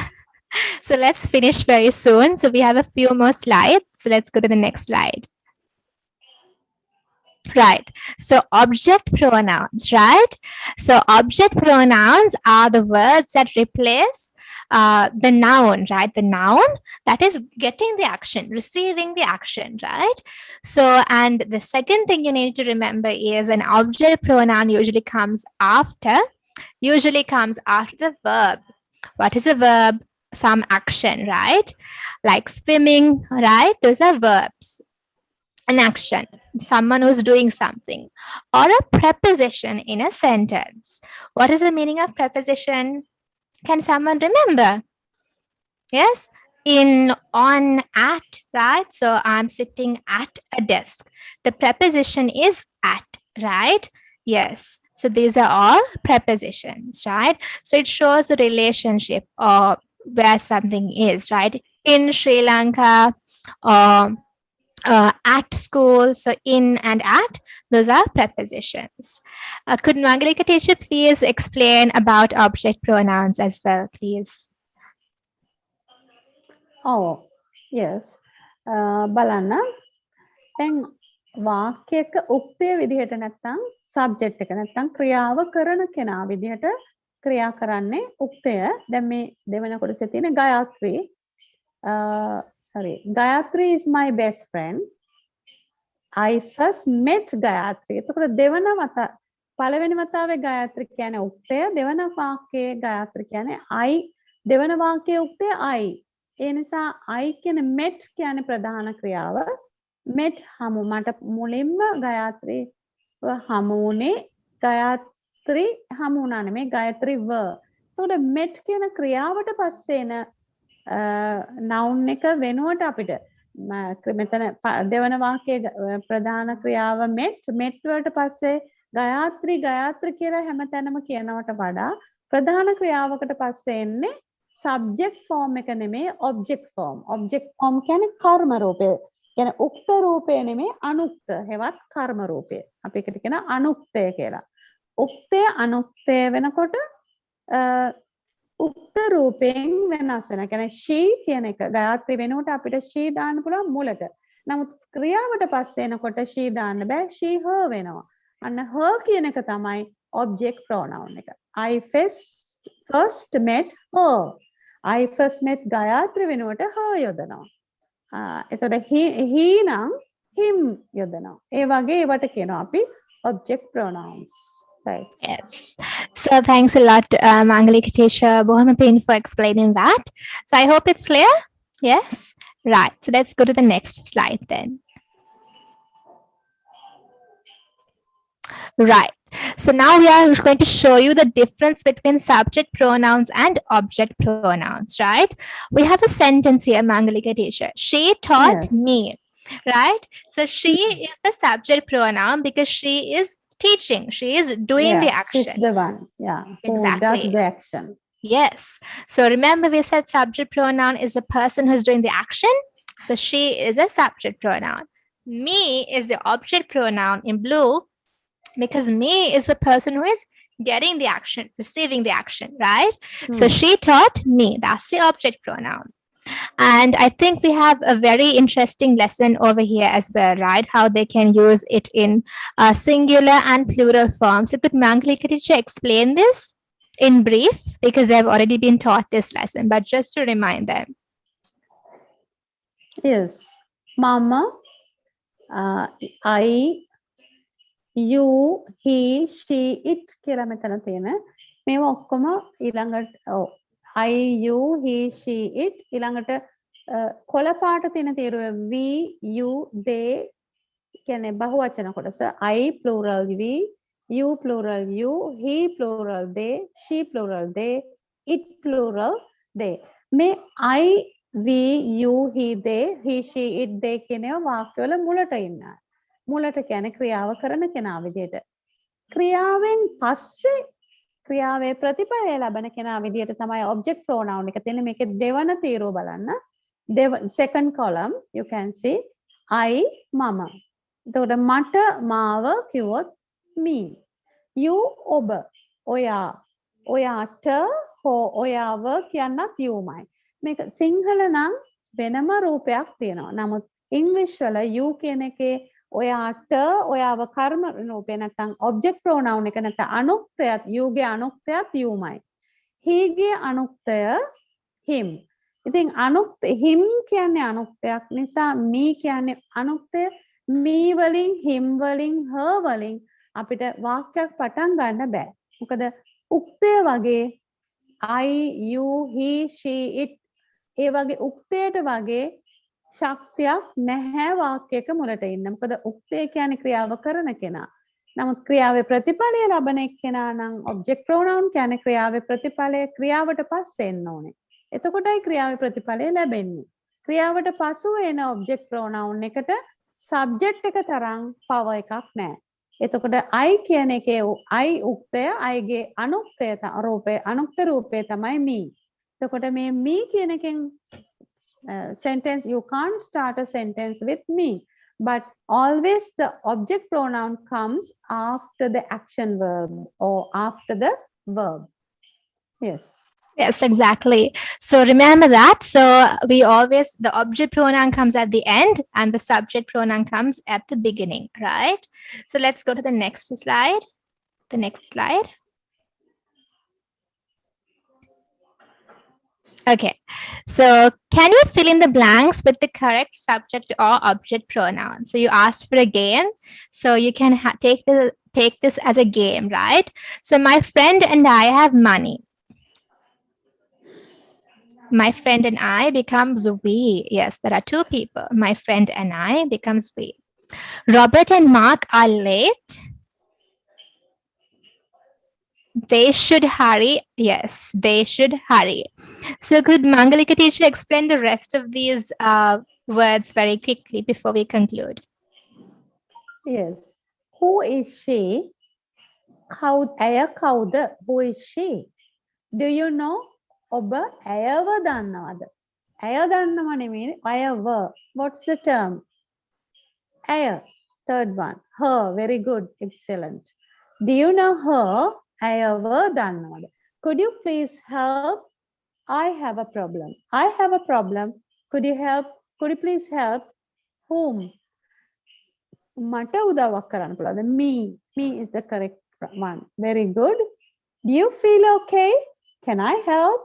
So let's finish very soon. So we have a few more slides. So let's go to the next slide. Right. So object pronouns, right? So object pronouns are the words that replace the noun, right? The noun that is getting the action, receiving the action, right? So, and the second thing you need to remember is an object pronoun usually comes after the verb. What is a verb? Some action, right? Like swimming, right? Those are verbs. An action, someone who's doing something, or a preposition in a sentence. What is the meaning of preposition? Can someone remember? Yes, in, on, at, right? So I'm sitting at a desk. The preposition is at, right? Yes. So these are all prepositions, right? So it shows the relationship or where something is, right? In Sri Lanka, at school, so in and at, those are prepositions. Could Mangalika teacher please explain about object pronouns as well, please? Oh, yes. බලන්න. දැන් වාක්‍යයක උක්තය විදිහට නැත්නම් subject එක නැත්නම් ක්‍රියාව කරන කෙනා විදිහට ක්‍රියා කරන්නේ උක්තය. දැන් මේ දෙවන කොටසේ තියෙන Gayatri Gayatri is my best friend. I first met Gayatri. එතකොට දෙවන පළවෙනි වතාවේ Gayatri කියන්නේ උක්තය. දෙවන වාක්‍යයේ Gayatri කියන්නේ I. දෙවන වාක්‍යයේ උක්තය I. ඒ නිසා I කියන met කියන්නේ ප්‍රධාන ක්‍රියාව. met හමු මට මුලින්ම Gayatri හමු වුණේ Gayatri හමු වුණා නෙමෙයි Gayatri were. එතකොට met කියන ක්‍රියාවට පස්සේ එන noun එක වෙනුවට අපිට මෙතන දෙවන වාක්‍යයේ ප්‍රධාන ක්‍රියාව met වලට පස්සේ ගයාත්‍රි කියලා හැමතැනම කියනවට වඩා ප්‍රධාන ක්‍රියාවකට පස්සේ එන්නේ subject form එක නෙමෙයි object form කියන්නේ කර්ම රූපය කියන්නේ උක්ත රූපය නෙමෙයි අනුක්ත හෙවත් කර්ම රූපය අපි ඒකට කියන අනුක්තය කියලා උක්තය අනුක්තය වෙනකොට උක්ත රූපයෙන් වෙනස් වෙනවා. කියන්නේ she කියන එක ගයාත්‍රි වෙනුවට අපිට she දාන්න පුළුවන් මුලට. නමුත් ක්‍රියාවට පස්සේ එනකොට she දාන්න බෑ. she her වෙනවා. අන්න her කියන එක තමයි object pronoun එක. I first met her. I first met ගයාත්‍රි වෙනුවට her යොදනවා. එතකොට he නම් him යොදනවා. ඒ වගේ ඒවට කියනවා අපි object pronouns. Right. Yes. So thanks a lot, Mangalika teacher Bohamapen, for explaining that. So I hope it's clear. Yes. Right. So let's go to the next slide then. Right. So now we are going to show you the difference between subject pronouns and object pronouns, right? We have a sentence here, Mangalika teacher. She taught Yes. me, right? So she is the subject pronoun because she is teaching. She is doing the She's action. the one. Yeah. Who does Exactly. the action. Yes. So remember we said subject pronoun is the person who's doing the action. So she is a subject pronoun. Me is the object pronoun in blue because me is the person who is getting the action, receiving the action, right? So she taught me. That's the object pronoun. And I think we have a very interesting lesson over here as well, right? How they can use it in singular and plural forms. So could Mangalika teacher explain this in brief? Because they've already been taught this lesson, but just to remind them. Yes. Mama, I, you, he, she, it කියලා මෙතන තියෙන මේවා ඔක්කොම ඊළඟට I, you, he, she, it ඊළඟට කොළ පාට තියෙන තීරුව we, you, they කියන්නේ බහුවචන කොටස I plural we, you plural you, he plural they, she plural they, it plural they. මේ I, we, you, he, they, he, she, it, they කියන වාක්‍යවල මුලට ඉන්නවා. මුලට කියන්නේ ක්‍රියාව කරන කෙනා විදියට. ක්‍රියාවෙන් පස්සේ ක්‍රියාවේ ප්‍රතිඵලය ලබන කෙනා විදියට තමයි object pronoun එක තියෙන්නේ. මේකේ දෙවන තීරුව බලන්න. Second column you can see I mama. එතකොට මට මාව කිව්වොත් me. You ඔබ. ඔයා. ඔයාට හෝ ඔයාව කියන්නත් youමයි. මේක සිංහල නම් වෙනම රූපයක් තියෙනවා. නමුත් ඉංග්‍රීසි වල you කියන එකේ ඔයාට ඔයාව කර්ම රූපේ නැත්නම් object pronoun එක නැත්නම් අනුක්තයත් you ගේ අනුක්තයත් youමයි. he ගේ අනුක්තය him. ඉතින් අනුක්ත him කියන්නේ අනුක්තයක් නිසා me කියන්නේ අනුක්තය me වලින් him වලින් her වලින් අපිට වාක්‍යයක් පටන් ගන්න බෑ. මොකද උක්තය වගේ I, you, he, she, it ඒ වගේ උක්තයට වගේ ශක්තියක් නැහැ වාක්‍යයක මුලට ඉන්න. මොකද උක්තය කියන්නේ ක්‍රියාව කරන කෙනා. නමුත් ක්‍රියාවේ ප්‍රතිඵලය ලබන එක්කෙනා නම් object pronoun කියන්නේ ක්‍රියාවේ ප්‍රතිඵලය ක්‍රියාවට පස්සේ එන්න ඕනේ. එතකොටයි ක්‍රියාවේ ප්‍රතිඵලය ලැබෙන්නේ. ක්‍රියාවට පසුව එන object pronoun එකට subject එක තරම් power එකක් නැහැ. එතකොට I කියන එකේ I උක්තය I ගේ අනුක්තය රූපේ අනුක්ත රූපේ තමයි me. එතකොට මේ me කියන එකෙන් sentence you can't start a sentence with me, but always the object pronoun comes after the action verb or after the verb. Yes. Yes, exactly. So remember that. So we always, the object pronoun comes at the end and the subject pronoun comes at the beginning, right? So let's go to the next slide. The next slide. Okay, so can you fill in the blanks with the correct subject or object pronoun? So you asked for a game, so you can take this as a game, right? So my friend and I have money. My friend and I becomes we. Yes, there are two people. My friend and I becomes we. Robert and Mark are late. They should hurry. Yes, they should hurry. So could Mangalika teacher explain the rest of these words very quickly before we conclude? Yes. Who is she? Who is she? Do you know? ඔබ ඇයව දන්නවද? ඇය දන්නව නෙමෙයි ඇයව. What's the term? ඇය. Third one. Her. Very good. Excellent. Do you know her? ඇයව දන්නවද? Could you please help? I have a problem. I have a problem. Could you help? Could you please help? Whom? මට උදව්වක් කරන්න පුළුවන්ද? Me. Me is the correct one. Very good. Do you feel okay? Can I help?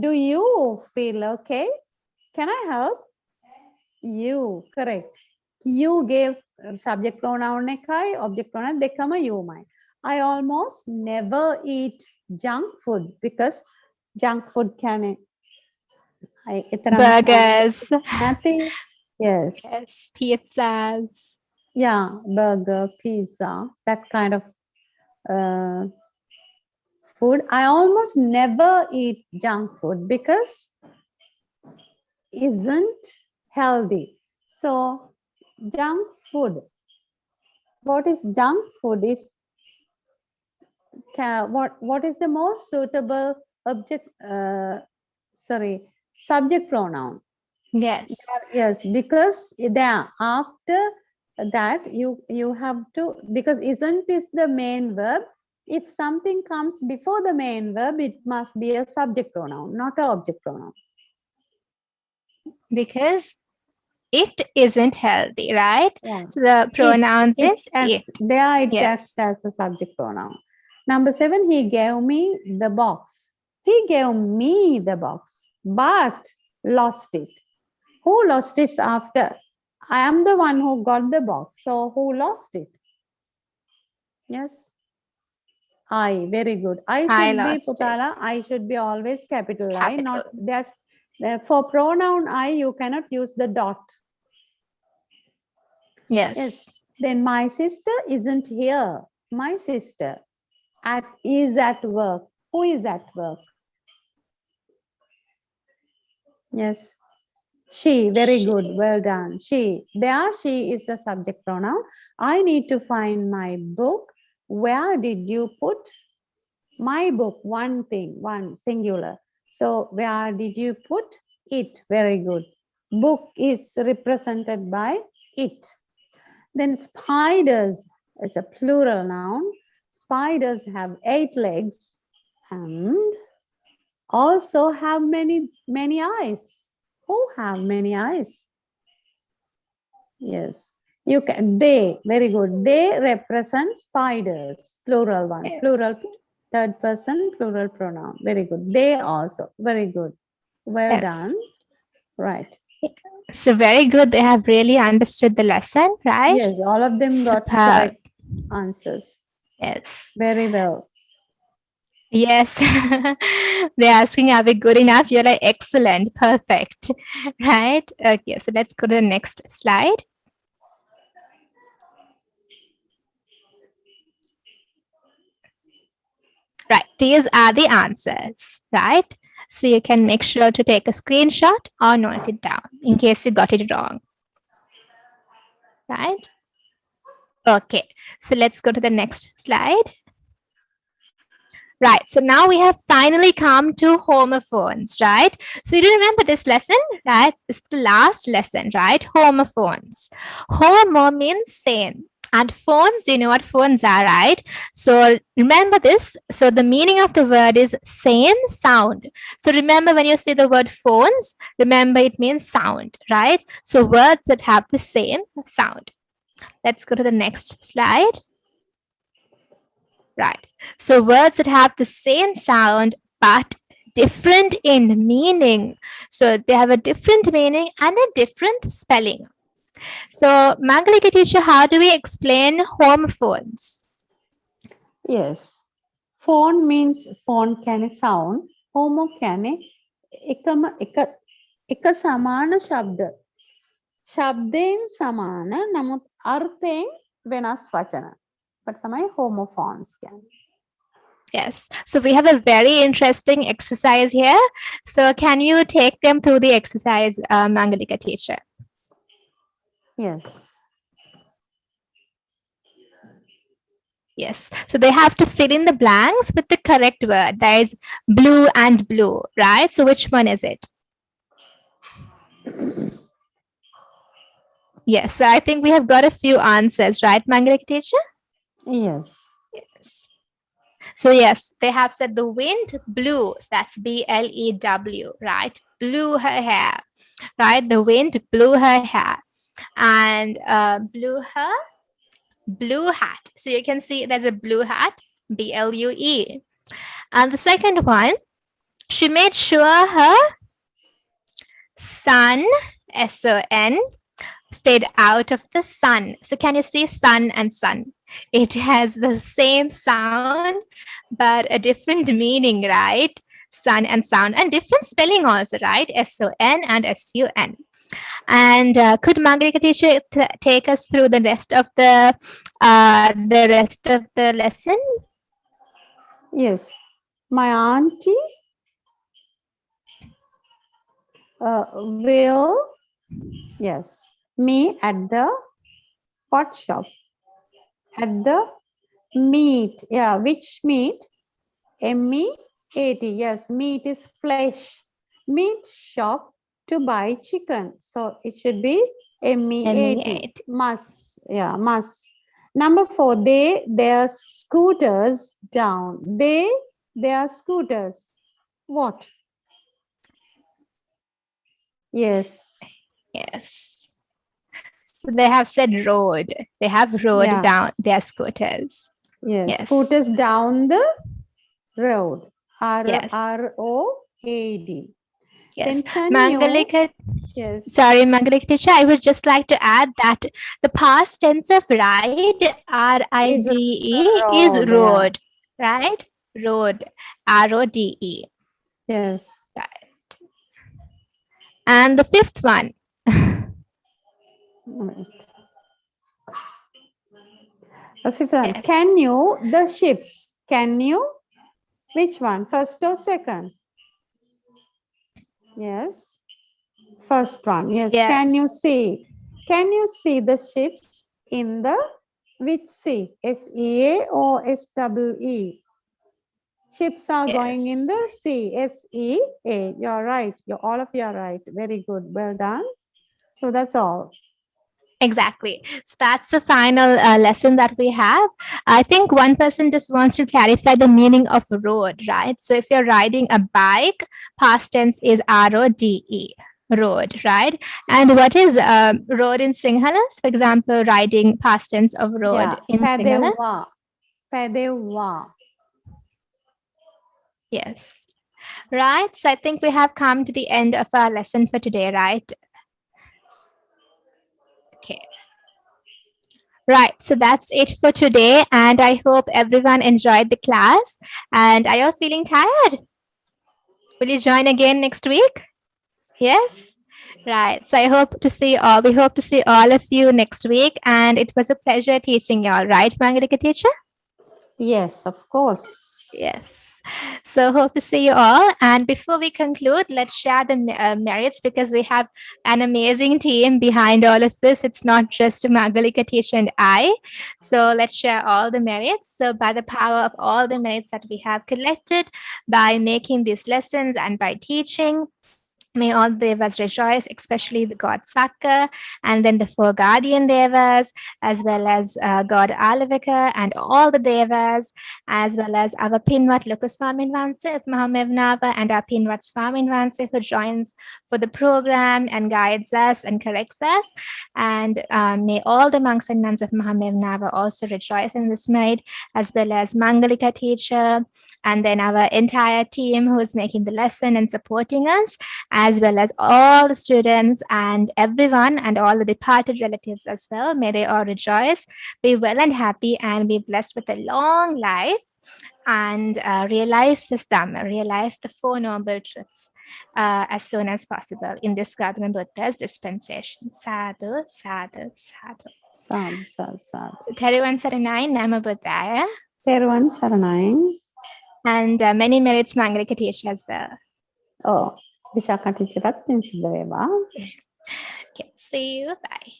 Do you feel okay? Can I help? You. Correct. You gave subject pronoun එකයි object pronoun දෙකම youමයි. I almost never eat junk food because junk food can Burgers. Nothing. Yes. Yes. Pizzas. Yeah, burger, pizza, that kind of food. I almost never eat junk food because isn't healthy. So junk food. What is junk food is what is the most suitable object subject pronoun. Yes. Yes, because there after that you have to, because isn't is the main verb. If something comes before the main verb, it must be a subject pronoun, not an object pronoun. Because it isn't healthy, right? Yeah. So the pronouns is it. There it Yes. acts as a subject pronoun. Number 7, he gave me the box. He gave me the box, but lost it. Who lost it after? I am the one who got the box. So who lost it? Yes. I, very good. I should be lost it. Putala. I should be always capital I. Not Capital. there's for pronoun I you cannot use the dot. Yes. Then my sister isn't here. My sister is at work. Who is at work? Yes. She, very She. good. Well done. She. There she is the subject pronoun. I need to find my book. Where did you put my book? One thing, one singular. So where did you put it? Very good. Book is represented by it. Then spiders is a plural noun. Spiders have 8 legs and also have many eyes. Who have many eyes? Yes. You can, they, very good. They represent spiders, plural one, Yes. plural, third person, plural pronoun. Very good. They also, very good. Well Yes. done. Right. So very good. They have really understood the lesson, right? Yes, all of them got Superb. correct answers. Yes. Very well. Yes. They're asking, are we good enough? You're like, excellent, perfect, right? Okay, so let's go to the next slide. Right, these are the answers, right? So you can make sure to take a screenshot or note it down in case you got it wrong, right? Okay, so let's go to the next slide. Right, so now we have finally come to homophones, right? So you do remember this lesson, right? It's the last lesson, right? Homophones. Homo means same. And phones, you know what phones are, right? So remember this. So the meaning of the word is same sound. So remember when you say the word phones, remember it means sound, right? So words that have the same sound. Let's go to the next slide. Right. So words that have the same sound but different in meaning. So they have a different meaning and a different spelling. So Mangalika teacher, how do we explain homophones? Yes. Phone means phone can sound. Homo can එක සමාන ශබ්ද. ශබ්දයෙන් සමාන නමුත් අර්ථයෙන් වෙනස් වචන. But තමයි homophones can. Yes. So we have a very interesting exercise here. So can you take them through the exercise, Mangalika teacher? Yes. Yes. So they have to fill in the blanks with the correct word. That is blue and blue, right? So which one is it? Yes. So I think we have got a few answers, right, Mangalika teacher? Yes. Yes. So yes, they have said the wind blew. That's B-L-E-W, right? Blew her hair, right? The wind blew her hair and blew her blue hat. So you can see there's a blue hat, B-L-U-E. And the second one, she made sure her son, S-O-N, stayed out of the sun. So can you see sun and sun? It has the same sound, but a different meaning, right? Sun and sound, and different spelling also, right? S-O-N and S-U-N. And could Margarita teacher take us through the rest of the lesson? Yes. My auntie will, yes, me at the pot shop. At the meat. Yeah, which meat? M-E-A-T. Yes, meat is flesh. Meat shop to buy chicken. So it should be M-E-A-T. M-E-A-T. Must. Yeah, must. Number 4, their scooters down. Their scooters. What? Yes. Yes. So they have said road. They have rode Yeah. down their scooters. Yes. Yes. Scooters down the road. Yes. R-O-A-D. Yes. Then can Mangalika, yes. sorry, Mangalika teacher, I would just like to add that the past tense of ride, R-I-D-E, is road, road, right? Road, R-O-D-E. Yes. Right. And the fifth one. Right. The fifth one. Yes. Can you, the ships, can you, which one, first or second? Yes. First one, yes. Can you Yes. see? Can you see the ships in the which sea? S-E-A or S-W-E? Ships are going in the sea. S-E-A. You're right. All of you are right. Very good. Well done. So that's all. Exactly. So that's the final lesson that we have. I think one person just wants to clarify the meaning of road, right? So if you're riding a bike, past tense is R-O-D-E, road, right? And what is road in Sinhala? For example, riding past tense of road in Sinhala. Padeva. Padeva. Yes. Right. So I think we have come to the end of our lesson for today, right? Okay. Right, so that's it for today, and I hope everyone enjoyed the class. And are you feeling tired? Will you join again next week? Yes? Right, so I hope to see all, we hope to see all of you next week, and it was a pleasure teaching you all, right, Mangalika teacher? Yes, of course. Yes. So hope to see you all. And before we conclude, let's share the merits, because we have an amazing team behind all of this. It's not just Magalika teacher and I. So let's share all the merits. So by the power of all the merits that we have collected by making these lessons and by teaching, may all the devas rejoice, especially the god Saka, and then the 4 guardian devas, as well as god Alavika, and all the devas, as well as our Pinwat Lukuswamin Vansa of Mahamevnava, and our Pinwat Swamin Vansa, who joins for the program and guides us and corrects us. And may all the monks and nuns of Mahamevnava also rejoice in this merit, as well as Mangalika teacher, and then our entire team who is making the lesson and supporting us, as well as all the students and everyone and all the departed relatives as well. May they all rejoice, be well and happy, and be blessed with a long life, and realize this Dhamma, realize the 4 noble truths as soon as possible in this Gautama Buddha's dispensation. Sadhu, sadhu, sadhu. Sadhu, sadhu, sadhu. So, Therivan Saranai, Nama Buddhaya. Therivan Saranai. And many merits Mangalika teacher as well. Oh, Vishaka teacherat පින් සිද්ධ වේවා. Okay, see you. Bye.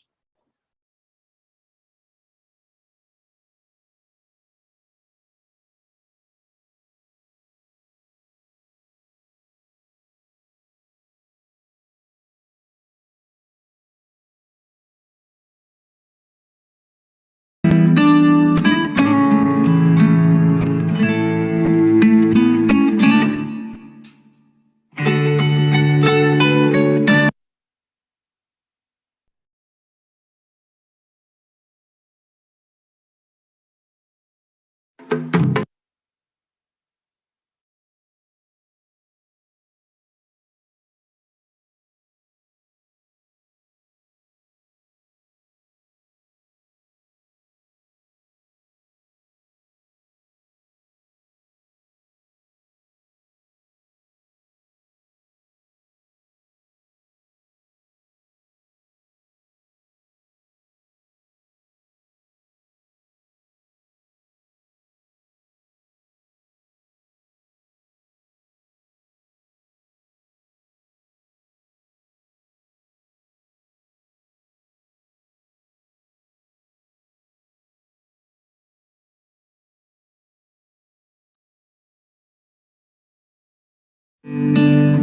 Thank